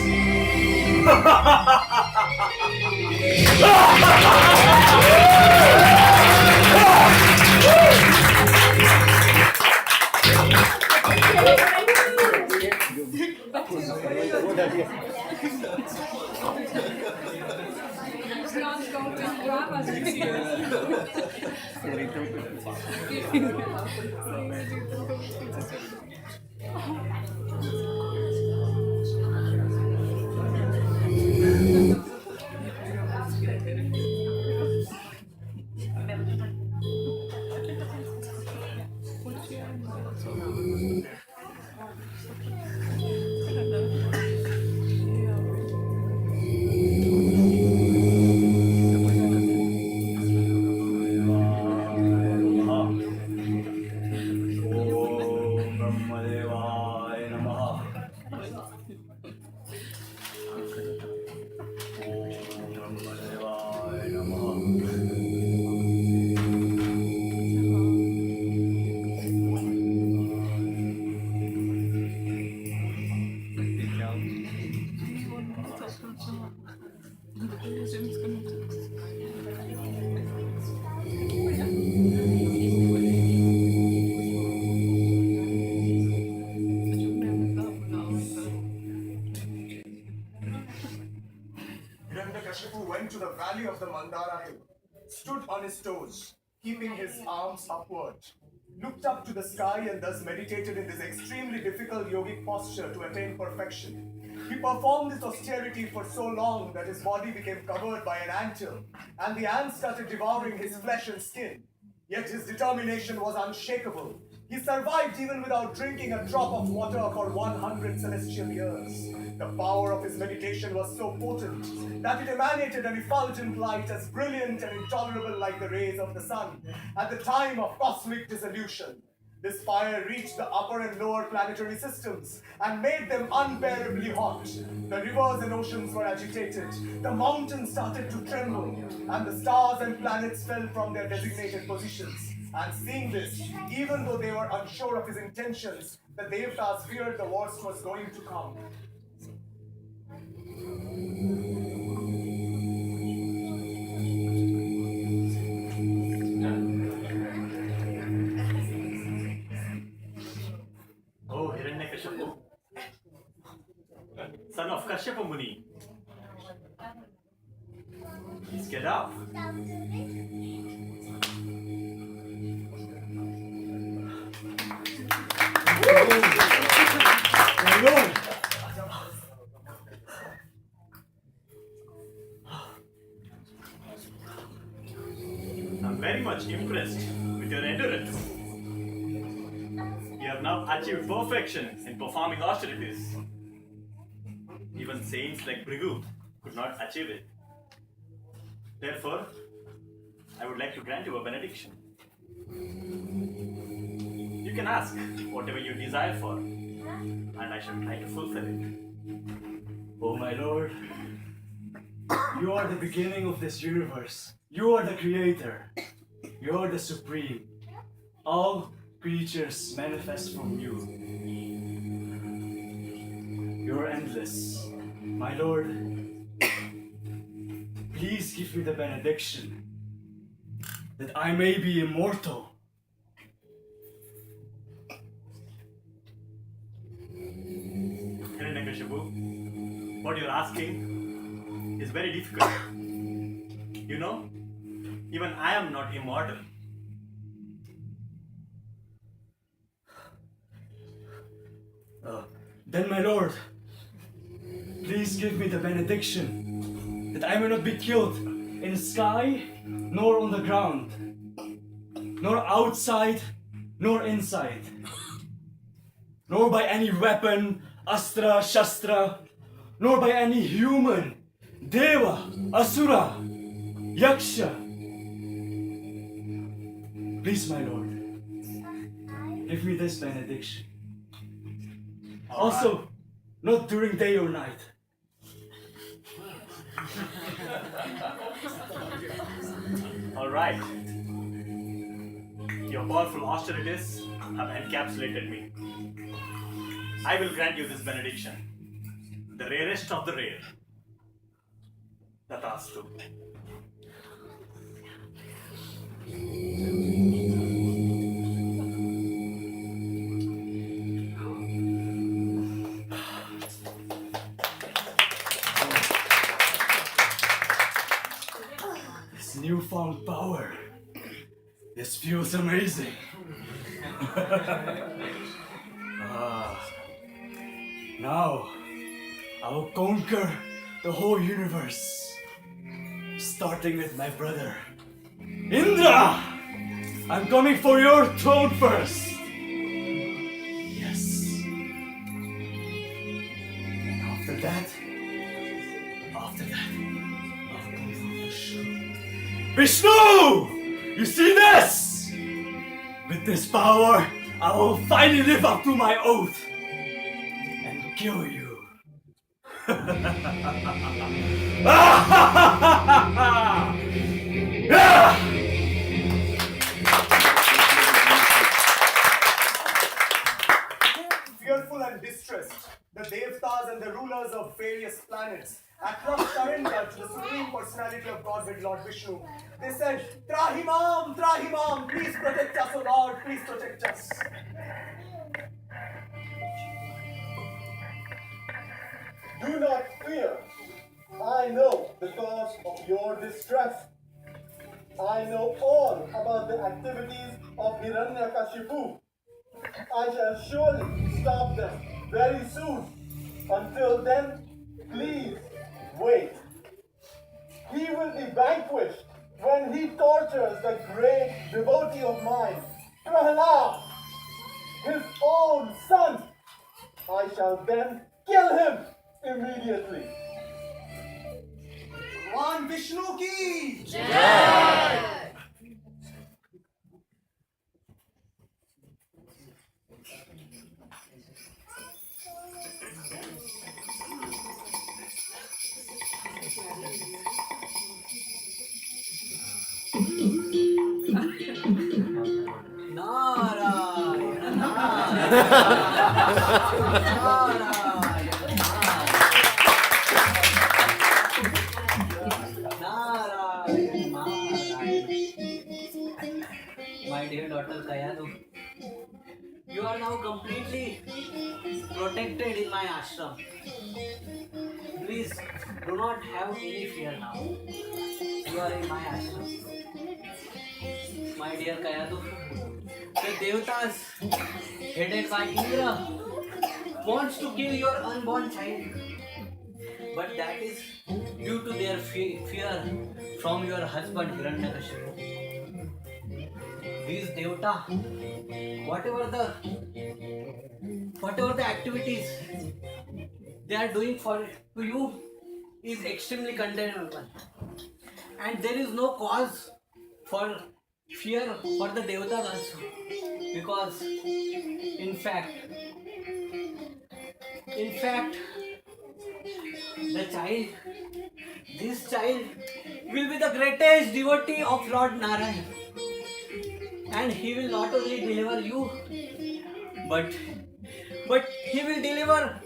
Hiranyakashipu went to the valley of the Mandara hill, stood on his toes, keeping his arms upward, looked up to the sky and thus meditated in this extremely difficult yogic posture to attain perfection. He performed this austerity for so long that his body became covered by an anthill, and the ants started devouring his flesh and skin. Yet his determination was unshakable. He survived even without drinking a drop of water for 100 celestial years. The power of his meditation was so potent that it emanated an effulgent light as brilliant and intolerable like the rays of the sun at the time of cosmic dissolution. This fire reached the upper and lower planetary systems and made them unbearably hot. The rivers and oceans were agitated, the mountains started to tremble, and the stars and planets fell from their designated positions. And seeing this, even though they were unsure of his intentions, the Devtas feared the worst was going to come. Oh, Hiranyakashipu, son of Kashyapa Muni. Please get up. I'm very much impressed with your endurance. You have now achieved perfection in performing austerities. Even saints like Brigu could not achieve it. Therefore, I would like to grant you a benediction. You can ask whatever you desire for, and I shall try to fulfill it. Oh my lord, you are the beginning of this universe. You are the creator. You are the supreme. All creatures manifest from you. You are endless. My lord, please give me the benediction that I may be immortal. Hiranyakashipu, what you're asking is very difficult. You know, even I am not immortal. Then, my lord, please give me the benediction that I may not be killed in the sky, nor on the ground, nor outside, nor inside, nor by any weapon, astra, shastra, nor by any human, deva, asura, yaksha. Please, my lord, give me this benediction. Also, not during day or night. All right. Your powerful austerities have encapsulated me. I will grant you this benediction, the rarest of the rare. Tatastu. This newfound power. This feels amazing. Now, I will conquer the whole universe. Starting with my brother. Indra! I'm coming for your throne first. Yes. And after that, I'll come for Vishnu. Vishnu! You see this? With this power, I will finally live up to my oath and kill you. Fearful and distressed, the Devtas and the rulers of various planets approached surrender to the Supreme Personality of Godhead, Lord Vishnu. They said, Trahimam, please protect us, O Lord, please protect us. Do not fear. I know the cause of your distress. I know all about the activities of Hiranyakashipu. I shall surely stop them very soon. Until then, please wait. He will be vanquished when he tortures the great devotee of mine, Prahlad, his own son. I shall then kill him immediately. Bhagwan Vishnu ki Jai! My dear daughter Kayadu, you are now completely protected in my ashram. Please do not have any fear now. You are in my ashram. My dear Kayadu, the Devatas headed by Indra wants to kill your unborn child. But that is due to their fear from your husband Hiranyakashipu. These Devata, whatever the activities they are doing to you is extremely condemnable, and there is no cause for fear for the Devatas also, because in fact this child will be the greatest devotee of Lord Narayan, and he will not only deliver you, but he will deliver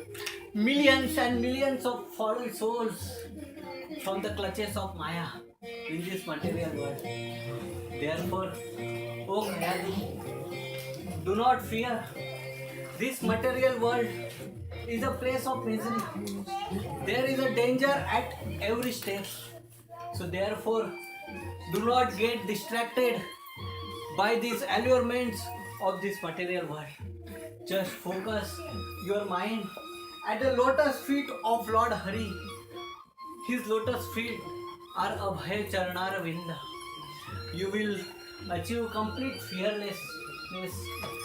millions and millions of fallen souls from the clutches of Maya in this material world. Therefore, O Kayadu, do not fear. This material world is a place of misery. There is a danger at every step. So therefore, do not get distracted by these allurements of this material world. Just focus your mind at the lotus feet of Lord Hari. His lotus feet are Abhay Charnar Vinda. You will achieve complete fearlessness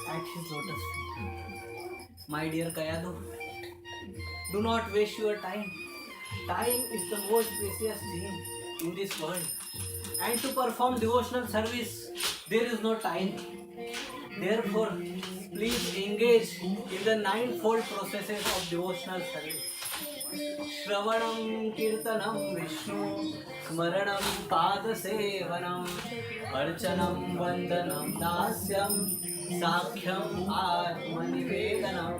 at his lotus feet. My dear Kayadu, do not waste your time. Time is the most precious thing in this world. And to perform devotional service, there is no time. Therefore, please engage in the ninefold processes of devotional service. Shravanam Kirtanam Vishnu, Smaranam Padasevanam, Archanam Vandanam Dasyam, Sakhyam Atmanivedanam.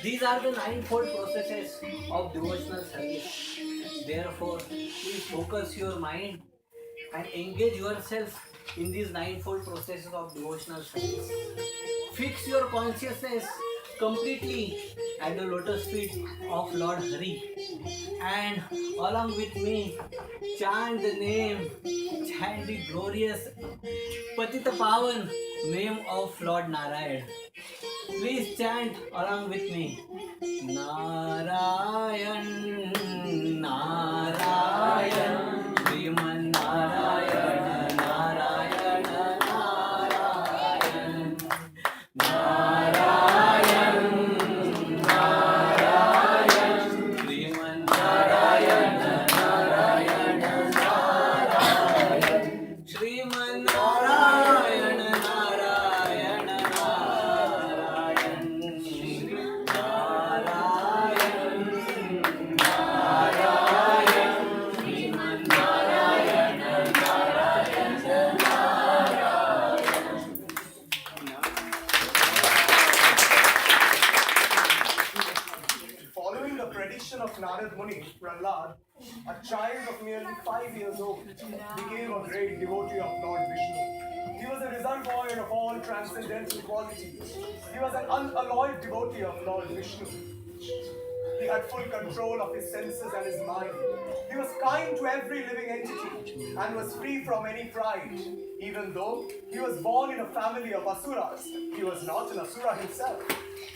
These are the ninefold processes of devotional service. Therefore, please focus your mind and engage yourself in these ninefold processes of devotional service. Fix your consciousness completely at the lotus feet of Lord Hari, and along with me chant the glorious Patita Pavan name of Lord Narayan. Please chant along with me. Narayan, Narayan, Sriman Narayan, Narayan, Narayan, Narayan, Narayan, Sriman Narayan, Narayan, Narayan, Sriman Narayan, Narayan, Narayan, Following the prediction of Narad Muni, Prahlad, a child of nearly 5 years old, became a great devotee of Lord Vishnu. He was a reservoir of all transcendental qualities. He was an unalloyed devotee of Lord Vishnu. He had full control of his senses and his mind. He was kind to every living entity and was free from any pride. Even though he was born in a family of asuras, he was not an asura himself.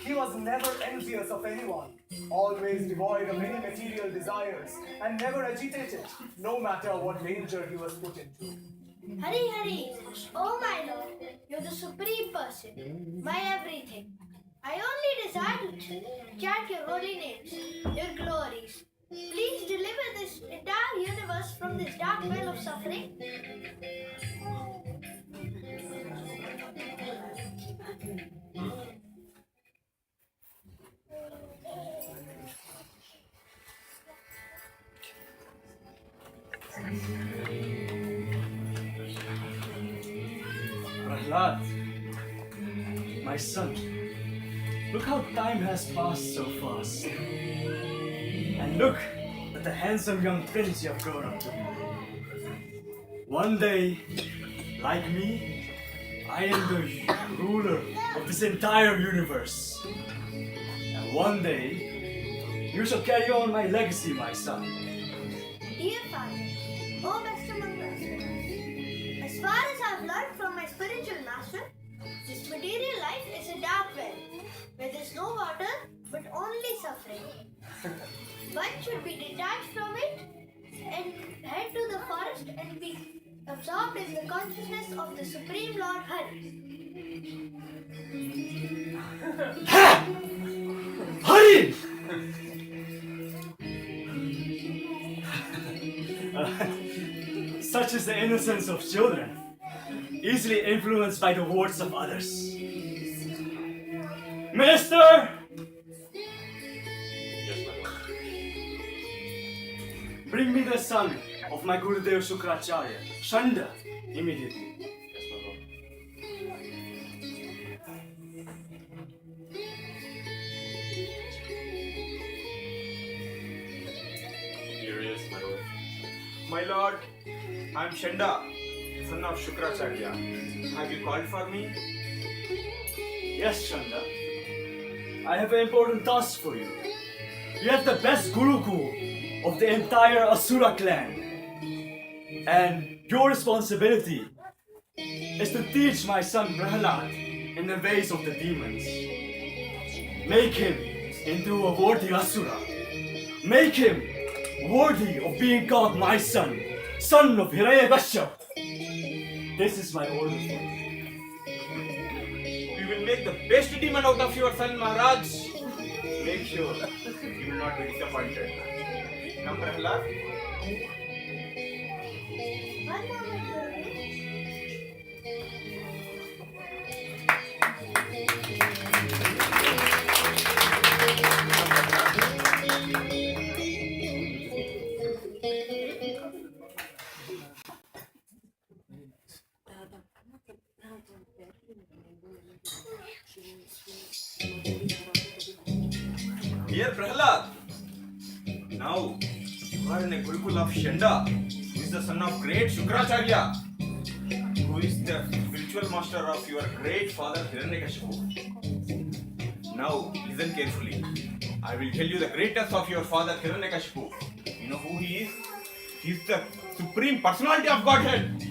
He was never envious of anyone, always devoid of any material desires, and never agitated, no matter what danger he was put into. Hari Hari, oh my Lord, you're the supreme person, my everything. I only desire to chant your holy names, your glories. Please deliver this entire universe from this dark well of suffering. Prahlad, my son, look how time has passed so fast. And look at the handsome young prince you have grown up to be. One day, like me, I am the ruler of this entire universe. And one day, you shall carry on my legacy, my son. Dear Father, oh best among us, as far as I've learned from my spiritual master, this material life is a dark well, where there's no water but only suffering. One should be detached from it and head to the forest and be absorbed in the consciousness of the Supreme Lord Hari. Hari! Such is the innocence of children, easily influenced by the words of others. Minister! Bring me the son of my Gurudev Shukracharya, Shanda, immediately. Here is my lord. My lord, I am Shanda, son of Shukracharya. Have you called for me? Yes, Shanda. I have an important task for you. You have the best Gurukul of the entire Asura clan. And your responsibility is to teach my son Prahlad in the ways of the demons. Make him into a worthy Asura. Make him worthy of being called my son, son of Hiranyakashipu. This is my order for you. We will make the best demon out of your son, Maharaj. Make sure you will not be disappointed. Come, Prahlad. One moment, Guru. Dear Prahlad, now you are in a Gurukul of Shanda, who is the son of great Shukracharya, who is the spiritual master of your great father Hiranyakashipu. Now listen carefully. I will tell you the greatest of your father Hiranyakashipu. You know who he is? He is the supreme personality of Godhead.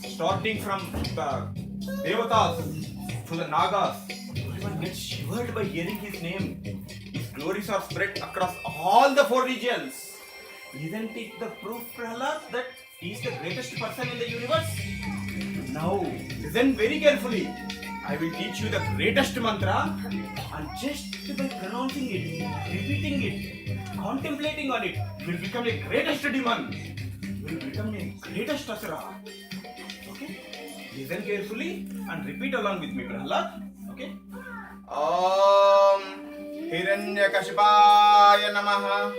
Starting from the Devatas to the Nagas, everyone gets shivered by hearing his name. His glories are spread across all the 4 regions. Isn't it the proof, Prahlad, that he is the greatest person in the universe? Now, listen very carefully. I will teach you the greatest mantra, and just by pronouncing it, repeating it, contemplating on it, you will become a greatest demon. You will become a greatest asura. Okay? Listen carefully and repeat along with me, Prahlad. Okay? Om Hiranyakashipaya Namaha.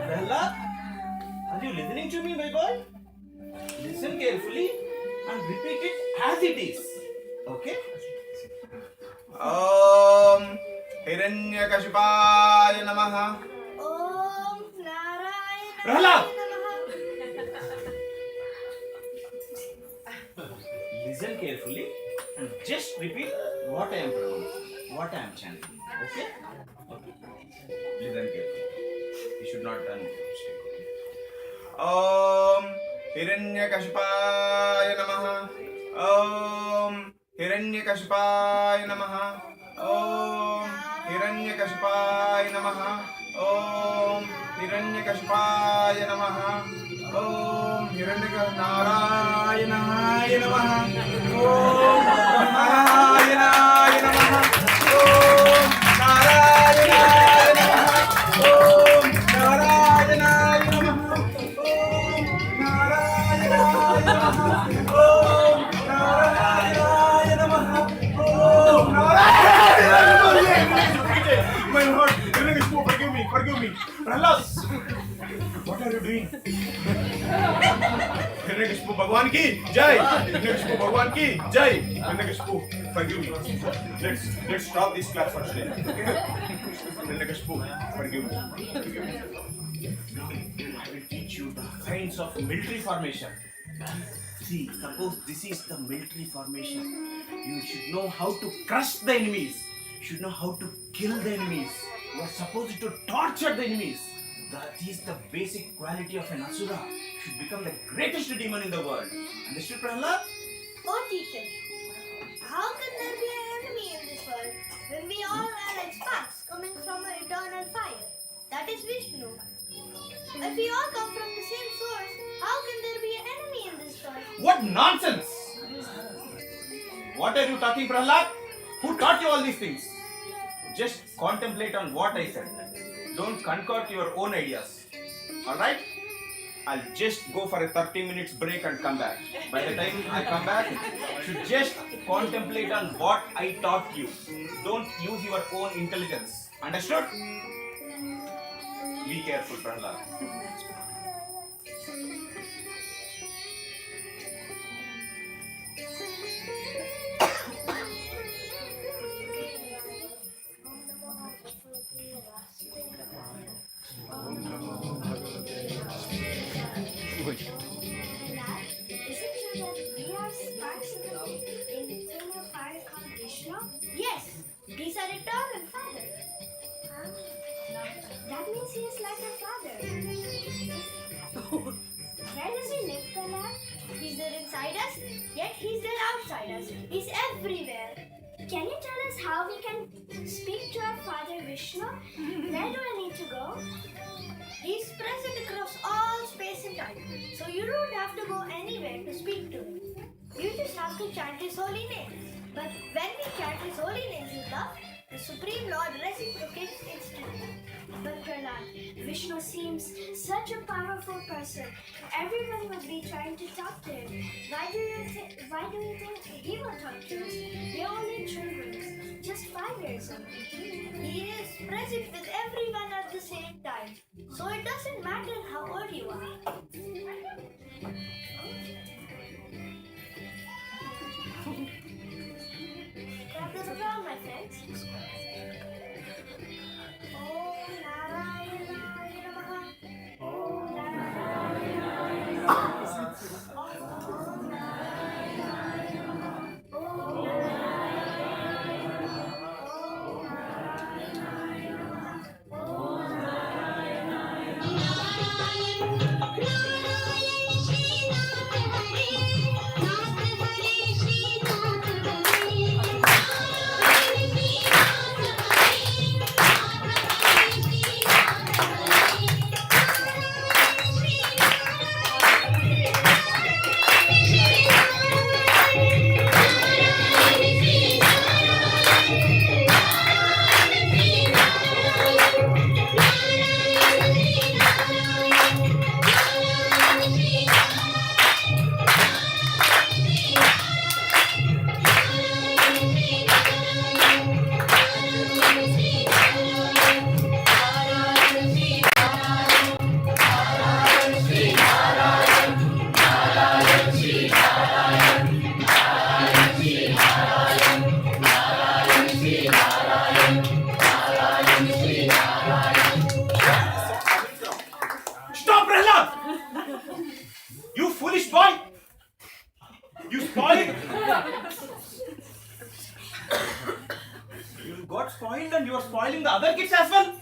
Prahlad, are you listening to me, my boy? Listen carefully and repeat it as it is. Okay? Om Hiranyakashipaya Namaha. Om Narayana. Prahlad! Listen carefully and just repeat what I am pronouncing, what I am chanting. Okay? Okay. listen carefully. You should not done mistake. Om Hiranyakashipaya Namaha. Om Hiranyakashipaya Namaha. Om Hiranyakashipaya Namaha. Om Hiranyakashipaya Namaha. Om Hiranyakashipaya Namaha. Om Narayanaaya Namaha. Om Narayanaaya Namaha. Om Narayanaaya Namaha. Om Narayanaaya Namaha. Om Narayanaaya Namaha. My Lord, forgive me, forgive me. Prahlad, what are you doing? Hiranyakashipu Bhagwan ki Jai! Hiranyakashipu Bhagwan ki Jai! Hiranyakashipu, forgive me. Let's stop this class for today. Okay? Hiranyakashipu, forgive me. Forgive me. I will teach you the signs of military formation. See, suppose this is the military formation. You should know how to crush the enemies. You should know how to kill the enemies. You are supposed to torture the enemies. That is the basic quality of an Asura. You should become the greatest demon in the world. Understood, Prahlad? Oh, teacher, how can there be an enemy in this world when we all are like sparks coming from an eternal fire? That is Vishnu. If we all come from the same source, how can there be an enemy in this world? What nonsense! What are you talking, Prahlad? Who taught you all these things? Just contemplate on what I said. Don't concoct your own ideas. Alright? I'll just go for a 30 minutes break and come back. By the time I come back, you should just contemplate on what I taught you. Don't use your own intelligence. Understood? Be careful, Prahlad. Yes, these are eternal father. Huh? That means he is like a father. Where does he live, Prahlad? He's there inside us, yet he's there outside us. He's everywhere. Can you tell us how we can speak to our father Vishnu? Where do I need to go? He's present across all space and time, so you don't have to go anywhere to speak to him. You just have to chant his holy name. But when we chant his holy names with love, the Supreme Lord reciprocates instantly. But Prahlad, Vishnu seems such a powerful person. Everyone would be trying to talk to him. Why do you think he will talk to us? We're only children, just 5 years old. He is present with everyone at the same time, so it doesn't matter how old you are. Grab the around, my friends. Om Narayanaaya Namaha. Om Narayanaaya Namaha. Om Narayanaaya Namaha. Om Narayanaaya Namaha. Om Stop, Prahlad! You foolish boy! You spoiled! You got spoiled and you are spoiling the other kids as well?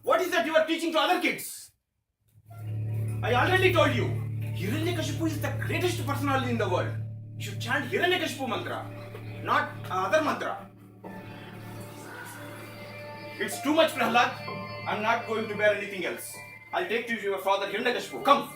What is that you are teaching to other kids? I already told you, Hiranyakashipu is the greatest personality in the world. You should chant Hiranyakashipu mantra, not other mantra. It's too much, Prahlad. I'm not going to bear anything else. I'll take you to your father Hiranyakashipu. Come.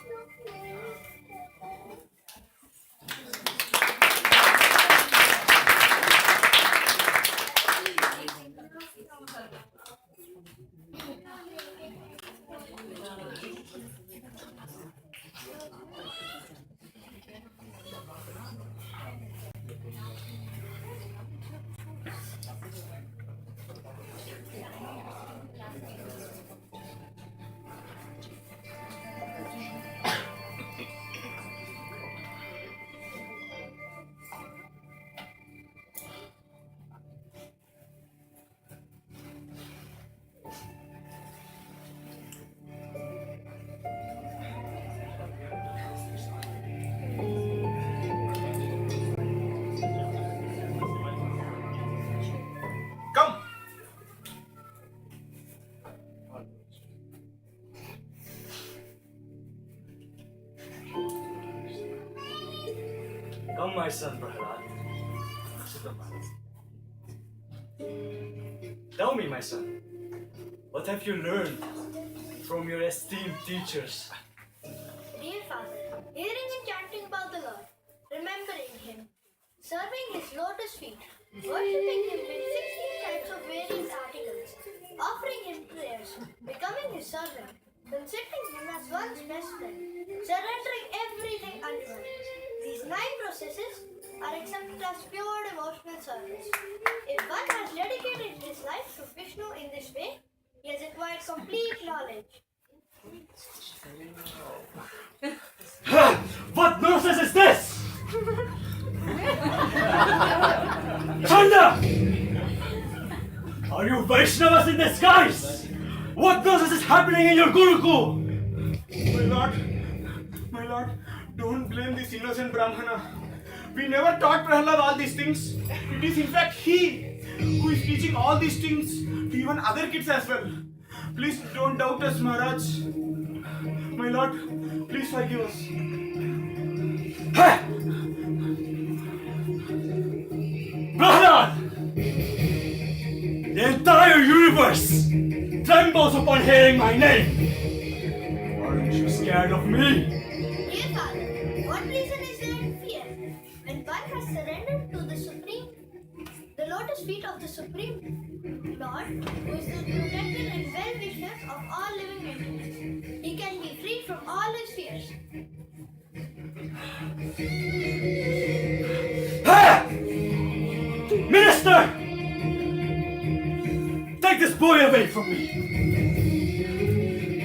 Come, my son Prahlad. Tell me, my son, what have you learned from your esteemed teachers? Dear Father, hearing and chanting about the Lord, remembering Him, serving His lotus feet, worshipping Him with 16 types of various articles, offering Him prayers, becoming His servant, considering Him as one's best friend, surrendering everything unto Him. These 9 processes are accepted as pure devotional service. If one has dedicated his life to Vishnu in this way, he has acquired complete knowledge. What nonsense is this? Chanda! Are you Vaishnavas in disguise? What nonsense is happening in your Gurukul? My lord, don't blame this innocent Brahmana. We never taught Prahlad all these things. It is in fact he who is teaching all these things to even other kids as well. Please don't doubt us, Maharaj. My lord, please forgive us. Prahlad! The entire universe trembles upon hearing my name. Aren't you scared of me? Dear Father, what reason is there to fear? When one has surrendered to the Supreme, the lotus feet of the Supreme Lord, who is the protector and well-wisher of all living entities, he can be freed from all his fears. Minister! Take this boy away from me.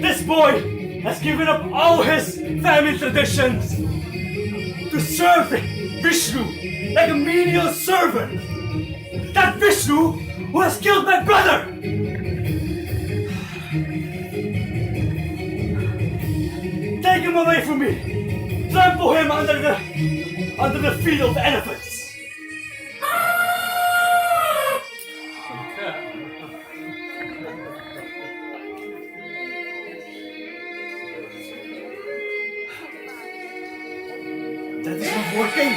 This boy has given up all his family traditions to serve Vishnu like a menial servant. That Vishnu who has killed my brother. Take him away from me. Trample him under the feet of the elephants. That is not working.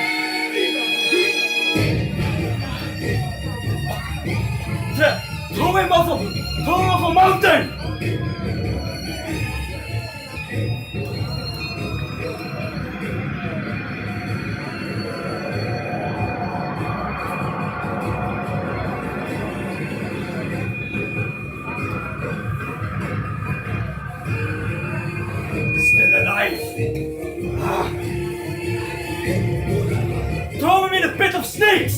Throw him off a mountain. Still alive. Throw him in a pit of snakes!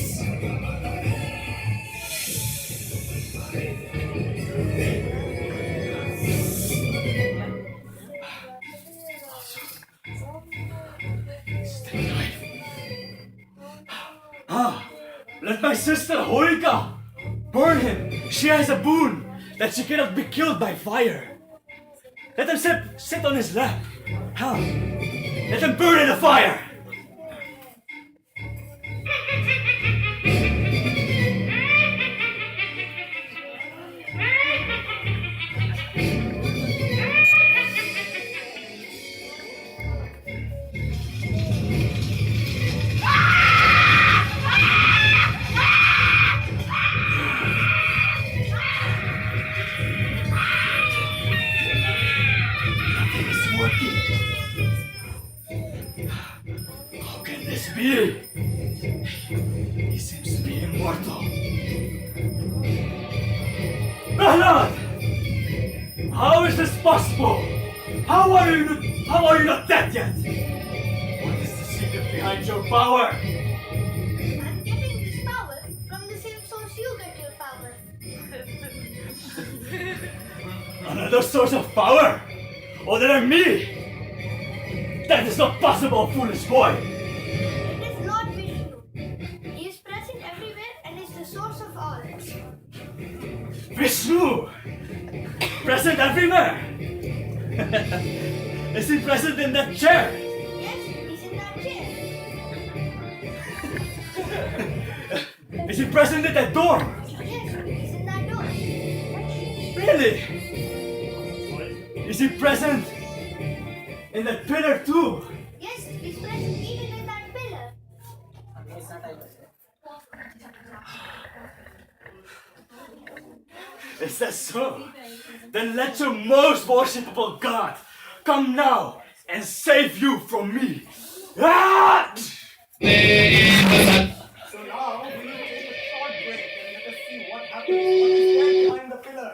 Let my sister Holika burn him. She has a boon that she cannot be killed by fire. Let him sit on his lap. Let him burn in the fire. How can this be? He seems to be immortal. Prahlad! How is this possible? How are you not dead yet? What is the secret behind your power? I'm getting this power from the same source you get your power. Another source of power? Other than me? That is not possible, foolish boy! It is Lord Vishnu. He is present everywhere and is the source of all. Vishnu! Present everywhere! Is he present in that chair? Yes, he's in that chair. Is he present at that door? Yes, he's in that door. Really? Is he present in that pillar too? Yes, he's present even in that pillar. Is that so? Then let your most worshipable God come now and save you from me. Ah! So now we will take a short break and let us see what happens when we stand behind the pillar.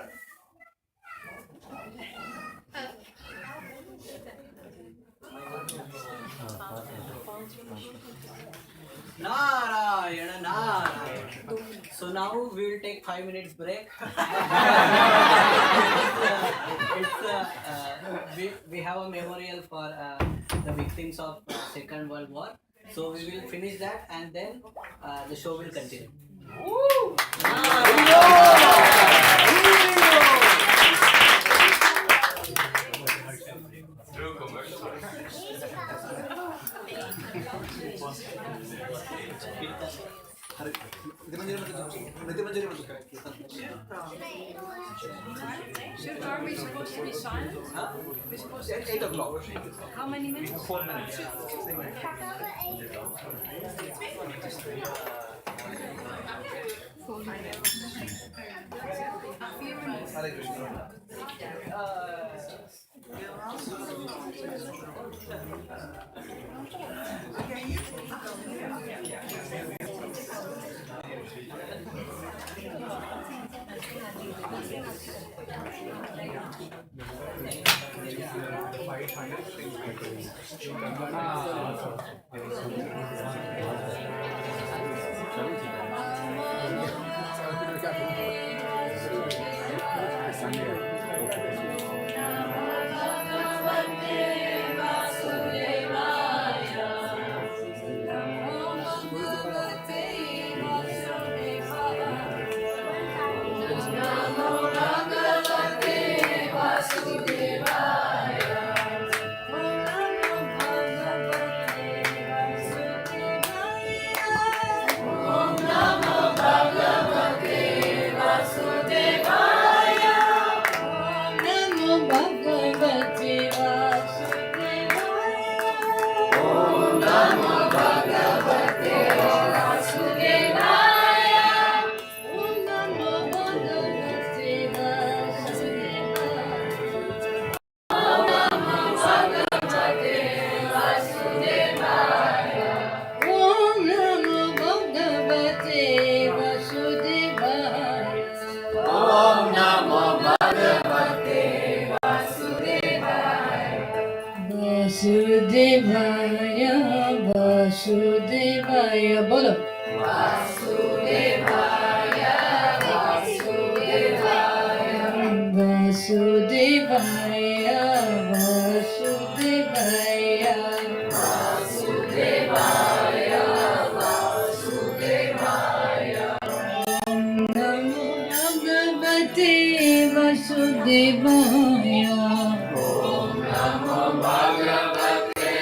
Narayana, Narayana. So now we will take 5 minutes break. We have a memorial for the victims of Second World War. So we will finish that and then the show will continue. Should are we supposed to be silent? We're supposed to be 8 o'clock. How many minutes? 4 minutes. Hare Krishna. Vasudevaya, Vasudevaya, bolo. Vasudevaya, Vasudevaya, Vasudevaya, Vasudevaya, Vasudevaya, Vasudevaya. Om Namo Bhagavate Vasudevaya. Om Namo Bhagavate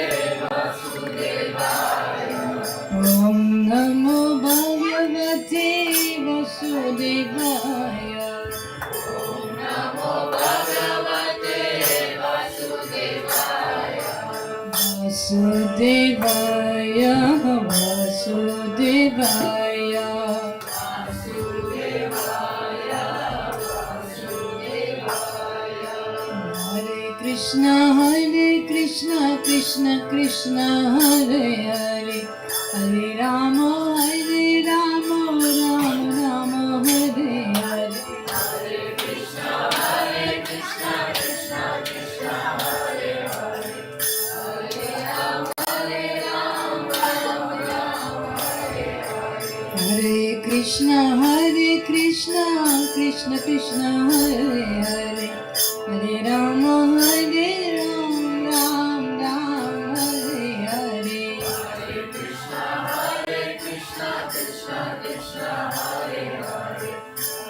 Vasudevaya. Om Namo Bhagavate Vasudevaya. Om Namo Bhagavate Vasudevaya. Vasudevaya, Vasudevaya. Vasudevaya, Vasudevaya. Hare Krishna, Hare Krishna. Krishna Krishna Krishna Hare Hare Hare Rama Rama Rama Hare Hare Hare Krishna Krishna Krishna Hare Hare Hare Rama Hare Krishna Krishna Krishna Hare Hare Hare Rama Ram Hare Hare Hare Krishna Krishna Krishna Hare Hare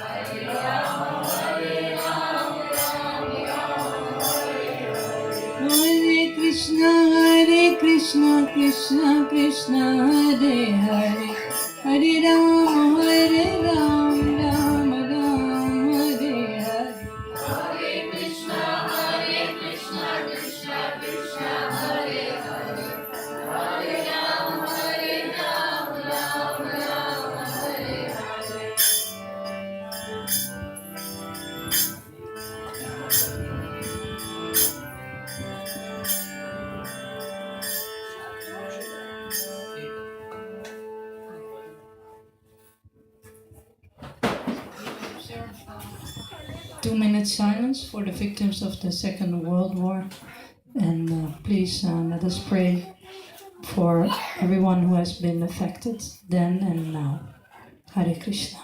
Hare Rama Ram Hare Krishna Krishna Krishna Hare Hare Hare Rama Ram Hare Hare Hare Krishna Krishna Krishna Hare Hare Hare Rama Ram Hare Hare 2 minutes silence for the victims of the Second World War. And please let us pray for everyone who has been affected then and now. Hare Krishna.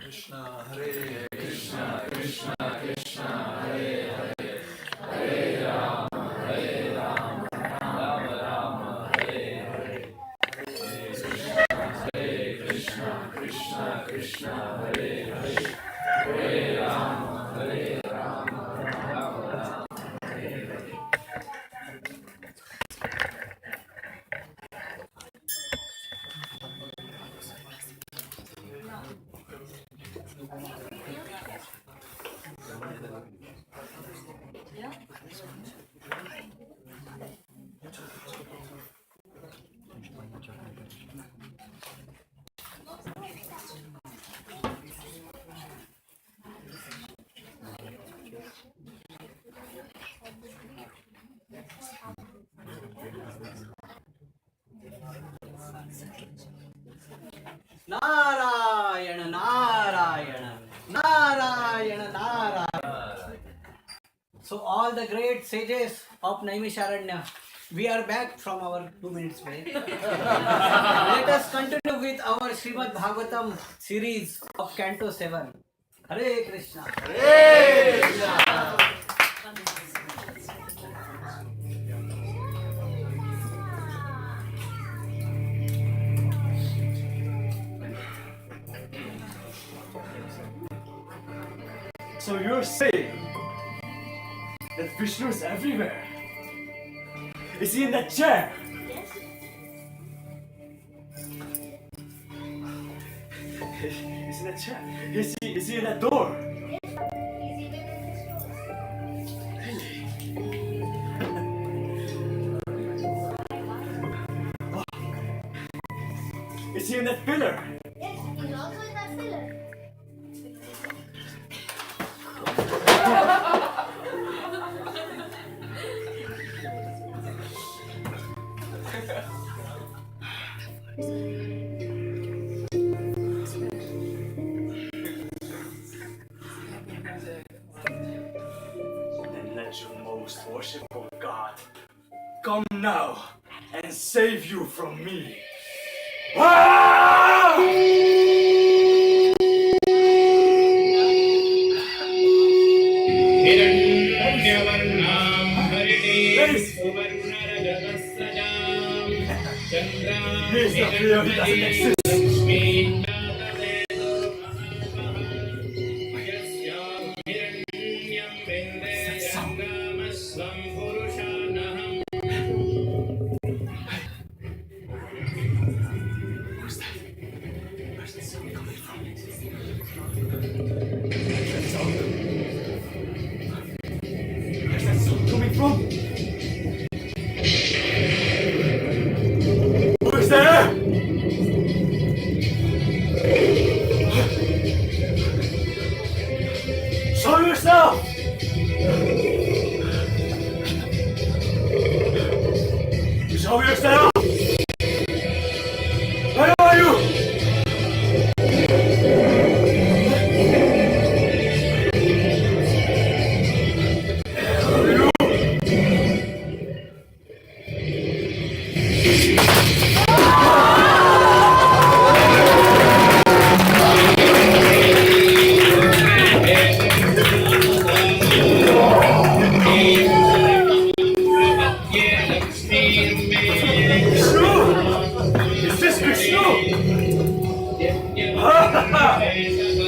Krishna, Hare Krishna, Krishna Krishna, Hare Hare, Hare Rama, Rama Rama, Hare Hare, Hare Krishna, Krishna Krishna, Hare Hare, Hare Rama, Rama Rama, Hare Hare. Narayana, Narayana, Narayana, Narayana. So all the great sages of Naimisharanya, we are back from our 2 minutes break. Let us continue with our Srimad Bhagavatam series of Canto 7. Hare Krishna. Hare Krishna. So you're saying that Vishnu is everywhere? Is he in that chair? Yes. Is he in that chair? Is he in that door? Yes. He's even in this room. Is he in that pillar? Yes, he's also in that pillar. Then let your most worshipful God come now and save you from me. He's the fear he doesn't exist. Who's that? Where's the sound coming from? Where's that sound coming from? Who's there? Show yourself! Show yourself! Where are you?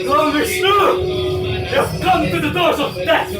Lord Vishnu! You have come to the doors of death!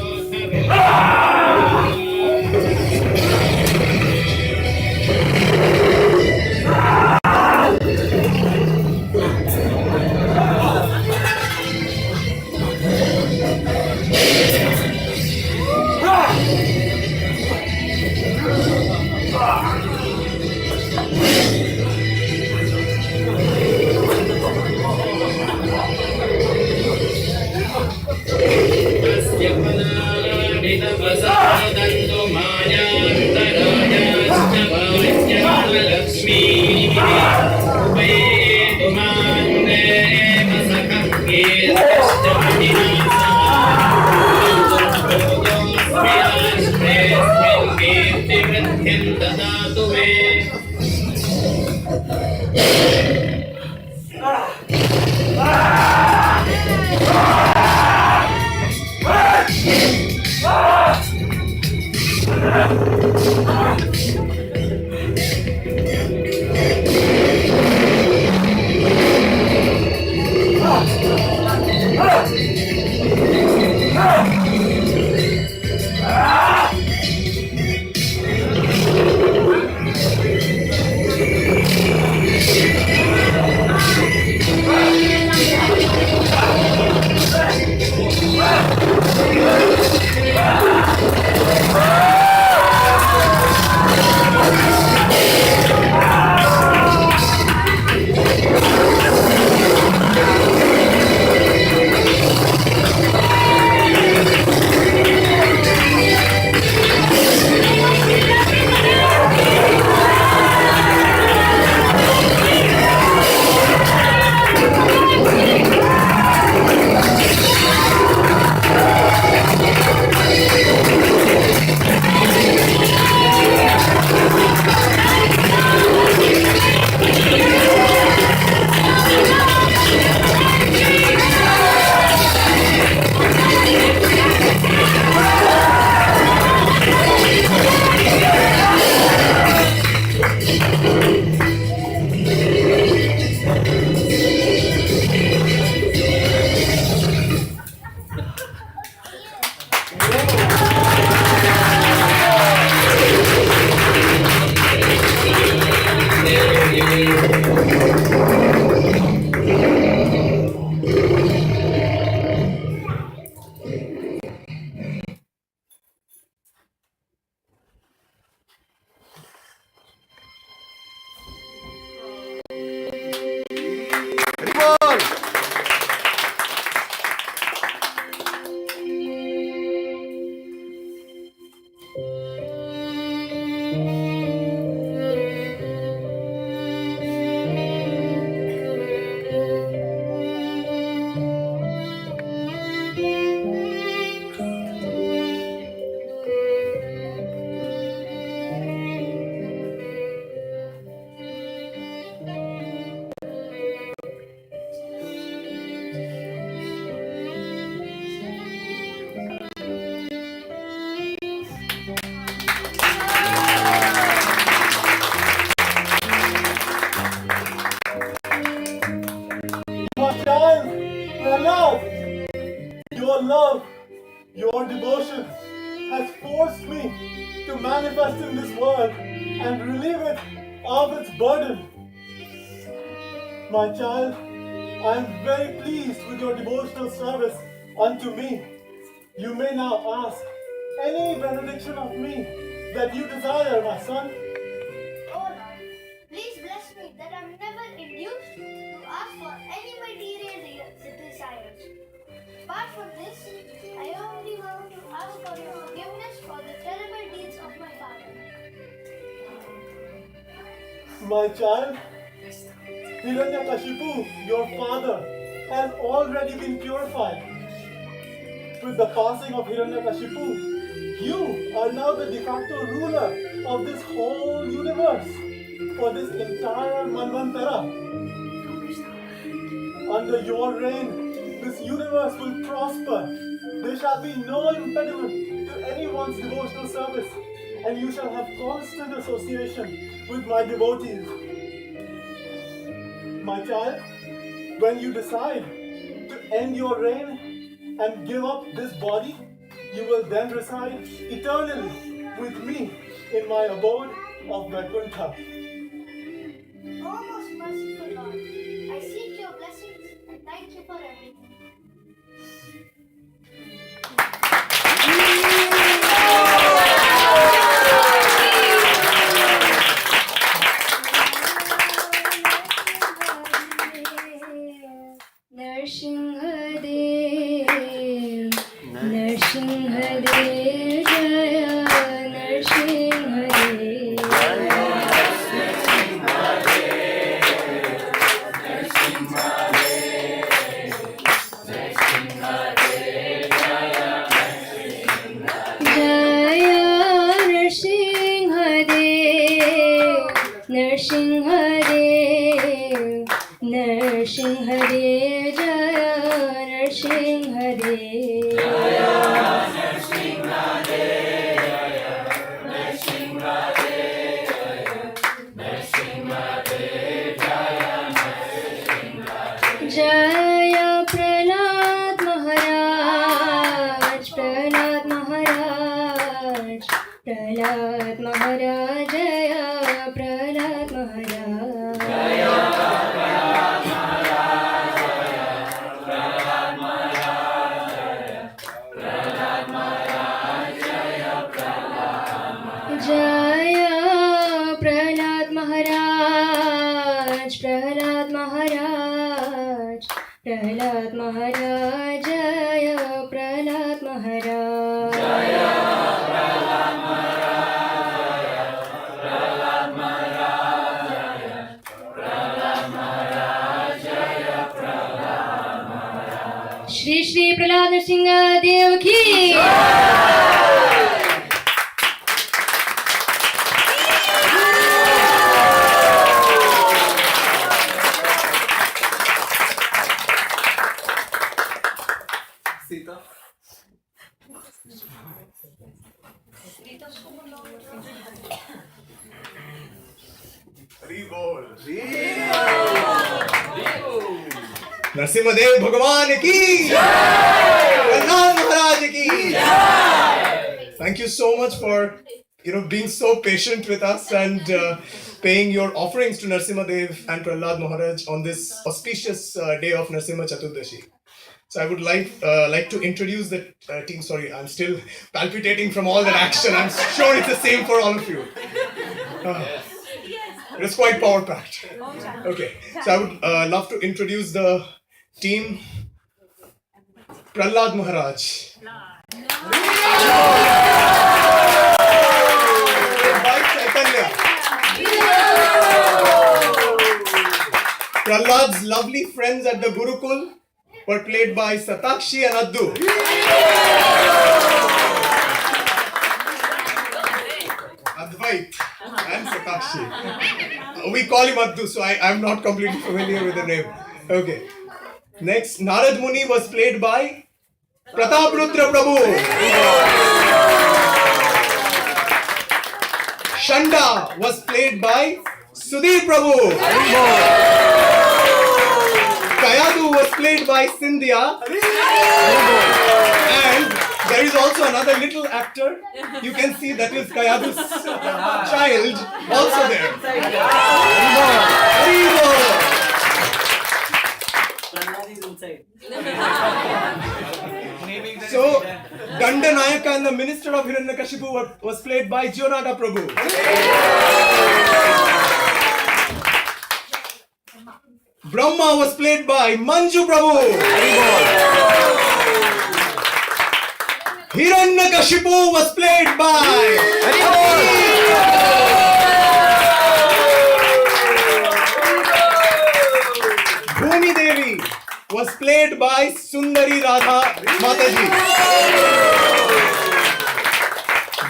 manifest in this world and relieve it of its burden. My child, I am very pleased with your devotional service unto me. You may now ask any benediction of me that you desire, my son. Oh Lord, please bless me that I'm never induced to ask for any material desires. Apart from this, I only want to ask for your forgiveness for the terrible deeds of my father. My child, Hiranyakashipu, your father, has already been purified. With the passing of Hiranyakashipu, you are now the de facto ruler of this whole universe, for this entire Manvantara. Under your reign, this universe will prosper. There shall be no impediment to anyone's devotional service, and you shall have constant association with my devotees. My child, when you decide to end your reign and give up this body, you will then reside eternally with me in my abode of Vaikuntha. Oh most merciful Lord, I seek your blessings and thank you for everything. Nṛsiṁha Dev, Nṛsiṁha Dev, Jaya Nṛsiṁha Dev. Nṛsiṁha Dev, Nṛsiṁha Dev, Jaya Nṛsiṁha Dev. Jaya Prahlad Maharaj, Prahlad Maharaj, Prahlad Maharaj, Jaya Prahlad Maharaj. Jaya Prahlad Maharaj, Prahlad Maharaj, Prahlad Maharaj, Jaya Prahlad Maharaj. Jaya Prahlad Maharaj, Prahlad Maharaj, Prahlad Maharaj, Jaya Prahlad Maharaj. Jaya Prahlad Maharaj, Prahlad Maharaj, Prahlad Maharaj, Jaya Prahlad Maharaj. Shri Shri Prahlad Nṛsiṁha Dev ki Sita. Narasimha देव भगवान की प्रहलाद महाराज की Thank you so much for being so patient with us and paying your offerings to Nṛsiṁha Dev and Prahlad Maharaj on this auspicious day of Nṛsiṁha Caturdaśi. So I would like to introduce the team. Sorry, I'm still palpitating from all that action. I'm sure it's the same for all of you. It was quite power-packed. Okay, so I would love to introduce the team. Prahlad Maharaj. Prahlad's lovely friends at the Gurukul were played by Satakshi and Addu. Advait and Satakshi. We call him Addu, so I'm not completely familiar with the name. Okay. Next, Narad Muni was played by Prataprudra Prabhu. Shanda was played by Sudhir Prabhu. Kayadu was played by Sindhya. And there is also another little actor. You can see that is Kayadu's child also there. So, Dandanayaka and the minister of Hiranyakashipu was played by Jonata Prabhu. Brahma was played by Manju Prabhu. Hiranyakashipu was played by Bhumi Devi was played by Sundari Radha Mataji.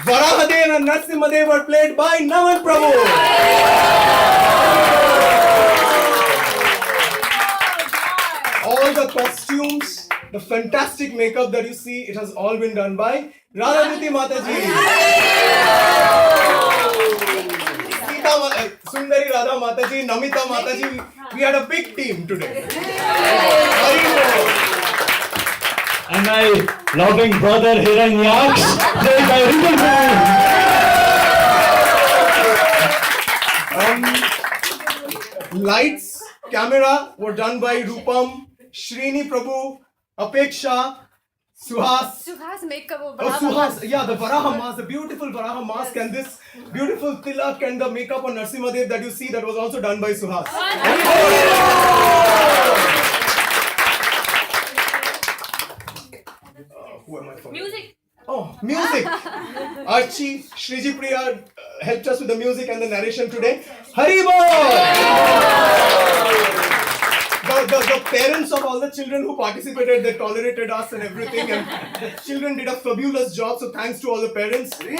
Varahadev and Nṛsiṁha were played by Naman Prabhu. All the costumes, the fantastic makeup that you see, it has all been done by Radharati Mataji. Sundari Radha Mataji, Namita Mataji, we had a big team today. And my loving brother Hiranyaks, played by Rupam. Lights, camera were done by Rupam, Srini Prabhu, Apeksha, Suhas. Suhas makeup. Suhas, yeah, the Varaha mask, the beautiful Varaha mask, and this beautiful tilak and the makeup on Nṛsiṁha Dev that you see, that was also done by Suhas. Who am I for? Music. Oh, music! Aarti, Shriji Priya helped us with the music and the narration today. Haribol! The parents of all the children who participated, they tolerated us and everything, and the children did a fabulous job, so thanks to all the parents. The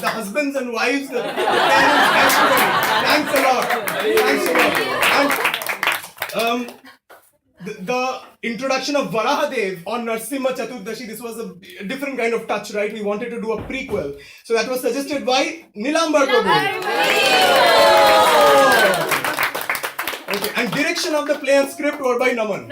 husbands and wives, the parents, thanks a lot. And the introduction of Varahadev on Nṛsiṁha Caturdaśi, this was a different kind of touch, right? We wanted to do a prequel. So that was suggested by Nilambar Prabhu. Okay, and direction of the play and script were by Naman.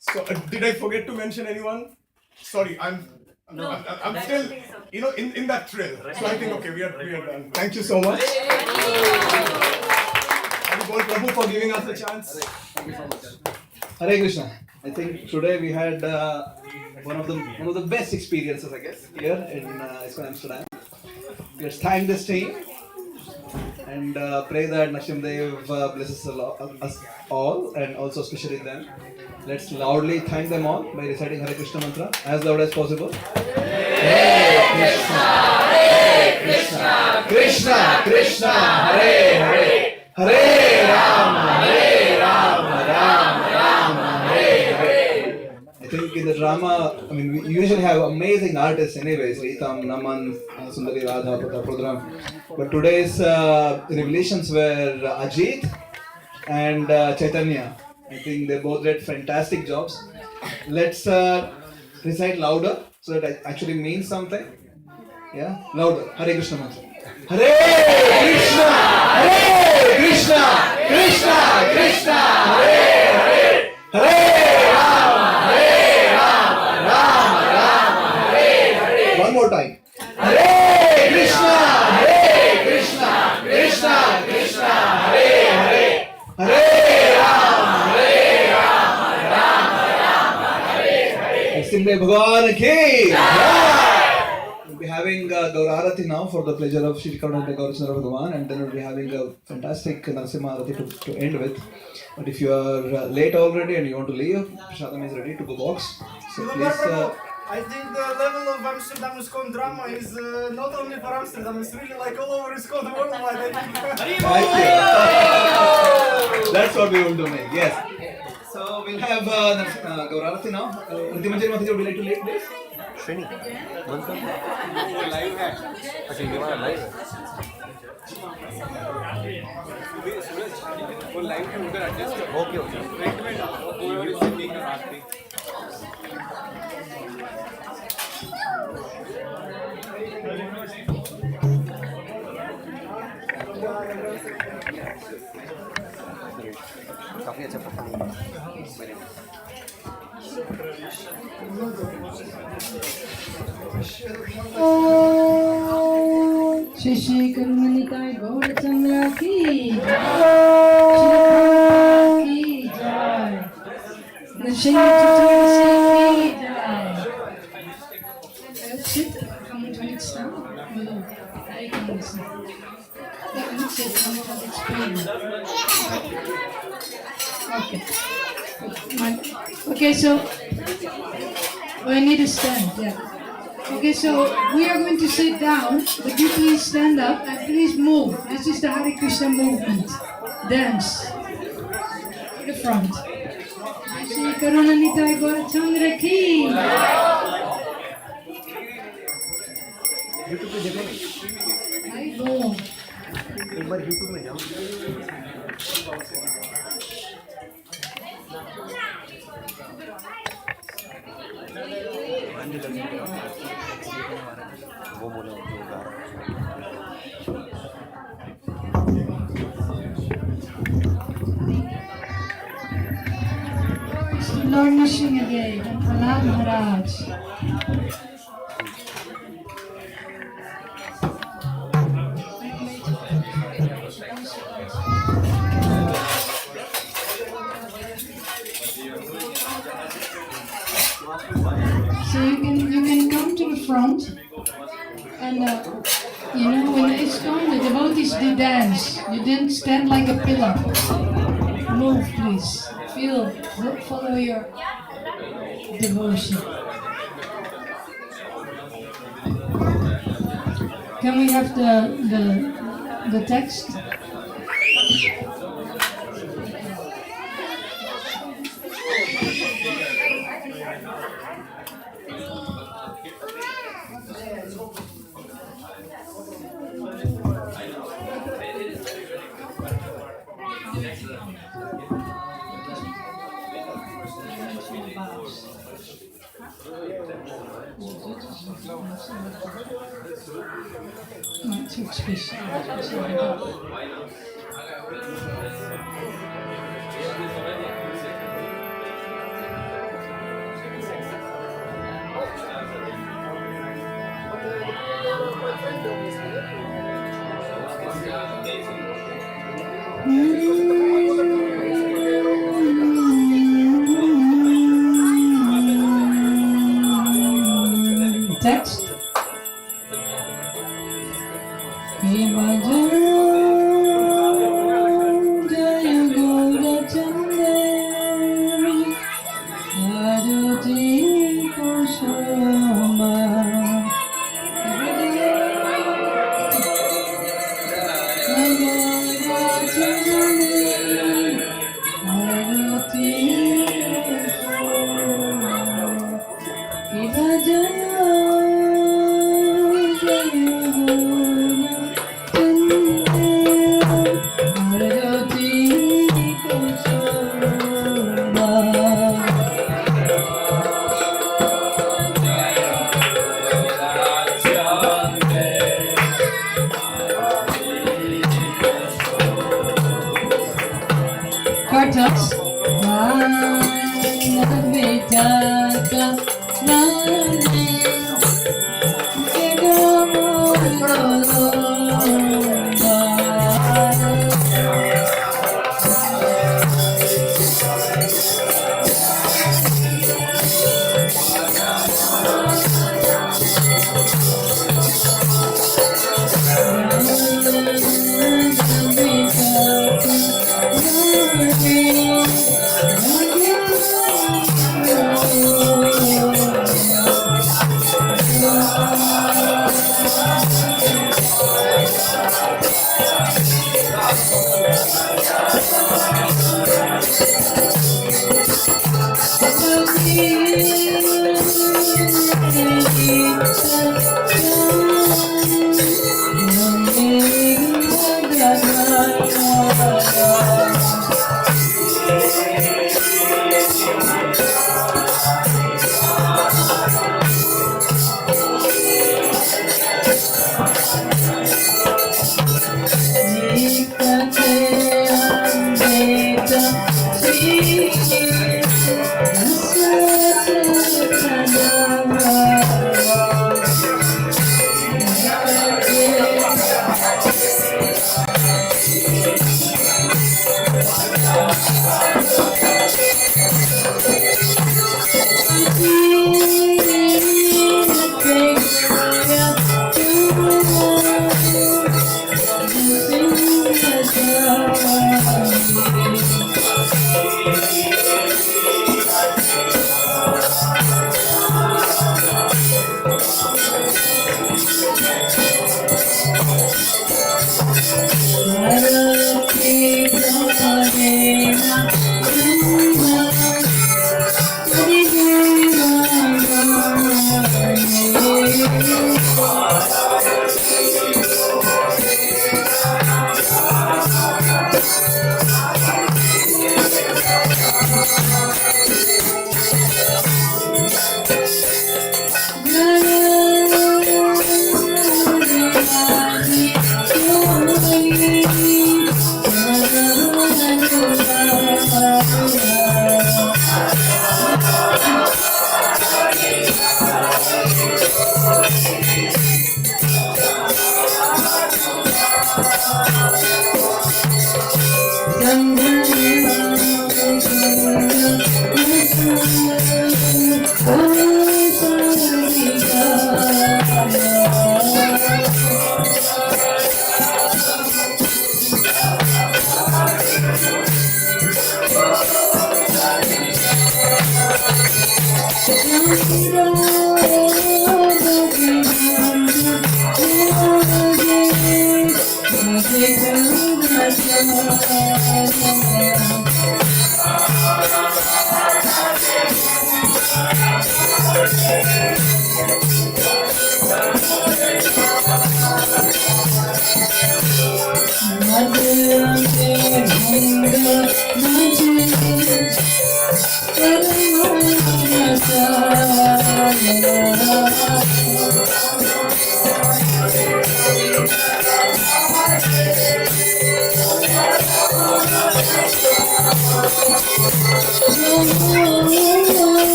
So, did I forget to mention anyone? Sorry, I'm still, in that thrill. So I think, okay, we are done. Thank you so much. Thank you, Prabhu, for giving us a chance. Thank you so much. Hare Krishna. I think today we had one of the best experiences, I guess, here in ISKCON Amsterdam. Let's thank this team and pray that Nṛsiṁha Dev blesses us all, and also especially them. Let's loudly thank them all by reciting Hare Krishna mantra as loud as possible. Hare Krishna, Hare Krishna, Krishna Krishna, Hare Hare, Hare Rama, Rama Rama, Hare Hare. I think in the drama, we usually have amazing artists anyways, Ritam, Naman, Sundari Radha, Pradram. But today's revelations were Ajit and Chaitanya. I think they both did fantastic jobs. Let's recite louder so that it actually means something. Yeah, louder. Hare Krishna mantra. Hare Krishna, Hare Krishna, Krishna Krishna, Hare Hare, Hare Rama, Rama Rama, Hare Hare. One more time. Hare Krishna, Krishna Krishna, Hare Hare, Hare Nṛsiṁha Bhagwan ki we'll be having Gaurarati now for the pleasure of Shri Karunatha Gaurachandra Bhagavan, and then we'll be having a fantastic Nṛsiṁha Arati to end with. But if you are late already and you want to leave, Prashadam is ready to go box. So please. I think the level of Amsterdam ISKCON drama is not only for Amsterdam, it's really like all over ISKCON worldwide. Thank you. That's what we will do, mate. Yes. So we'll have Gaurarati now. Nṛsiṁha Mataji, would you like to lead, please? Shrini. Live hai. अच्छा ये वाला live है. वो live है उधर adjust कर. Okay okay. Front में डालो. Whoever is singing or Aarti. काफ़ी अच्छा परफॉर्मेंस मेरे श्री श्री करुणनिताय गौरचंद्र की जय। नृसिंह चतुर्दशी की जय। Sit. Come to next time. Hello. I can listen. Sit. Come to explain. Okay. Okay. So we need to stand. Yeah. Okay, so we are going to sit down, but you please stand up and please move. This is the Hare Krishna movement. Dance. To the front. Shri Karunanitai Gaurachandra ki. YouTube पे देखो I go. एक बार YouTube में जाओ वो बोले जो गा Lord Nṛsiṁha Dev, Prahlad Maharaj. So you can come to the front, and when it's time the devotees they dance. You didn't stand like a pillar. Move, please. Feel, follow your devotion. Can we have the text? Not too special. Text. Quartets.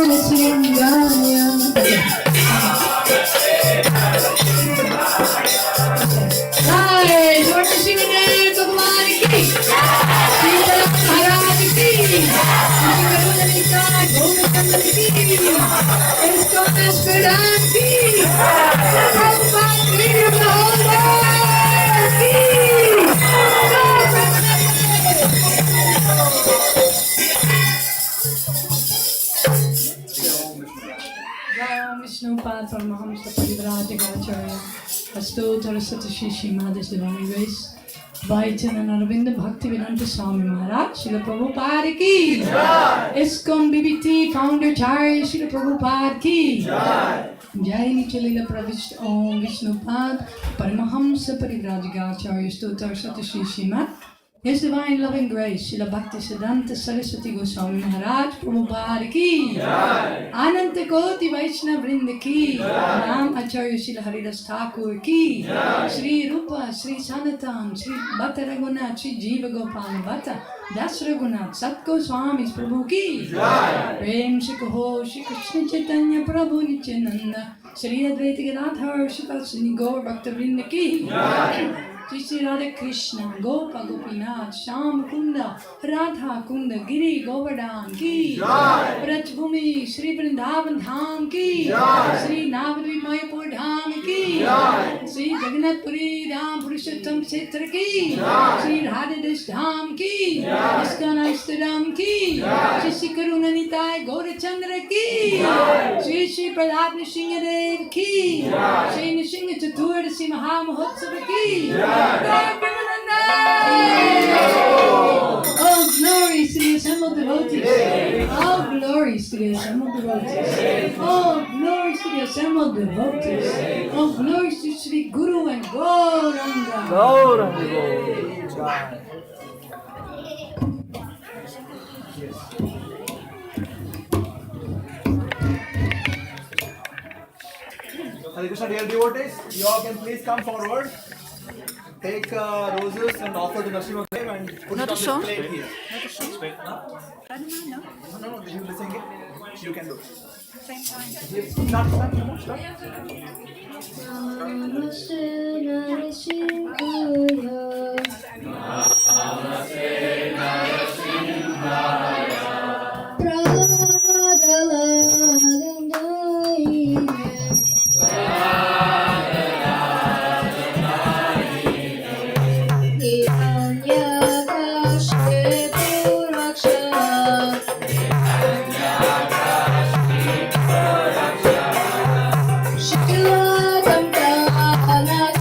Nṛsiṁha Caturdaśi. Acharya. Astottara Satashi Shrimad Divine Grace. Bhajans Arvind Bhaktivedanta Swami Maharaj, Srila Prabhupada ki. ISKCON BBT Founder Charya Srila Prabhupada ki. Jai Nichalila Pravishta Om Vishnupad Paramahamsa Parivrajagacharya Stottara Satashi Shrimad. His Divine Loving Grace, Srila Bhaktisiddhanta Saraswati Goswami Maharaj Prabhupada ki. Ananta Koti Vaishnava Vrinda ki. Nam Acharya Srila Haridas Thakur ki. Sri Rupa, Sri Sanatan, Sri Bhatta Raghunath, Sri Jiva Gopal Bhatta, Das Raghunath, Sat Goswami Prabhu ki. Prem Shri Kaho, Shri Krishna Chaitanya Prabhu Nityananda, Sri Advaita Gadadhar, Shri Vatsani Gaur Bhakta Vrinda ki. Shri Radha Krishna, Gopa Gopinath, Sham Kunda, Radha Kunda, Giri Govardhan ki. Brajbhumi, Shri Vrindavan Dham ki. Shri Navadvi Mayapur Dham ki. Shri Jagannath Puri Dham Purushottam Kshetra ki. Shri Radhadesh Dham ki. ISKCON Amsterdam ki. Shri Shri Karuna Nitai Gaurachandra ki. Shri Shri Prahlad Nrsiṁha Dev ki. Shri Nṛsiṁha Caturdaśi Maha Mahotsava ki. Oh, glories to the assembled devotees. Oh, glories to the assembled devotees. Oh, glories to the assembled devotees. Oh, glories to Sri Guru and Gauranga. Hare Krishna, dear devotees, you all can please come forward. Take roses and offer to Nṛsiṁha Dev and put it on the plate here. Not a song? No, you will sing it. You can do it. Same time. Start. Namaste Nṛsiṁhaya. Namaste Nṛsiṁhaya. Shila Dhamma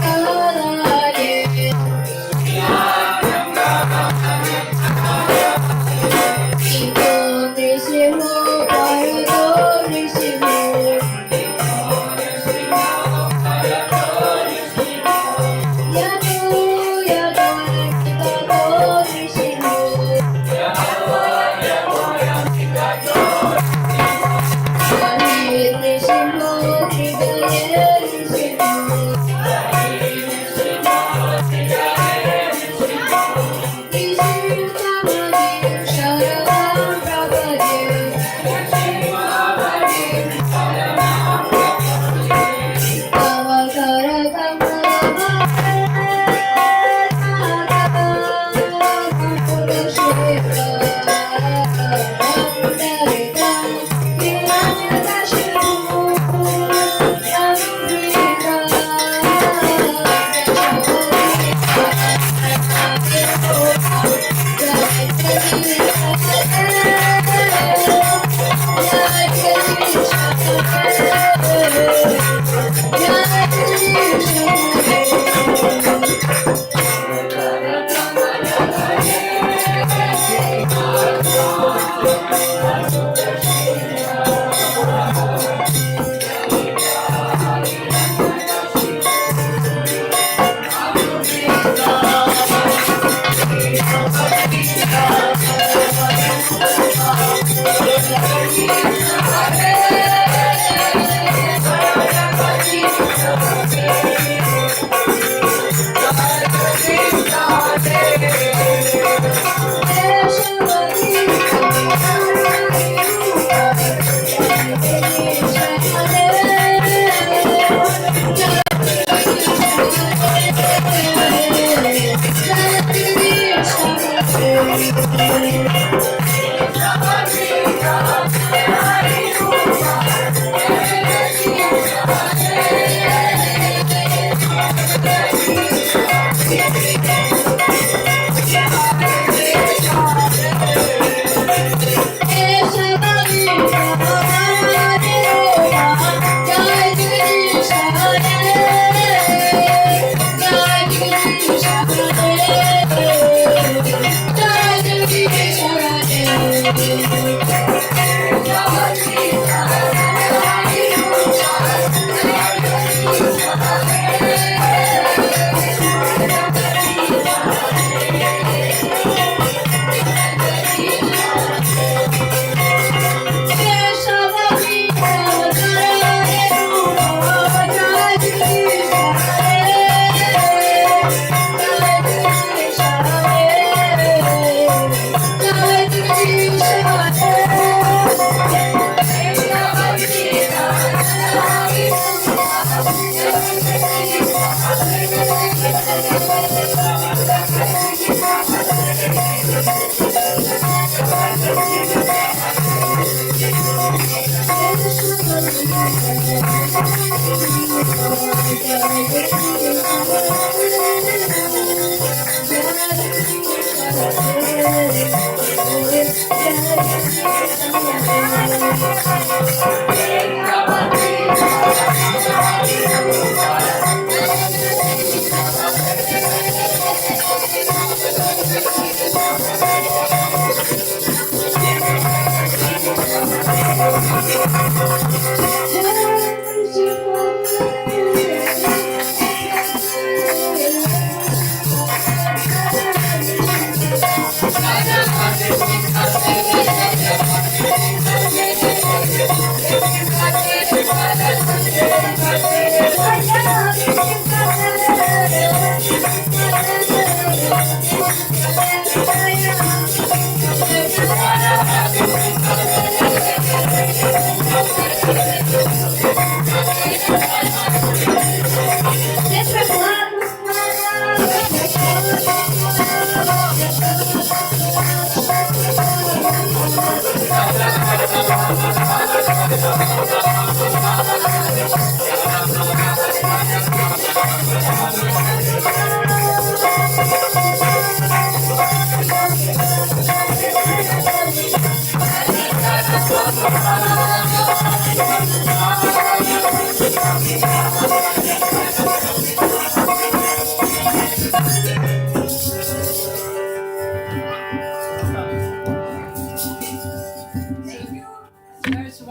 There's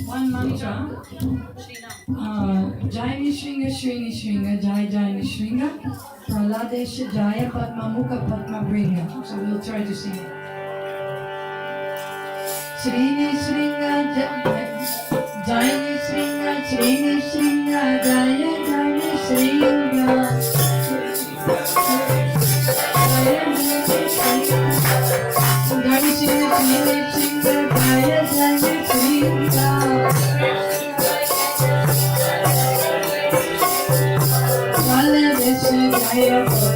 one mantra. Jai Nṛsiṁha Shri Nṛsiṁha Jai Jai Nṛsiṁha Praladesha Jaya Padma Mukha Padma Bringa. So we'll try to sing it. Shri Nṛsiṁha Jai Nṛsiṁha Shri Nṛsiṁha Jaya Jai Nṛsiṁha Jai Nṛsiṁha Jaya Jai Nṛsiṁha Jaya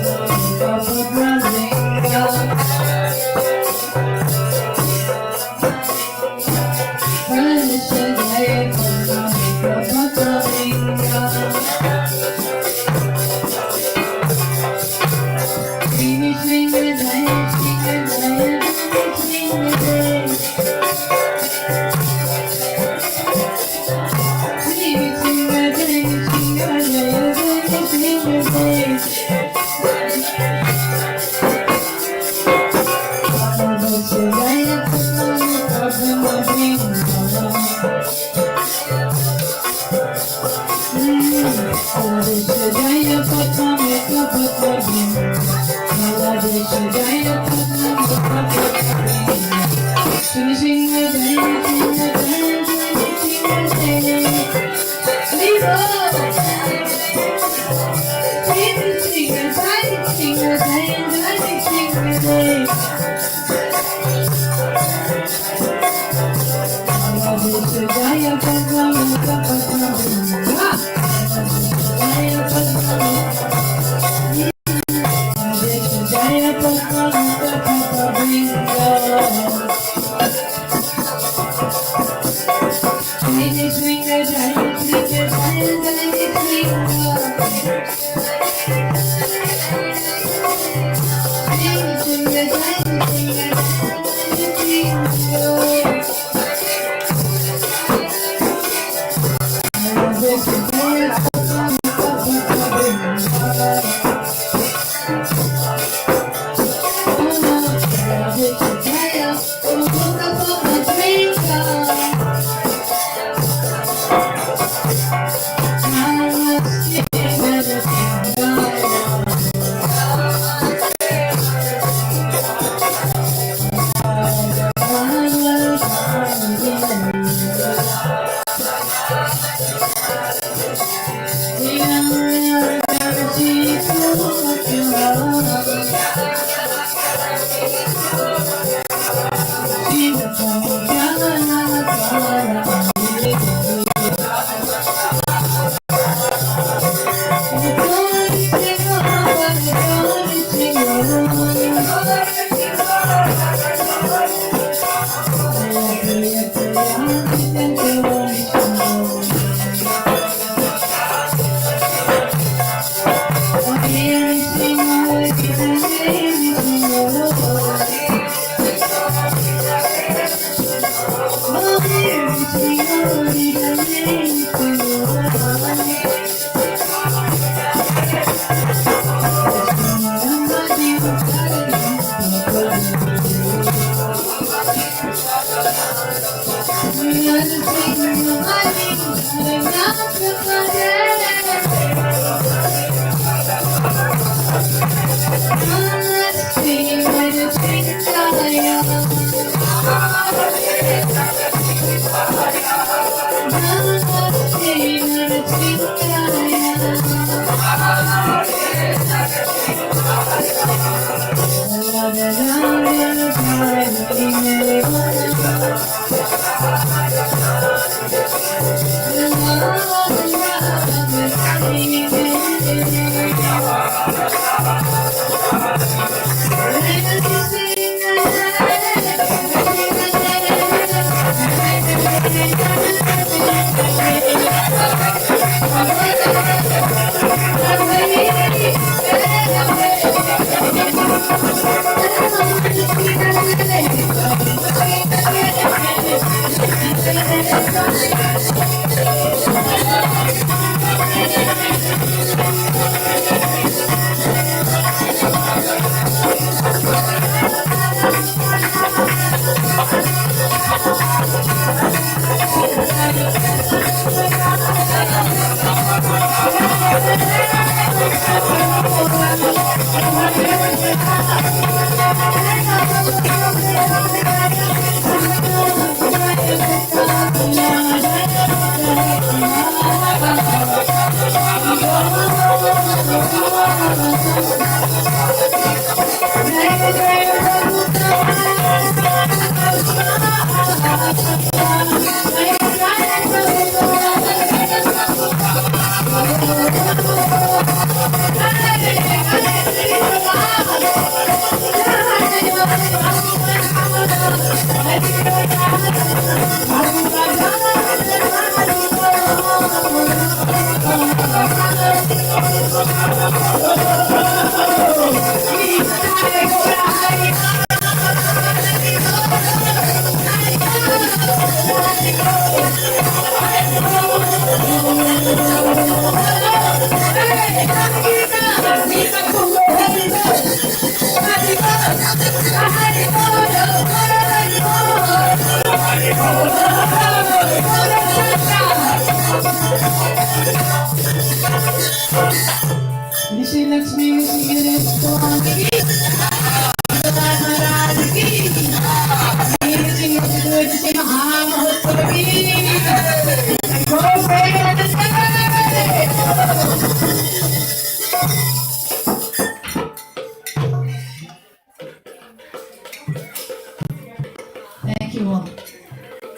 Thank you all.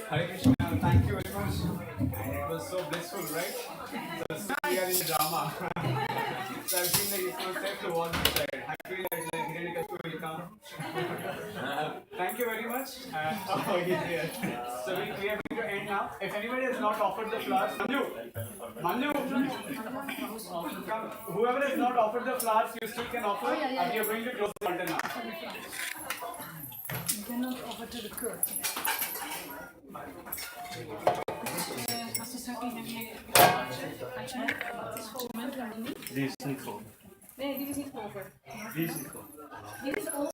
Hare Krishna, thank you very much. And it was so blissful, right? So still we are in the drama. So I feel like it's not safe to watch this side. I feel like the Hiranyakashipu will come. Thank you very much. Oh, he's here. So we are going to end now. If anybody has not offered the flowers, Manju, come. Whoever has not offered the flowers, you still can offer. And we are going to close the altar now. You cannot offer to the court. Die is niet vol. Nee, die is niet over. Die is niet vol. Dit is over.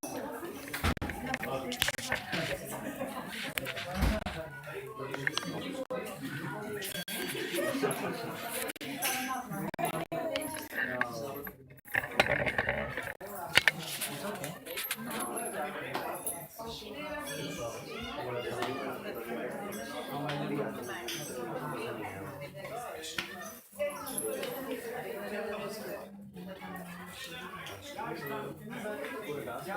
Yeah.